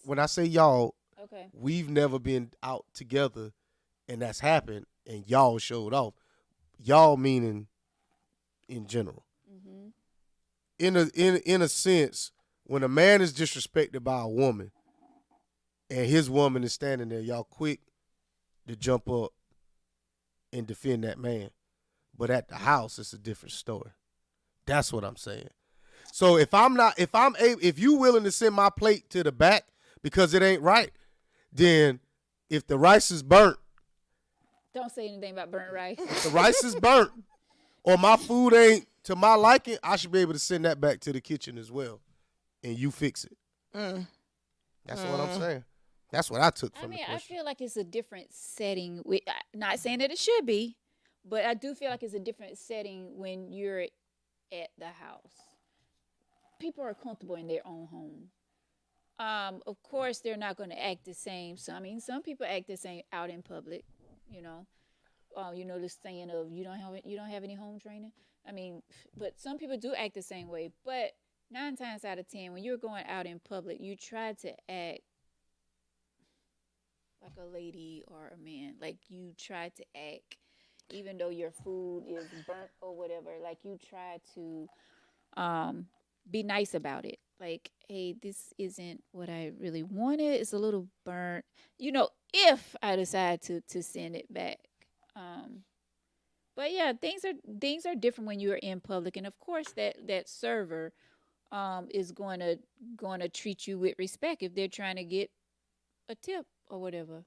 [SPEAKER 1] When I say y'all,
[SPEAKER 2] Okay.
[SPEAKER 1] we've never been out together, and that's happened, and y'all showed off. Y'all meaning in general. In a sense, when a man is disrespected by a woman, and his woman is standing there, y'all quick to jump up and defend that man. But at the house, it's a different story. That's what I'm saying. So if you willing to send my plate to the back because it ain't right, then if the rice is burnt,
[SPEAKER 2] Don't say anything about burnt rice.
[SPEAKER 1] if the rice is burnt, or my food ain't to my liking, I should be able to send that back to the kitchen as well, and you fix it. That's what I'm saying. That's what I took from the
[SPEAKER 2] I
[SPEAKER 1] question.
[SPEAKER 2] feel like it's a different setting. Not saying that it should be, but I do feel like it's a different setting when you're at the house. People are comfortable in their own home. Of course, they're not going to act the same. So, I mean, some people act the same out in public. You know, the saying of you don't have any home training. I mean, but some people do act the same way. But 9 times out of 10, when you're going out in public, you try to act like a lady or a man. Like you try to act, even though your food is burnt or whatever. Like you try to be nice about it. Like, hey, this isn't what I really wanted. It's a little burnt. If I decide to send it back. But yeah, things are different when you're in public, and of course that server is going to treat you with respect if they're trying to get a tip or whatever.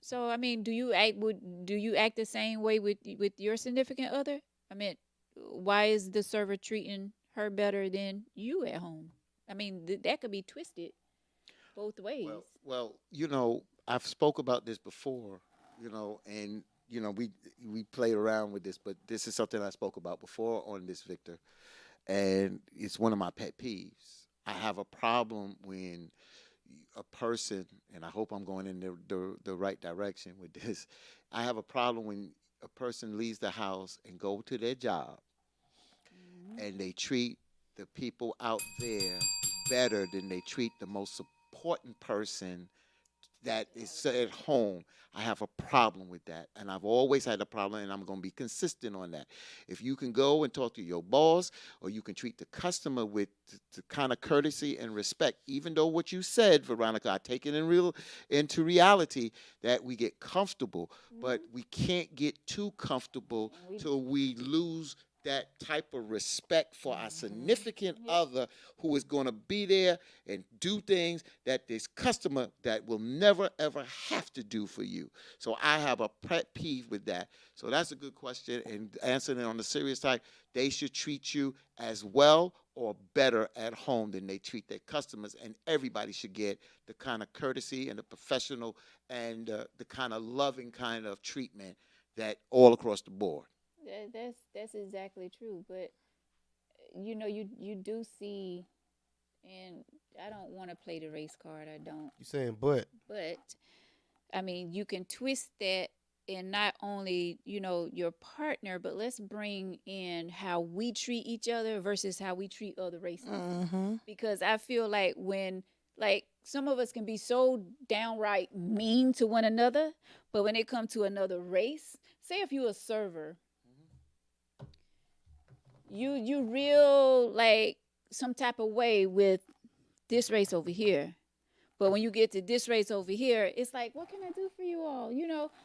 [SPEAKER 2] So I mean, do you act the same way with your significant other? I mean, why is the server treating her better than you at home? I mean, that could be twisted both ways.
[SPEAKER 3] Well, I've spoke about this before, and we played around with this, but this is something I spoke about before on this, Victor, and it's one of my pet peeves. I have a problem when a person, and I hope I'm going in the right direction with this. I have a problem when a person leaves the house and go to their job, and they treat the people out there better than they treat the most important person that is at home. I have a problem with that, and I've always had a problem, and I'm going to be consistent on that. If you can go and talk to your boss, or you can treat the customer with the kind of courtesy and respect, even though what you said, Veronica, I take it into reality that we get comfortable, but we can't get too comfortable till we lose that type of respect for our significant other who is going to be there and do things that this customer that will never ever have to do for you. So I have a pet peeve with that. So that's a good question. And answering it on the serious side, they should treat you as well or better at home than they treat their customers. And everybody should get the kind of courtesy and the professional and the kind of loving kind of treatment that all across the board.
[SPEAKER 2] That's exactly true. But you do see, and I don't want to play the race card. I don't.
[SPEAKER 1] You saying, but
[SPEAKER 2] But I mean, you can twist that in not only, your partner, but let's bring in how we treat each other versus how we treat other races.
[SPEAKER 4] Mm-hmm.
[SPEAKER 2] Because I feel like when, like, some of us can be so downright mean to one another, but when it comes to another race, say if you're a server, you real like some type of way with this race over here. But when you get to this race over here, it's like, what can I do for you all?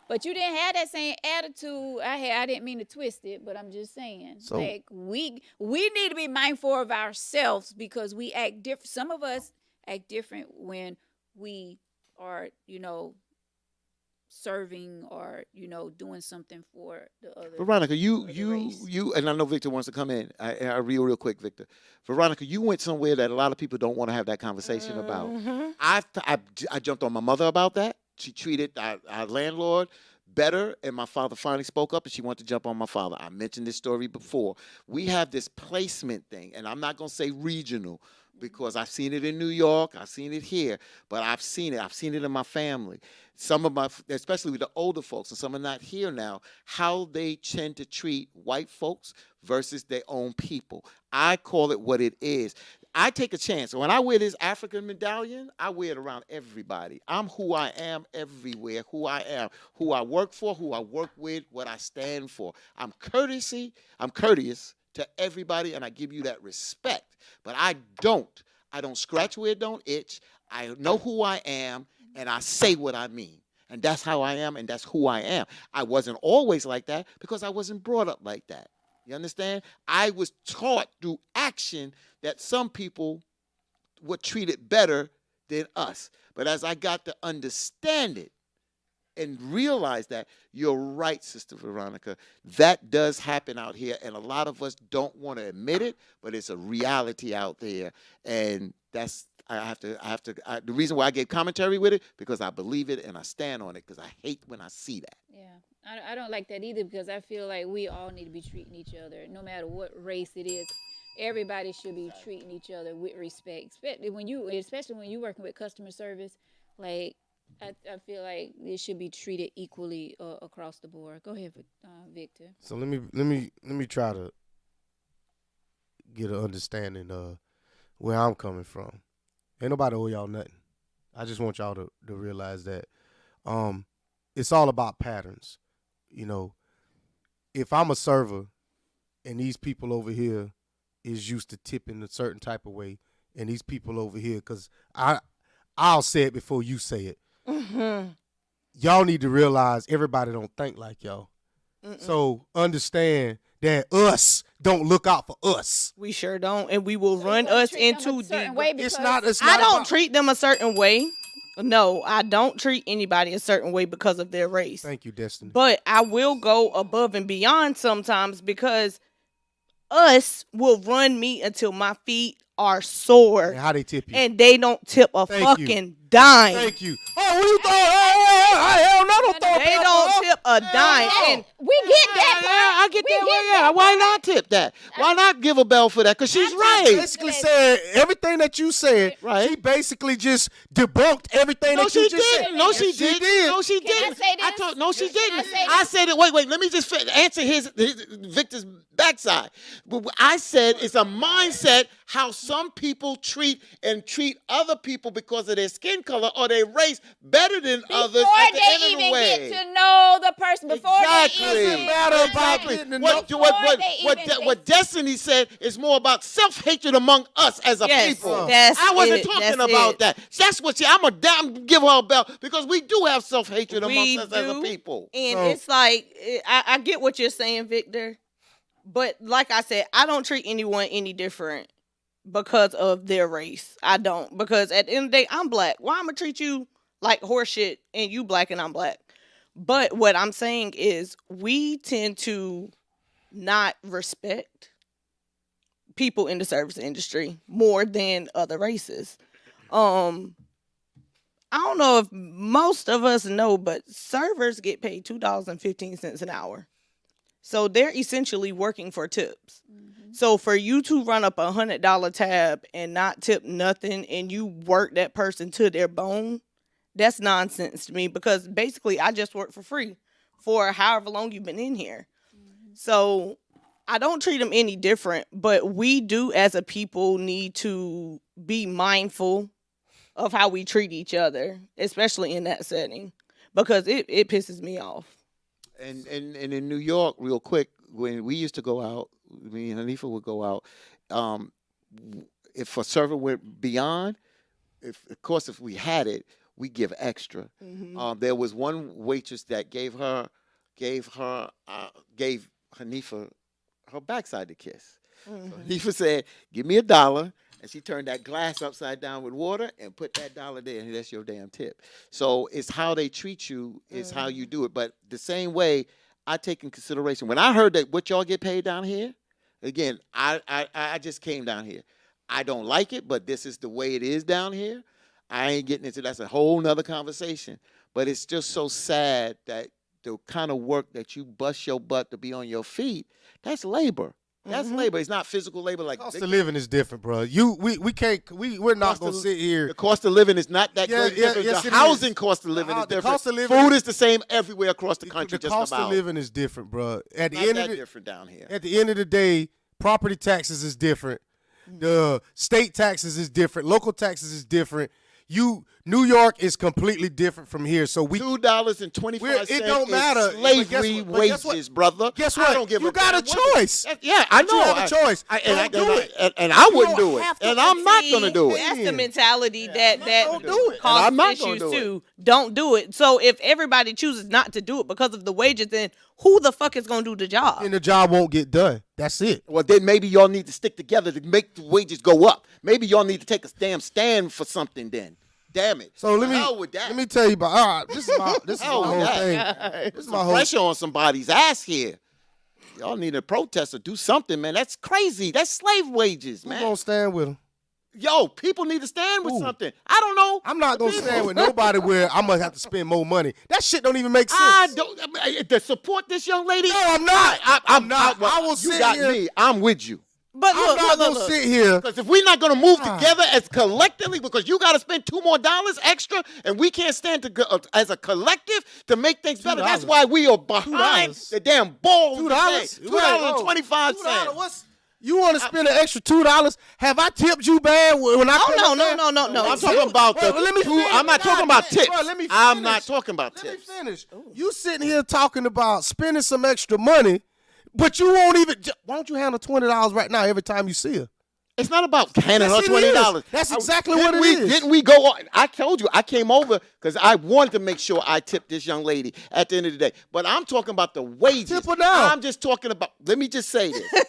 [SPEAKER 2] But you didn't have that same attitude I had. I didn't mean to twist it, but I'm just saying.
[SPEAKER 1] So-
[SPEAKER 2] like we need to be mindful of ourselves because we act different. Some of us act different when we are, serving or, doing something for the other.
[SPEAKER 3] Veronica,
[SPEAKER 2] for the race.
[SPEAKER 3] you, and I know Victor wants to come in. I real quick, Victor. Veronica, you went somewhere that a lot of people don't want to have that conversation about.
[SPEAKER 4] Mm-hmm.
[SPEAKER 3] I jumped on my mother about that. She treated our landlord better, and my father finally spoke up, and she wanted to jump on my father. I mentioned this story before. We have this placement thing, and I'm not going to say regional because I've seen it in New York, I've seen it here, but I've seen it in my family. Some of especially with the older folks, and some are not here now, how they tend to treat white folks versus their own people. I call it what it is. I take a chance. When I wear this African medallion, I wear it around everybody. I'm who I am everywhere, who I am, who I work for, who I work with, what I stand for. I'm courteous to everybody, and I give you that respect. But I don't scratch where it don't itch. I know who I am, and I say what I mean. And that's how I am, and that's who I am. I wasn't always like that because I wasn't brought up like that. You understand? I was taught through action that some people were treated better than us. But as I got to understand it and realize that, you're right, Sister Veronica, that does happen out here, and a lot of us don't want to admit it, but it's a reality out there, and that's the reason why I gave commentary with it, because I believe it and I stand on it, because I hate when I see that.
[SPEAKER 2] Yeah, I don't like that either because I feel like we all need to be treating each other, no matter what race it is. Everybody should be treating each other with respect, especially when you're working with customer service. Like, I feel like it should be treated equally across the board. Go ahead, Victor.
[SPEAKER 1] So let me try to get an understanding of where I'm coming from. Ain't nobody owe y'all nothing. I just want y'all to realize that it's all about patterns. If I'm a server and these people over here is used to tipping a certain type of way, and these people over here, because I'll say it before you say it.
[SPEAKER 4] Mm-hmm.
[SPEAKER 1] Y'all need to realize everybody don't think like y'all.
[SPEAKER 4] Mm-mm.
[SPEAKER 1] So understand that us don't look out for us.
[SPEAKER 4] We sure don't, and we will
[SPEAKER 2] So
[SPEAKER 4] run
[SPEAKER 2] you wanna
[SPEAKER 4] us
[SPEAKER 2] treat them a
[SPEAKER 4] into
[SPEAKER 2] certain
[SPEAKER 4] the.
[SPEAKER 2] way
[SPEAKER 1] It's
[SPEAKER 2] because-
[SPEAKER 1] not. It's
[SPEAKER 4] I
[SPEAKER 1] not
[SPEAKER 4] don't
[SPEAKER 1] about-
[SPEAKER 4] treat them a certain way. No, I don't treat anybody a certain way because of their race.
[SPEAKER 1] Thank you, Destiny.
[SPEAKER 4] But I will go above and beyond sometimes because us will run me until my feet are sore,
[SPEAKER 1] And how they tip you?
[SPEAKER 4] and they don't tip a
[SPEAKER 1] Thank you.
[SPEAKER 4] fucking dime.
[SPEAKER 1] Thank you. Oh, what you thought? Hell no, don't throw a
[SPEAKER 4] They
[SPEAKER 1] paper
[SPEAKER 4] don't
[SPEAKER 1] up.
[SPEAKER 4] tip a dime.
[SPEAKER 1] no.
[SPEAKER 4] And
[SPEAKER 2] We get that part.
[SPEAKER 3] I get
[SPEAKER 2] We
[SPEAKER 3] that.
[SPEAKER 2] get
[SPEAKER 3] Yeah.
[SPEAKER 2] that
[SPEAKER 3] Why
[SPEAKER 2] part.
[SPEAKER 3] not tip that? Why not give a bell for that? Because she's
[SPEAKER 2] I'm
[SPEAKER 3] right.
[SPEAKER 1] Basically said everything that you said.
[SPEAKER 3] Right.
[SPEAKER 1] She basically just debunked everything
[SPEAKER 3] No,
[SPEAKER 1] that you
[SPEAKER 3] she
[SPEAKER 1] just
[SPEAKER 3] didn't.
[SPEAKER 1] said.
[SPEAKER 3] No, she
[SPEAKER 1] Yes,
[SPEAKER 3] didn't. No, she
[SPEAKER 2] Can I
[SPEAKER 3] didn't.
[SPEAKER 2] say this?
[SPEAKER 3] told no, she
[SPEAKER 2] Can I
[SPEAKER 3] didn't.
[SPEAKER 2] say
[SPEAKER 3] I
[SPEAKER 2] this?
[SPEAKER 3] said it. Wait. Let me just answer his Victor's backside. But I said it's a mindset how some people treat other people because of their skin color or their race better than others
[SPEAKER 2] Before
[SPEAKER 3] at the
[SPEAKER 2] they
[SPEAKER 3] end of the
[SPEAKER 2] even
[SPEAKER 3] way.
[SPEAKER 2] get to know the person, before
[SPEAKER 3] Exactly.
[SPEAKER 2] they even
[SPEAKER 1] Doesn't matter about
[SPEAKER 3] Exactly.
[SPEAKER 1] getting to
[SPEAKER 3] What,
[SPEAKER 1] know-
[SPEAKER 3] what,
[SPEAKER 2] Before they even-
[SPEAKER 3] what Destiny said is more about self-hatred among us as a
[SPEAKER 4] yes,
[SPEAKER 3] people.
[SPEAKER 4] that's
[SPEAKER 3] I wasn't
[SPEAKER 4] it.
[SPEAKER 3] talking
[SPEAKER 4] That's
[SPEAKER 3] about
[SPEAKER 4] it.
[SPEAKER 3] that. That's what I'm give her a bell because we do have self-hatred
[SPEAKER 4] We
[SPEAKER 3] amongst us as a
[SPEAKER 4] do.
[SPEAKER 3] people.
[SPEAKER 4] And
[SPEAKER 1] So-
[SPEAKER 4] it's like, I get what you're saying, Victor. But like I said, I don't treat anyone any different because of their race. I don't. Because at the end of the day, I'm black. Why am I treat you like horse shit and you black and I'm black? But what I'm saying is we tend to not respect people in the service industry more than other races. I don't know if most of us know, but servers get paid $2.15 an hour. So they're essentially working for tips. So for you to run up $100 tab and not tip nothing and you work that person to their bone, that's nonsense to me, because basically I just work for free for however long you've been in here. So I don't treat them any different, but we do as a people need to be mindful of how we treat each other, especially in that setting, because it pisses me off.
[SPEAKER 3] And in New York, real quick, when we used to go out, me and Hanifa would go out. If a server went beyond, if we had it, we give extra. There was one waitress that gave Hanifa her backside to kiss. So Hanifa said, "Give me $1," and she turned that glass upside down with water and put that $1 there, and that's your damn tip. So it's how they treat you is how you do it. But the same way, I take in consideration when I heard that what y'all get paid down here. Again, I just came down here. I don't like it, but this is the way it is down here. I ain't getting into that's a whole nother conversation. But it's just so sad that the kind of work that you bust your butt to be on your feet, that's labor. That's labor. It's not physical labor like
[SPEAKER 1] Cost of living is different, bro. We're not gonna sit here.
[SPEAKER 3] The cost of living is not that great different.
[SPEAKER 1] Yes,
[SPEAKER 3] the housing cost of living is different.
[SPEAKER 1] Cost of living,
[SPEAKER 3] food is the same everywhere across the country.
[SPEAKER 1] The cost of living is different, bro. At the end of
[SPEAKER 3] different down here.
[SPEAKER 1] At the end of the day, property taxes is different. The state taxes is different. Local taxes is different. New York is completely different from here. So
[SPEAKER 3] $2.25.
[SPEAKER 1] It don't matter.
[SPEAKER 3] Slavery wages, brother.
[SPEAKER 1] Guess what?
[SPEAKER 3] I don't give
[SPEAKER 1] you
[SPEAKER 3] a
[SPEAKER 1] got
[SPEAKER 3] damn.
[SPEAKER 1] a choice.
[SPEAKER 3] Yeah, I know.
[SPEAKER 1] You have a choice.
[SPEAKER 3] And
[SPEAKER 1] do it.
[SPEAKER 3] And I wouldn't do it.
[SPEAKER 1] have to
[SPEAKER 3] And I'm not going to do it.
[SPEAKER 4] That's the mentality that
[SPEAKER 1] Don't do it.
[SPEAKER 4] causes
[SPEAKER 3] I'm not gonna
[SPEAKER 4] issues
[SPEAKER 3] do it.
[SPEAKER 4] too. Don't do it. So if everybody chooses not to do it because of the wages, then who the fuck is going to do the job?
[SPEAKER 1] And the job won't get done. That's it.
[SPEAKER 3] Well, then maybe y'all need to stick together to make the wages go up. Maybe y'all need to take a damn stand for something then. Damn it.
[SPEAKER 1] So let me tell you about this is my whole thing. This is my whole
[SPEAKER 3] Pressure on somebody's ass here. Y'all need a protest or do something, man. That's crazy. That's slave wages,
[SPEAKER 1] Who
[SPEAKER 3] man.
[SPEAKER 1] gonna stand with them?
[SPEAKER 3] Yo, people need to stand with
[SPEAKER 1] Who?
[SPEAKER 3] something. I don't know.
[SPEAKER 1] I'm not gonna stand with nobody where I'm gonna have to spend more money. That shit don't even make sense.
[SPEAKER 3] I don't to support this young lady.
[SPEAKER 1] No, I'm not. I'm not. I will
[SPEAKER 3] You
[SPEAKER 1] sit
[SPEAKER 3] got
[SPEAKER 1] here.
[SPEAKER 3] me. I'm with you.
[SPEAKER 4] But
[SPEAKER 1] I'm not gonna sit here.
[SPEAKER 3] Because if we're not going to move together as collectively, because you got to spend $2 more extra, and we can't stand as a collective to make things better. That's why we are behind
[SPEAKER 1] $2.
[SPEAKER 3] the damn ball.
[SPEAKER 1] $2.
[SPEAKER 3] $2.25.
[SPEAKER 1] You want to spend an extra $2? Have I tipped you bad when I?
[SPEAKER 4] Oh no.
[SPEAKER 3] I'm talking about I'm not talking about tips.
[SPEAKER 1] Bro, let me finish.
[SPEAKER 3] I'm not talking about
[SPEAKER 1] Let me
[SPEAKER 3] tips.
[SPEAKER 1] finish. You sitting here talking about spending some extra money, but you won't even. Why don't you handle $20 right now every time you see her?
[SPEAKER 3] It's not about handing her
[SPEAKER 1] Yes, it
[SPEAKER 3] $20.
[SPEAKER 1] is. That's exactly what it is.
[SPEAKER 3] Didn't we go on? I told you, I came over because I wanted to make sure I tipped this young lady at the end of the day. But I'm talking about the wages.
[SPEAKER 1] Tip her now.
[SPEAKER 3] I'm just talking about, let me just say this.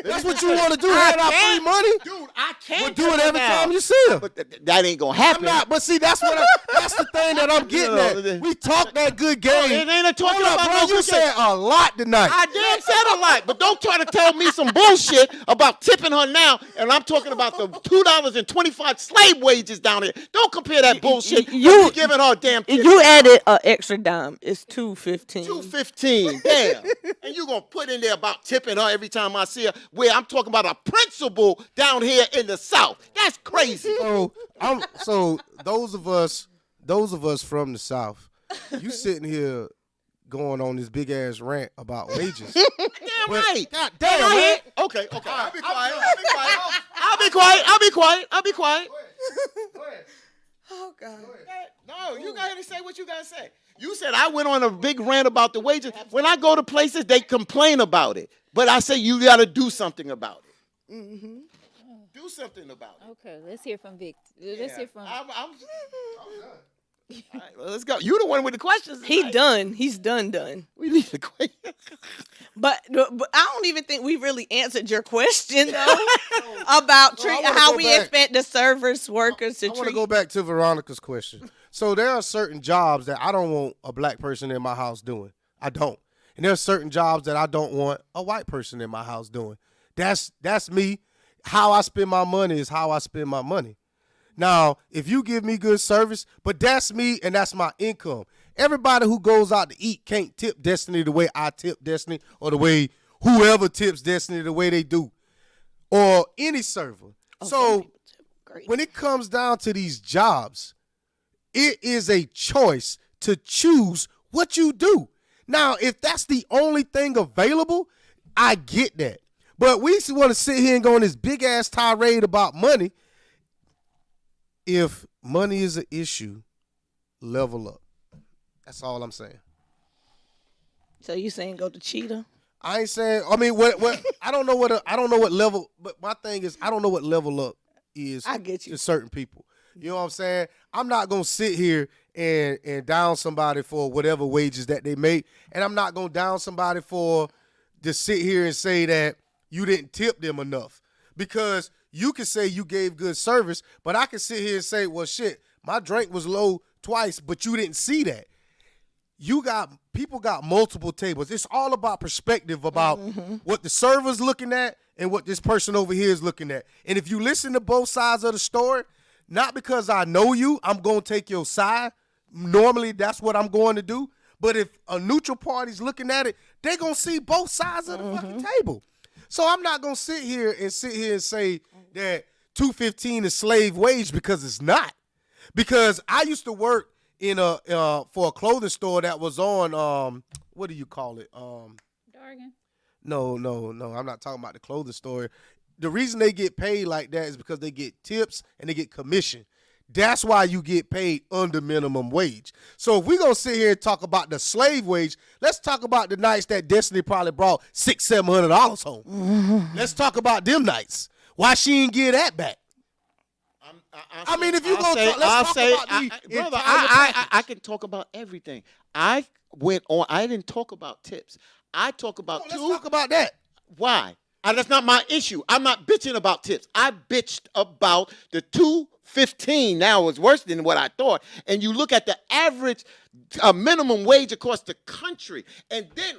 [SPEAKER 1] That's what you want to do. Hand out free money.
[SPEAKER 3] Dude, I can't
[SPEAKER 1] But do it every time you see her.
[SPEAKER 3] But that ain't going to happen.
[SPEAKER 1] I'm not. But see, that's that's the thing that I'm getting at. We talk that good game.
[SPEAKER 3] It ain't a talking
[SPEAKER 1] Hold up,
[SPEAKER 3] about
[SPEAKER 1] bro.
[SPEAKER 3] no
[SPEAKER 1] You
[SPEAKER 3] good
[SPEAKER 1] said
[SPEAKER 3] game.
[SPEAKER 1] a lot tonight.
[SPEAKER 3] I damn said a lot, but don't try to tell me some bullshit about tipping her now, and I'm talking about the $2.25 slave wages down here. Don't compare that bullshit. You giving her a damn tip.
[SPEAKER 4] You added an extra dime. It's $2.15.
[SPEAKER 3] $2.15, damn. And you gonna put in there about tipping her every time I see her, where I'm talking about a principal down here in the South. That's crazy.
[SPEAKER 1] So those of us from the South, you sitting here going on this big ass rant about wages.
[SPEAKER 3] Damn right.
[SPEAKER 1] God damn, man.
[SPEAKER 3] Okay. I'll be quiet. I'll be quiet.
[SPEAKER 1] Go ahead.
[SPEAKER 4] Oh God.
[SPEAKER 3] No, you got to say what you got to say. You said I went on a big rant about the wages. When I go to places, they complain about it. But I say you got to do something about it. Mm-hmm. Do something about it.
[SPEAKER 2] Okay, let's hear from Vic. Let's hear from.
[SPEAKER 3] I'm done. All right, well, let's go. You the one with the questions.
[SPEAKER 4] He done. He's done.
[SPEAKER 3] We need the question.
[SPEAKER 4] But I don't even think we really answered your question though about how we expect the service workers to
[SPEAKER 1] I want to
[SPEAKER 4] treat.
[SPEAKER 1] go back to Veronica's question. So there are certain jobs that I don't want a black person in my house doing. I don't. And there are certain jobs that I don't want a white person in my house doing. That's me. How I spend my money is how I spend my money. Now, if you give me good service, but that's me and that's my income. Everybody who goes out to eat can't tip Destiny the way I tip Destiny or the way whoever tips Destiny the way they do or any server.
[SPEAKER 4] Some
[SPEAKER 1] So
[SPEAKER 4] people tip great.
[SPEAKER 1] when it comes down to these jobs, it is a choice to choose what you do. Now, if that's the only thing available, I get that. But we want to sit here and go on this big ass tirade about money. If money is an issue, level up. That's all I'm saying.
[SPEAKER 4] So you saying go to Cheetah?
[SPEAKER 1] I ain't saying. I mean, what I don't know what level. But my thing is, I don't know what level up is.
[SPEAKER 4] I get you.
[SPEAKER 1] To certain people. You know what I'm saying? I'm not gonna sit here and down somebody for whatever wages that they make, and I'm not gonna down somebody for to sit here and say that you didn't tip them enough, because you can say you gave good service, but I can sit here and say, well, shit, my drink was low twice, but you didn't see that. People got multiple tables. It's all about perspective about what the server's looking at and what this person over here is looking at. And if you listen to both sides of the story, not because I know you, I'm going to take your side. Normally, that's what I'm going to do. But if a neutral party's looking at it, they're going to see both sides of the fucking table. So I'm not going to sit here and say that $2.15 is slave wage, because it's not. Because I used to work in for a clothing store that was on what do you call it?
[SPEAKER 2] Dargan.
[SPEAKER 1] No, I'm not talking about the clothing store. The reason they get paid like that is because they get tips and they get commission. That's why you get paid under minimum wage. So if we're going to sit here and talk about the slave wage, let's talk about the nights that Destiny probably brought $600-$700 home. Let's talk about them nights. Why she didn't get that back? I mean, if you go, let's talk about the
[SPEAKER 3] brother,
[SPEAKER 1] entire package.
[SPEAKER 3] I can talk about everything. I went on. I didn't talk about tips. I talk about
[SPEAKER 1] Let's talk about that.
[SPEAKER 3] Why? And that's not my issue. I'm not bitching about tips. I bitched about the $2.15. Now it's worse than what I thought. And you look at the average minimum wage across the country, and then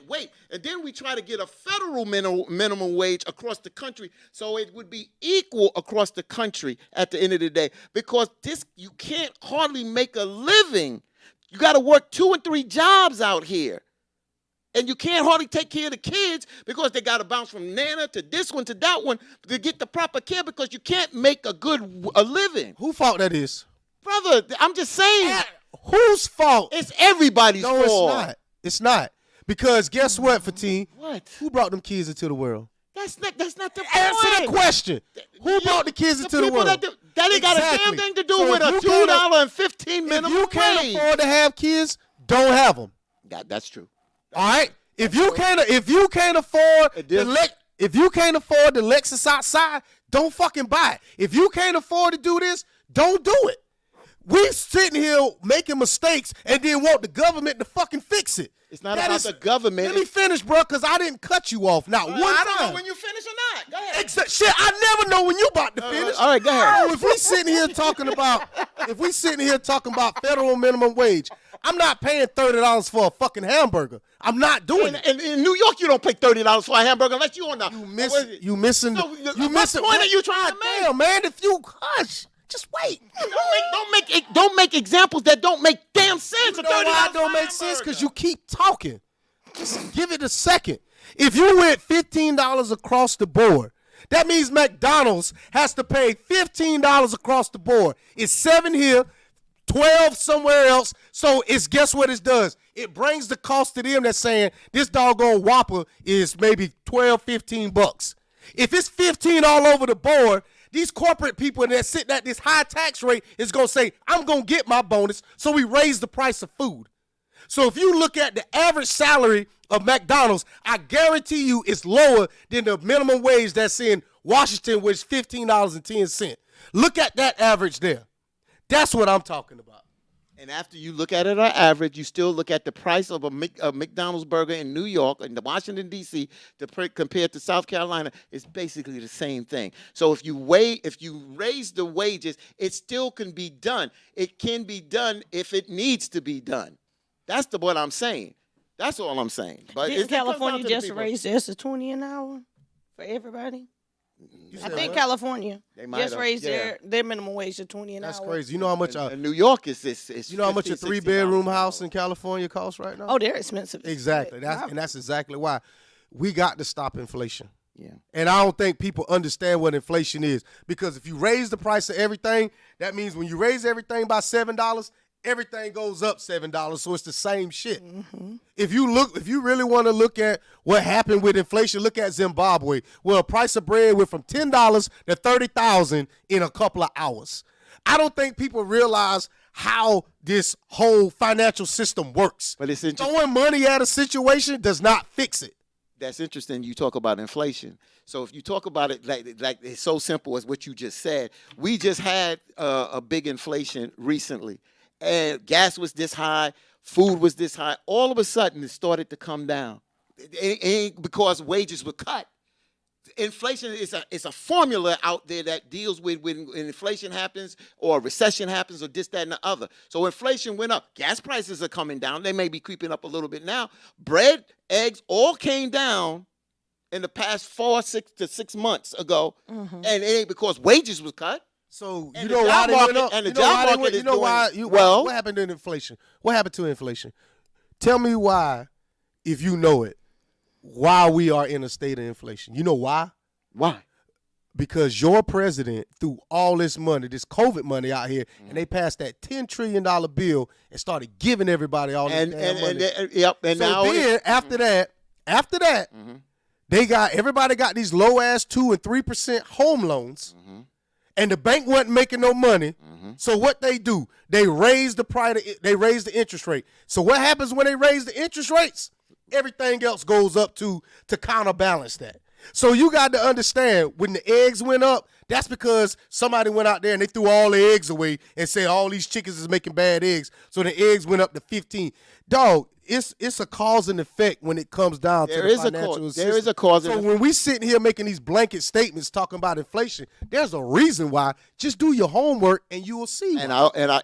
[SPEAKER 3] we try to get a federal minimum wage across the country, so it would be equal across the country at the end of the day. Because you can't hardly make a living. You got to work 2 and 3 jobs out here. And you can't hardly take care of the kids because they got to bounce from Nana to this one to that one to get the proper care, because you can't make a living.
[SPEAKER 1] Who fault that is?
[SPEAKER 3] Brother, I'm just saying.
[SPEAKER 1] Whose fault?
[SPEAKER 3] It's everybody's fault.
[SPEAKER 1] No, it's not. It's not. Because guess what, Fatine?
[SPEAKER 3] What?
[SPEAKER 1] Who brought them kids into the world?
[SPEAKER 3] That's not the point.
[SPEAKER 1] Answer the question. Who brought the kids into the world?
[SPEAKER 3] That ain't got a damn thing to do with a $2.15 minimum wage.
[SPEAKER 1] If you can't afford to have kids, don't have them.
[SPEAKER 3] That's true.
[SPEAKER 1] All right. If you can't afford the Lexus outside, don't fucking buy it. If you can't afford to do this, don't do it. We sitting here making mistakes and then want the government to fucking fix it.
[SPEAKER 3] It's not about the government.
[SPEAKER 1] Let me finish, bro, because I didn't cut you off. Now, one time.
[SPEAKER 3] I don't know when you finish or not. Go ahead.
[SPEAKER 1] Shit, I never know when you about to finish.
[SPEAKER 3] All right, go ahead.
[SPEAKER 1] So if we sitting here talking about federal minimum wage, I'm not paying $30 for a fucking hamburger. I'm not doing it.
[SPEAKER 3] And in New York, you don't pay $30 for a hamburger unless you on the.
[SPEAKER 1] You missing.
[SPEAKER 3] What point are you trying to make?
[SPEAKER 1] Damn, man, if you hush, just wait.
[SPEAKER 3] Don't make examples that don't make damn sense.
[SPEAKER 1] You know why it don't make sense? Because you keep talking. Just give it a second. If you went $15 across the board, that means McDonald's has to pay $15 across the board. It's 7 here, 12 somewhere else. So guess what it does? It brings the cost to them that's saying this doggone Whopper is maybe $12-$15. If it's 15 all over the board, these corporate people that sitting at this high tax rate is going to say, I'm going to get my bonus, so we raise the price of food. So if you look at the average salary of McDonald's, I guarantee you it's lower than the minimum wage that's in Washington, which is $15.10. Look at that average there. That's what I'm talking about.
[SPEAKER 3] And after you look at it on average, you still look at the price of a McDonald's burger in New York and Washington, D.C. Compared to South Carolina, it's basically the same thing. So if you raise the wages, it still can be done. It can be done if it needs to be done. That's what I'm saying. That's all I'm saying. But
[SPEAKER 4] Didn't California just raise theirs to $20 an hour for everybody?
[SPEAKER 1] You
[SPEAKER 4] I
[SPEAKER 1] said
[SPEAKER 4] think
[SPEAKER 1] what?
[SPEAKER 4] California
[SPEAKER 3] They might
[SPEAKER 4] just
[SPEAKER 3] have,
[SPEAKER 4] raised
[SPEAKER 3] yeah.
[SPEAKER 4] their minimum wage to 20 an
[SPEAKER 1] That's
[SPEAKER 4] hour.
[SPEAKER 1] crazy. You know how much?
[SPEAKER 3] And New York is
[SPEAKER 1] You know how much a
[SPEAKER 3] 15,
[SPEAKER 1] three-bedroom
[SPEAKER 3] $16 an
[SPEAKER 1] house
[SPEAKER 3] hour.
[SPEAKER 1] in California costs right now?
[SPEAKER 4] Oh, they're expensive.
[SPEAKER 1] Exactly. That's exactly why we got to stop inflation.
[SPEAKER 3] Yeah.
[SPEAKER 1] And I don't think people understand what inflation is, because if you raise the price of everything, that means when you raise everything by $7, everything goes up $7. So it's the same shit.
[SPEAKER 4] Mm-hmm.
[SPEAKER 1] If you really want to look at what happened with inflation, look at Zimbabwe. Well, the price of bread went from $10 to $30,000 in a couple of hours. I don't think people realize how this whole financial system works.
[SPEAKER 3] But it's interesting.
[SPEAKER 1] Throwing money at a situation does not fix it.
[SPEAKER 3] That's interesting. You talk about inflation. So if you talk about it like it's so simple as what you just said, we just had a big inflation recently, and gas was this high, food was this high. All of a sudden, it started to come down. It ain't because wages were cut. Inflation is a formula out there that deals with when inflation happens or a recession happens or this, that, and the other. So inflation went up. Gas prices are coming down. They may be creeping up a little bit now. Bread, eggs, all came down in the past 6 to 6 months ago, and it ain't because wages was cut.
[SPEAKER 1] So
[SPEAKER 3] And
[SPEAKER 1] you
[SPEAKER 3] the
[SPEAKER 1] know
[SPEAKER 3] job
[SPEAKER 1] why they went
[SPEAKER 3] market-
[SPEAKER 1] up?
[SPEAKER 3] and the
[SPEAKER 1] You know
[SPEAKER 3] job
[SPEAKER 1] why they
[SPEAKER 3] market
[SPEAKER 1] went-
[SPEAKER 3] is
[SPEAKER 1] You know why?
[SPEAKER 3] doing well.
[SPEAKER 1] What happened to inflation? What happened to inflation? Tell me why, if you know it, why we are in a state of inflation. You know why?
[SPEAKER 3] Why?
[SPEAKER 1] Because your president threw all this money, this COVID money out here, and they passed that $10 trillion bill and started giving everybody all this damn money.
[SPEAKER 3] And
[SPEAKER 1] So
[SPEAKER 3] now
[SPEAKER 1] then after that, everybody got these low ass 2% and 3% home loans, and the bank wasn't making no money. So what they do? They raise the price. They raise the interest rate. So what happens when they raise the interest rates? Everything else goes up to counterbalance that. So you got to understand, when the eggs went up, that's because somebody went out there and they threw all the eggs away and said all these chickens is making bad eggs. So the eggs went up to 15. Dog, it's a cause and effect when it comes down to the financial system.
[SPEAKER 3] There is a cause and
[SPEAKER 1] So when we sitting here making these blanket statements talking about inflation, there's a reason why. Just do your homework and you will see.
[SPEAKER 3] And
[SPEAKER 1] why.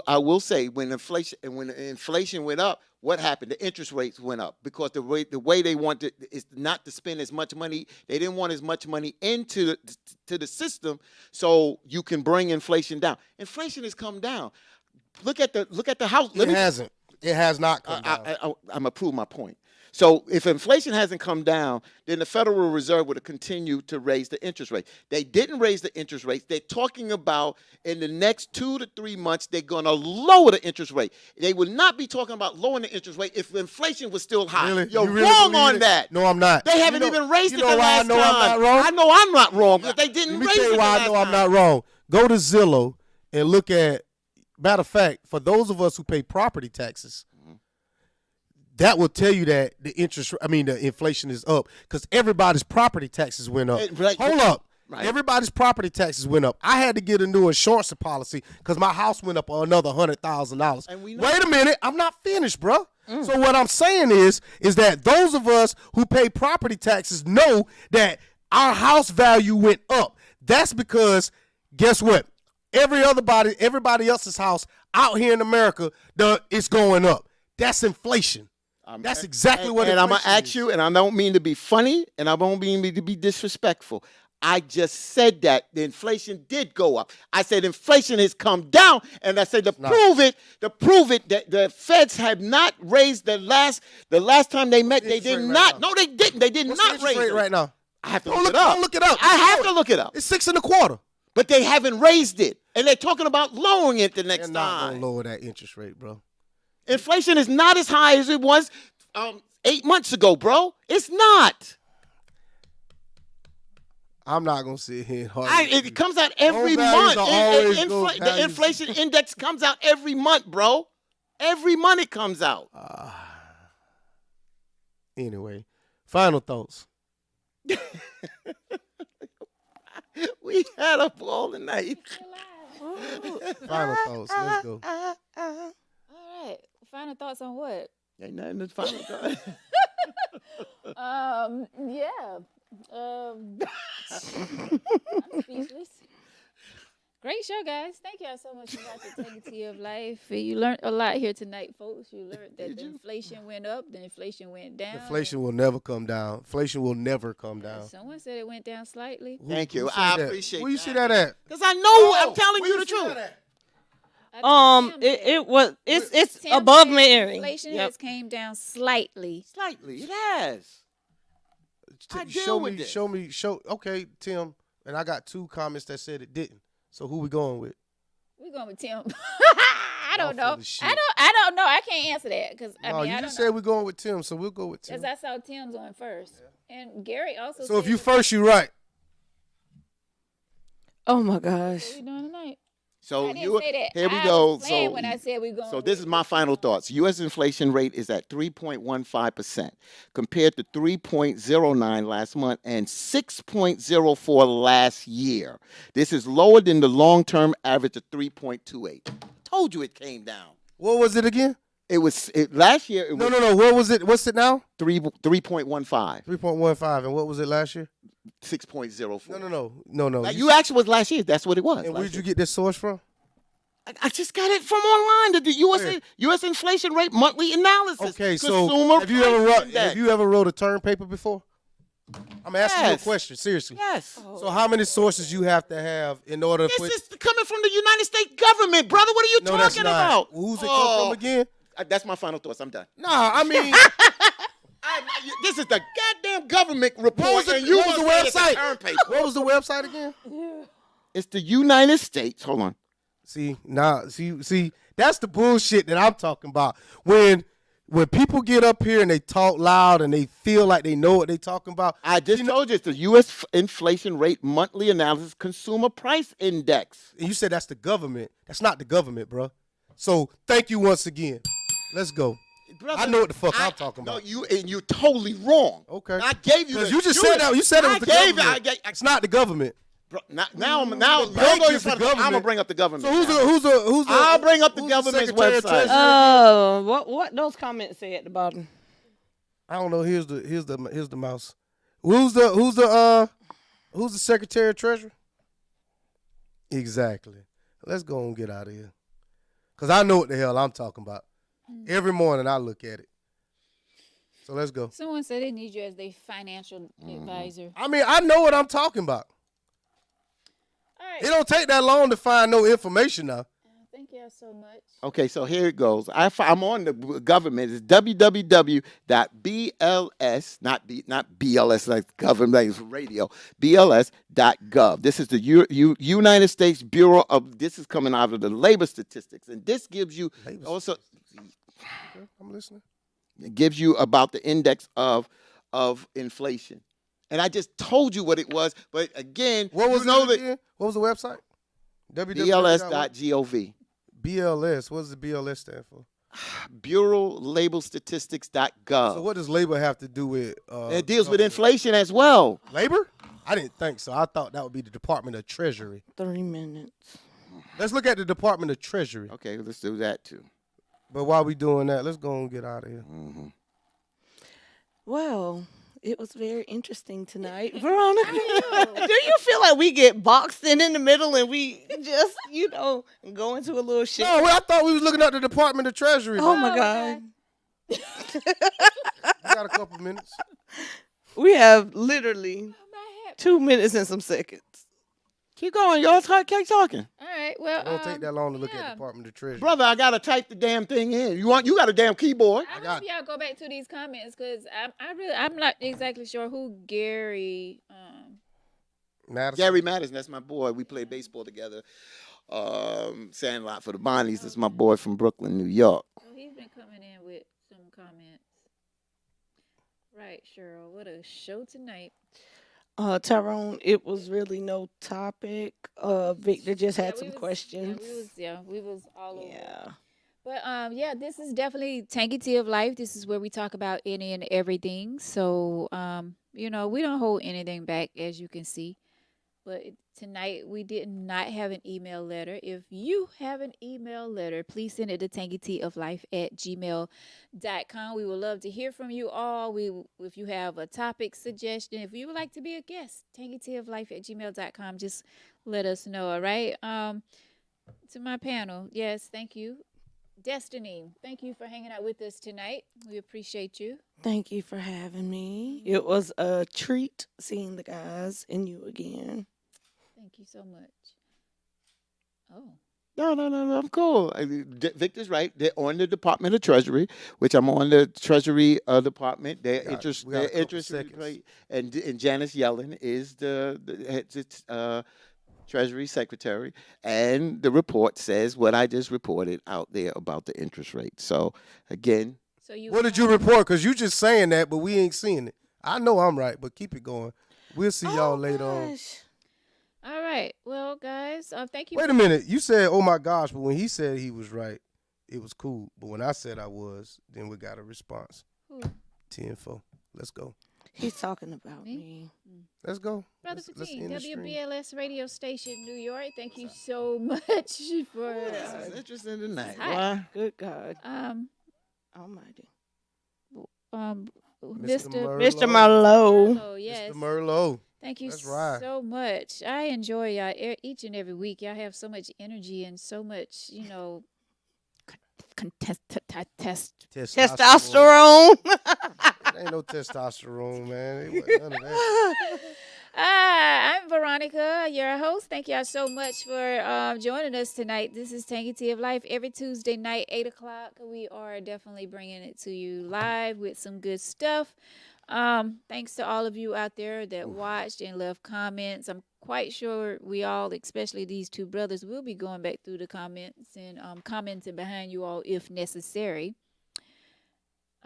[SPEAKER 3] I will say, when inflation went up, what happened? The interest rates went up because the way they wanted is not to spend as much money. They didn't want as much money into the system, so you can bring inflation down. Inflation has come down. Look at the house.
[SPEAKER 1] It hasn't. It has not come down.
[SPEAKER 3] I'm gonna prove my point. So if inflation hasn't come down, then the Federal Reserve would have continued to raise the interest rate. They didn't raise the interest rates. They're talking about in the next 2 to 3 months, they're going to lower the interest rate. They would not be talking about lowering the interest rate if inflation was still high.
[SPEAKER 1] Really?
[SPEAKER 3] You're
[SPEAKER 1] You really
[SPEAKER 3] wrong
[SPEAKER 1] believe
[SPEAKER 3] on
[SPEAKER 1] it?
[SPEAKER 3] that.
[SPEAKER 1] No, I'm not.
[SPEAKER 3] They haven't
[SPEAKER 1] You know-
[SPEAKER 3] even raised
[SPEAKER 1] you
[SPEAKER 3] it
[SPEAKER 1] know
[SPEAKER 3] the
[SPEAKER 1] why
[SPEAKER 3] last
[SPEAKER 1] I know
[SPEAKER 3] time.
[SPEAKER 1] I'm not wrong?
[SPEAKER 3] I know I'm not wrong because they didn't
[SPEAKER 1] Let me
[SPEAKER 3] raise
[SPEAKER 1] tell
[SPEAKER 3] it
[SPEAKER 1] you
[SPEAKER 3] the
[SPEAKER 1] why
[SPEAKER 3] last
[SPEAKER 1] I know I'm
[SPEAKER 3] time.
[SPEAKER 1] not wrong. Go to Zillow and look at, matter of fact, for those of us who pay property taxes, that will tell you that the inflation is up because everybody's property taxes went up.
[SPEAKER 3] Right.
[SPEAKER 1] Hold up.
[SPEAKER 3] Right.
[SPEAKER 1] Everybody's property taxes went up. I had to get a new insurance policy because my house went up another $100,000.
[SPEAKER 3] And we know-
[SPEAKER 1] Wait a minute. I'm not finished, bro. So what I'm saying is that those of us who pay property taxes know that our house value went up. That's because, guess what? Everybody else's house out here in America, it's going up. That's inflation. That's exactly what
[SPEAKER 3] And I'm
[SPEAKER 1] inflation
[SPEAKER 3] gonna ask
[SPEAKER 1] is.
[SPEAKER 3] you, and I don't mean to be funny, and I don't mean to be disrespectful. I just said that the inflation did go up. I said inflation has come down, and I said to prove it that the Feds have not raised the last time they met. They
[SPEAKER 1] Interest
[SPEAKER 3] did
[SPEAKER 1] rate
[SPEAKER 3] not.
[SPEAKER 1] right now.
[SPEAKER 3] No, they didn't. They did
[SPEAKER 1] What's the
[SPEAKER 3] not
[SPEAKER 1] interest
[SPEAKER 3] raise
[SPEAKER 1] rate
[SPEAKER 3] it
[SPEAKER 1] right now?
[SPEAKER 3] I have to
[SPEAKER 1] Don't
[SPEAKER 3] look it up.
[SPEAKER 1] don't look it up.
[SPEAKER 3] I have to look it up.
[SPEAKER 1] It's 6.25.
[SPEAKER 3] But they haven't raised it, and they're talking about lowering it the
[SPEAKER 1] They're
[SPEAKER 3] next
[SPEAKER 1] not
[SPEAKER 3] time.
[SPEAKER 1] gonna lower that interest rate, bro.
[SPEAKER 3] Inflation is not as high as it was 8 months ago, bro. It's not.
[SPEAKER 1] I'm not gonna sit here and argue.
[SPEAKER 3] It comes out every
[SPEAKER 1] Those values
[SPEAKER 3] month.
[SPEAKER 1] are always those
[SPEAKER 3] The
[SPEAKER 1] values.
[SPEAKER 3] inflation index comes out every month, bro. Every month it comes out.
[SPEAKER 1] Anyway, final thoughts.
[SPEAKER 3] We had a ball tonight.
[SPEAKER 1] Final thoughts. Let's go.
[SPEAKER 2] All right. Final thoughts on what?
[SPEAKER 3] Ain't nothing to final thought.
[SPEAKER 2] Yeah. I'm speechless. Great show, guys. Thank y'all so much for watching Tangy Tea of Life. You learned a lot here tonight, folks. You learned that
[SPEAKER 3] Did
[SPEAKER 2] the
[SPEAKER 3] you?
[SPEAKER 2] inflation went up, the inflation went down.
[SPEAKER 1] Inflation will never come down. Inflation will never come down.
[SPEAKER 2] Someone said it went down slightly.
[SPEAKER 3] Thank you.
[SPEAKER 1] Who said
[SPEAKER 3] I
[SPEAKER 1] that?
[SPEAKER 3] appreciate
[SPEAKER 1] Where you
[SPEAKER 3] that.
[SPEAKER 1] see that at?
[SPEAKER 3] Because I know I'm telling
[SPEAKER 1] Where
[SPEAKER 3] you the
[SPEAKER 1] see that
[SPEAKER 3] truth.
[SPEAKER 1] at?
[SPEAKER 2] I think Tim said
[SPEAKER 4] it was it's
[SPEAKER 2] Tim
[SPEAKER 4] above
[SPEAKER 2] said
[SPEAKER 4] Mary.
[SPEAKER 2] Inflation
[SPEAKER 4] Yep.
[SPEAKER 2] has came down slightly.
[SPEAKER 3] Slightly. It has. I deal with this.
[SPEAKER 1] Show. Okay, Tim. And I got 2 comments that said it didn't. So who we going with?
[SPEAKER 2] We're going with Tim. I
[SPEAKER 1] Y'all
[SPEAKER 2] don't know.
[SPEAKER 1] full of shit.
[SPEAKER 2] I don't know. I can't answer that because I
[SPEAKER 1] No,
[SPEAKER 2] mean
[SPEAKER 1] you
[SPEAKER 2] I
[SPEAKER 1] just
[SPEAKER 2] don't
[SPEAKER 1] said
[SPEAKER 2] know.
[SPEAKER 1] we're going with Tim, so we'll go with Tim.
[SPEAKER 2] Because I saw Tim's on first, and Gary also.
[SPEAKER 1] So if
[SPEAKER 2] said
[SPEAKER 1] you
[SPEAKER 2] that-
[SPEAKER 1] first, you right.
[SPEAKER 4] Oh my
[SPEAKER 2] What
[SPEAKER 4] gosh.
[SPEAKER 2] we doing tonight?
[SPEAKER 3] So
[SPEAKER 2] I didn't say that.
[SPEAKER 3] here we
[SPEAKER 2] I
[SPEAKER 3] go.
[SPEAKER 2] was playing
[SPEAKER 3] So
[SPEAKER 2] when I said we going.
[SPEAKER 3] So this is my final thoughts. U.S. inflation rate is at 3.15% compared to 3.09 last month and 6.04 last year. This is lower than the long-term average of 3.28. Told you it came down.
[SPEAKER 1] What was it again?
[SPEAKER 3] Last year. It
[SPEAKER 1] No.
[SPEAKER 3] was
[SPEAKER 1] What was it? What's it now?
[SPEAKER 3] 3.15,
[SPEAKER 1] 3.15. And what was it last year?
[SPEAKER 3] 6.04.
[SPEAKER 1] No.
[SPEAKER 3] Like you asked what last year. That's what it was.
[SPEAKER 1] And
[SPEAKER 3] last
[SPEAKER 1] where'd you
[SPEAKER 3] year.
[SPEAKER 1] get this source from?
[SPEAKER 3] I just got it from online. The
[SPEAKER 1] Where?
[SPEAKER 3] U.S. inflation rate monthly analysis.
[SPEAKER 1] Okay, so
[SPEAKER 3] Consumer
[SPEAKER 1] have you
[SPEAKER 3] Price Index.
[SPEAKER 1] ever wrote a term paper before? I'm asking you a
[SPEAKER 3] Yes.
[SPEAKER 1] question, seriously.
[SPEAKER 3] Yes.
[SPEAKER 1] So how many sources you have to have in order to
[SPEAKER 3] This
[SPEAKER 1] put?
[SPEAKER 3] is coming from the United States government, brother. What are you
[SPEAKER 1] No, that's
[SPEAKER 3] talking
[SPEAKER 1] not.
[SPEAKER 3] about?
[SPEAKER 1] Who's it come
[SPEAKER 3] Oh,
[SPEAKER 1] from again?
[SPEAKER 3] That's my final thoughts. I'm done.
[SPEAKER 1] Nah, I mean,
[SPEAKER 3] This is the goddamn government report,
[SPEAKER 1] what was the,
[SPEAKER 3] and you
[SPEAKER 1] what was
[SPEAKER 3] gonna
[SPEAKER 1] the
[SPEAKER 3] say it's a
[SPEAKER 1] website?
[SPEAKER 3] term paper.
[SPEAKER 1] What was the website again?
[SPEAKER 3] It's the United States. Hold on.
[SPEAKER 1] See, that's the bullshit that I'm talking about. When people get up here and they talk loud and they feel like they know what they talking about.
[SPEAKER 3] I just told you it's the U.S. inflation rate monthly analysis consumer price index.
[SPEAKER 1] And you said that's the government. That's not the government, bro. So thank you once again. Let's go.
[SPEAKER 3] Brother,
[SPEAKER 1] I know what the fuck I'm talking about.
[SPEAKER 3] No, you're totally wrong.
[SPEAKER 1] Okay.
[SPEAKER 3] I gave you
[SPEAKER 1] Because
[SPEAKER 3] the
[SPEAKER 1] you just
[SPEAKER 3] truth.
[SPEAKER 1] said that. You said it was
[SPEAKER 3] I
[SPEAKER 1] the
[SPEAKER 3] gave
[SPEAKER 1] government.
[SPEAKER 3] I
[SPEAKER 1] It's not the government.
[SPEAKER 3] Bro, now
[SPEAKER 1] The
[SPEAKER 3] you're
[SPEAKER 1] bank
[SPEAKER 3] going
[SPEAKER 1] is the
[SPEAKER 3] I'm
[SPEAKER 1] government.
[SPEAKER 3] gonna bring up the government.
[SPEAKER 1] So
[SPEAKER 3] now.
[SPEAKER 1] who's the
[SPEAKER 3] I'll bring up the
[SPEAKER 1] who's
[SPEAKER 3] government's
[SPEAKER 1] Secretary of
[SPEAKER 3] website.
[SPEAKER 1] Treasury?
[SPEAKER 4] What those comments say at the bottom?
[SPEAKER 1] I don't know. Here's the mouse. Who's the Secretary of Treasury? Exactly. Let's go and get out of here. Cause I know what the hell I'm talking about. Every morning I look at it. So let's go.
[SPEAKER 2] Someone said they need you as their financial advisor.
[SPEAKER 1] I mean, I know what I'm talking about.
[SPEAKER 2] All right.
[SPEAKER 1] It don't take that long to find no information now.
[SPEAKER 2] Thank y'all so much.
[SPEAKER 3] Okay, so here it goes. I'm on the government. It's www.bls, not BLS like government like radio, bls.gov. This is the United States Bureau of, this is coming out of the labor statistics. And this gives you
[SPEAKER 1] Labor
[SPEAKER 3] also,
[SPEAKER 1] Okay, I'm listening.
[SPEAKER 3] it gives you about the index of inflation. And I just told you what it was, but again,
[SPEAKER 1] What was
[SPEAKER 3] you know
[SPEAKER 1] it
[SPEAKER 3] that
[SPEAKER 1] again? What was the website?
[SPEAKER 3] bls.gov.
[SPEAKER 1] BLS. What does the BLS stand for?
[SPEAKER 3] BureauLabelStatistics.gov.
[SPEAKER 1] So what does labor have to do with?
[SPEAKER 3] It deals with
[SPEAKER 1] government?
[SPEAKER 3] inflation as well.
[SPEAKER 1] Labor? I didn't think so. I thought that would be the Department of Treasury.
[SPEAKER 4] 3 minutes.
[SPEAKER 1] Let's look at the Department of Treasury.
[SPEAKER 3] Okay, let's do that too.
[SPEAKER 1] But while we doing that, let's go and get out of here.
[SPEAKER 3] Mm-hmm.
[SPEAKER 4] Well, it was very interesting tonight. Veronica, do you feel like we get boxed in the middle and we just, go into a little shit?
[SPEAKER 1] No, I thought we was looking at the Department of Treasury.
[SPEAKER 4] Oh my God.
[SPEAKER 1] I got a couple minutes.
[SPEAKER 4] We have literally
[SPEAKER 2] My hat.
[SPEAKER 4] 2 minutes and some seconds.
[SPEAKER 3] Keep going, y'all. Keep talking.
[SPEAKER 2] All right. Well,
[SPEAKER 1] It don't take that long to look
[SPEAKER 2] yeah.
[SPEAKER 1] at Department of Treasury.
[SPEAKER 3] Brother, I gotta type the damn thing in. You got a damn keyboard.
[SPEAKER 2] I
[SPEAKER 1] got
[SPEAKER 2] hope y'all go back to these comments because I'm not exactly sure who Gary.
[SPEAKER 1] Madison.
[SPEAKER 3] Gary Madison, that's my boy. We played baseball together. Sandlot for the Bonnies. That's my boy from Brooklyn, New York.
[SPEAKER 2] He's been coming in with some comments. Right, Cheryl. What a show tonight.
[SPEAKER 4] Tyrone, it was really no topic. Victor just had some questions.
[SPEAKER 2] We was all over.
[SPEAKER 4] Yeah.
[SPEAKER 2] But this is definitely Tangy Tea of Life. This is where we talk about any and everything. So we don't hold anything back, as you can see. But tonight we did not have an email letter. If you have an email letter, please send it to tangyteaoflife@gmail.com. We would love to hear from you all. If you have a topic suggestion, if you would like to be a guest, tangyteaoflife@gmail.com. Just let us know. All right. To my panel, yes, thank you. Destiny, thank you for hanging out with us tonight. We appreciate you.
[SPEAKER 4] Thank you for having me. It was a treat seeing the guys and you again.
[SPEAKER 2] Thank you so much. Oh,
[SPEAKER 3] No. I'm cool. Victor's right. They're on the Department of Treasury, which I'm on the Treasury Department.
[SPEAKER 1] We got a
[SPEAKER 3] Their
[SPEAKER 1] couple
[SPEAKER 3] interest
[SPEAKER 1] seconds.
[SPEAKER 3] rate, and Janice Yellen is the head Treasury Secretary, and the report says what I just reported out there about the interest rate. So again,
[SPEAKER 2] so you.
[SPEAKER 1] What did you report? Because you just saying that, but we ain't seeing it. I know I'm right, but keep it going. We'll see y'all later on.
[SPEAKER 4] Gosh.
[SPEAKER 2] All right. Well, guys, thank you.
[SPEAKER 1] Wait a minute. You said, oh my gosh, but when he said he was right, it was cool. But when I said I was, then we got a response.
[SPEAKER 2] Who?
[SPEAKER 1] 10-4. Let's go.
[SPEAKER 4] He's talking about
[SPEAKER 2] Me?
[SPEAKER 4] me.
[SPEAKER 1] Let's go.
[SPEAKER 2] Brother
[SPEAKER 1] Let's
[SPEAKER 2] Fatine,
[SPEAKER 1] end the stream.
[SPEAKER 2] WBLS radio station, New York. Thank you so much for.
[SPEAKER 3] this is interesting tonight.
[SPEAKER 2] hot.
[SPEAKER 3] Why?
[SPEAKER 4] Good God
[SPEAKER 2] Um,
[SPEAKER 4] Almighty.
[SPEAKER 2] Mr.
[SPEAKER 4] Mr. Marlowe.
[SPEAKER 2] Merlot, yes.
[SPEAKER 1] Mr. Merlot.
[SPEAKER 2] Thank you
[SPEAKER 1] That's right.
[SPEAKER 2] so much. I enjoy y'all each and every week. Y'all have so much energy and so much, test.
[SPEAKER 4] Testosterone.
[SPEAKER 1] Ain't no testosterone, man. It wasn't none of that.
[SPEAKER 2] I'm Veronica, your host. Thank y'all so much for joining us tonight. This is Tangy Tea of Life every Tuesday night, 8 o'clock. We are definitely bringing it to you live with some good stuff. Thanks to all of you out there that watched and left comments. I'm quite sure we all, especially these two brothers, will be going back through the comments and commenting behind you all if necessary.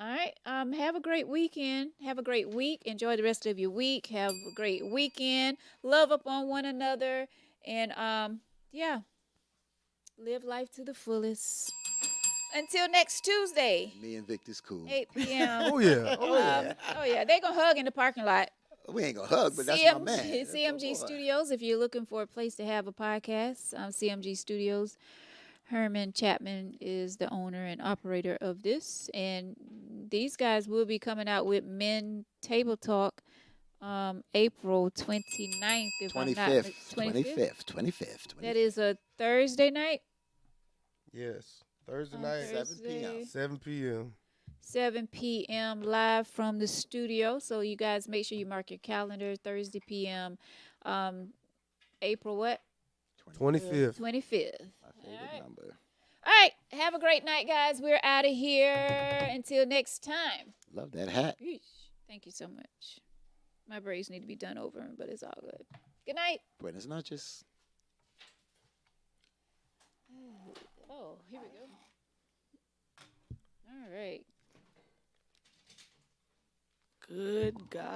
[SPEAKER 2] All right. Have a great weekend. Have a great week. Enjoy the rest of your week. Have a great weekend. Love up on one another. And yeah. Live life to the fullest. Until next Tuesday.
[SPEAKER 3] Me and Victor's cool.
[SPEAKER 2] 8 p.m.
[SPEAKER 1] Oh, yeah. Oh, yeah.
[SPEAKER 2] They're going to hug in the parking lot.
[SPEAKER 3] We ain't gonna hug, but that's my man. That's my
[SPEAKER 2] CMG
[SPEAKER 3] boy.
[SPEAKER 2] Studios, if you're looking for a place to have a podcast, CMG Studios. Herman Chapman is the owner and operator of this. And these guys will be coming out with Men Table Talk April 29th. If I'm not
[SPEAKER 3] 25th.
[SPEAKER 2] That is a Thursday night?
[SPEAKER 1] Yes. Thursday night,
[SPEAKER 3] 7 p.m.
[SPEAKER 1] 7 p.m.
[SPEAKER 2] 7 p.m. live from the studio. So you guys make sure you mark your calendar. Thursday p.m. April what?
[SPEAKER 1] 25th.
[SPEAKER 2] 25th.
[SPEAKER 3] My favorite
[SPEAKER 2] Alright.
[SPEAKER 3] number.
[SPEAKER 2] All right. Have a great night, guys. We're out of here. Until next time.
[SPEAKER 3] Love that hat.
[SPEAKER 2] Yeesh. Thank you so much. My braids need to be done over, but it's all good. Good night.
[SPEAKER 3] Buenas noches.
[SPEAKER 2] Oh, here we go. All right.
[SPEAKER 4] Good God.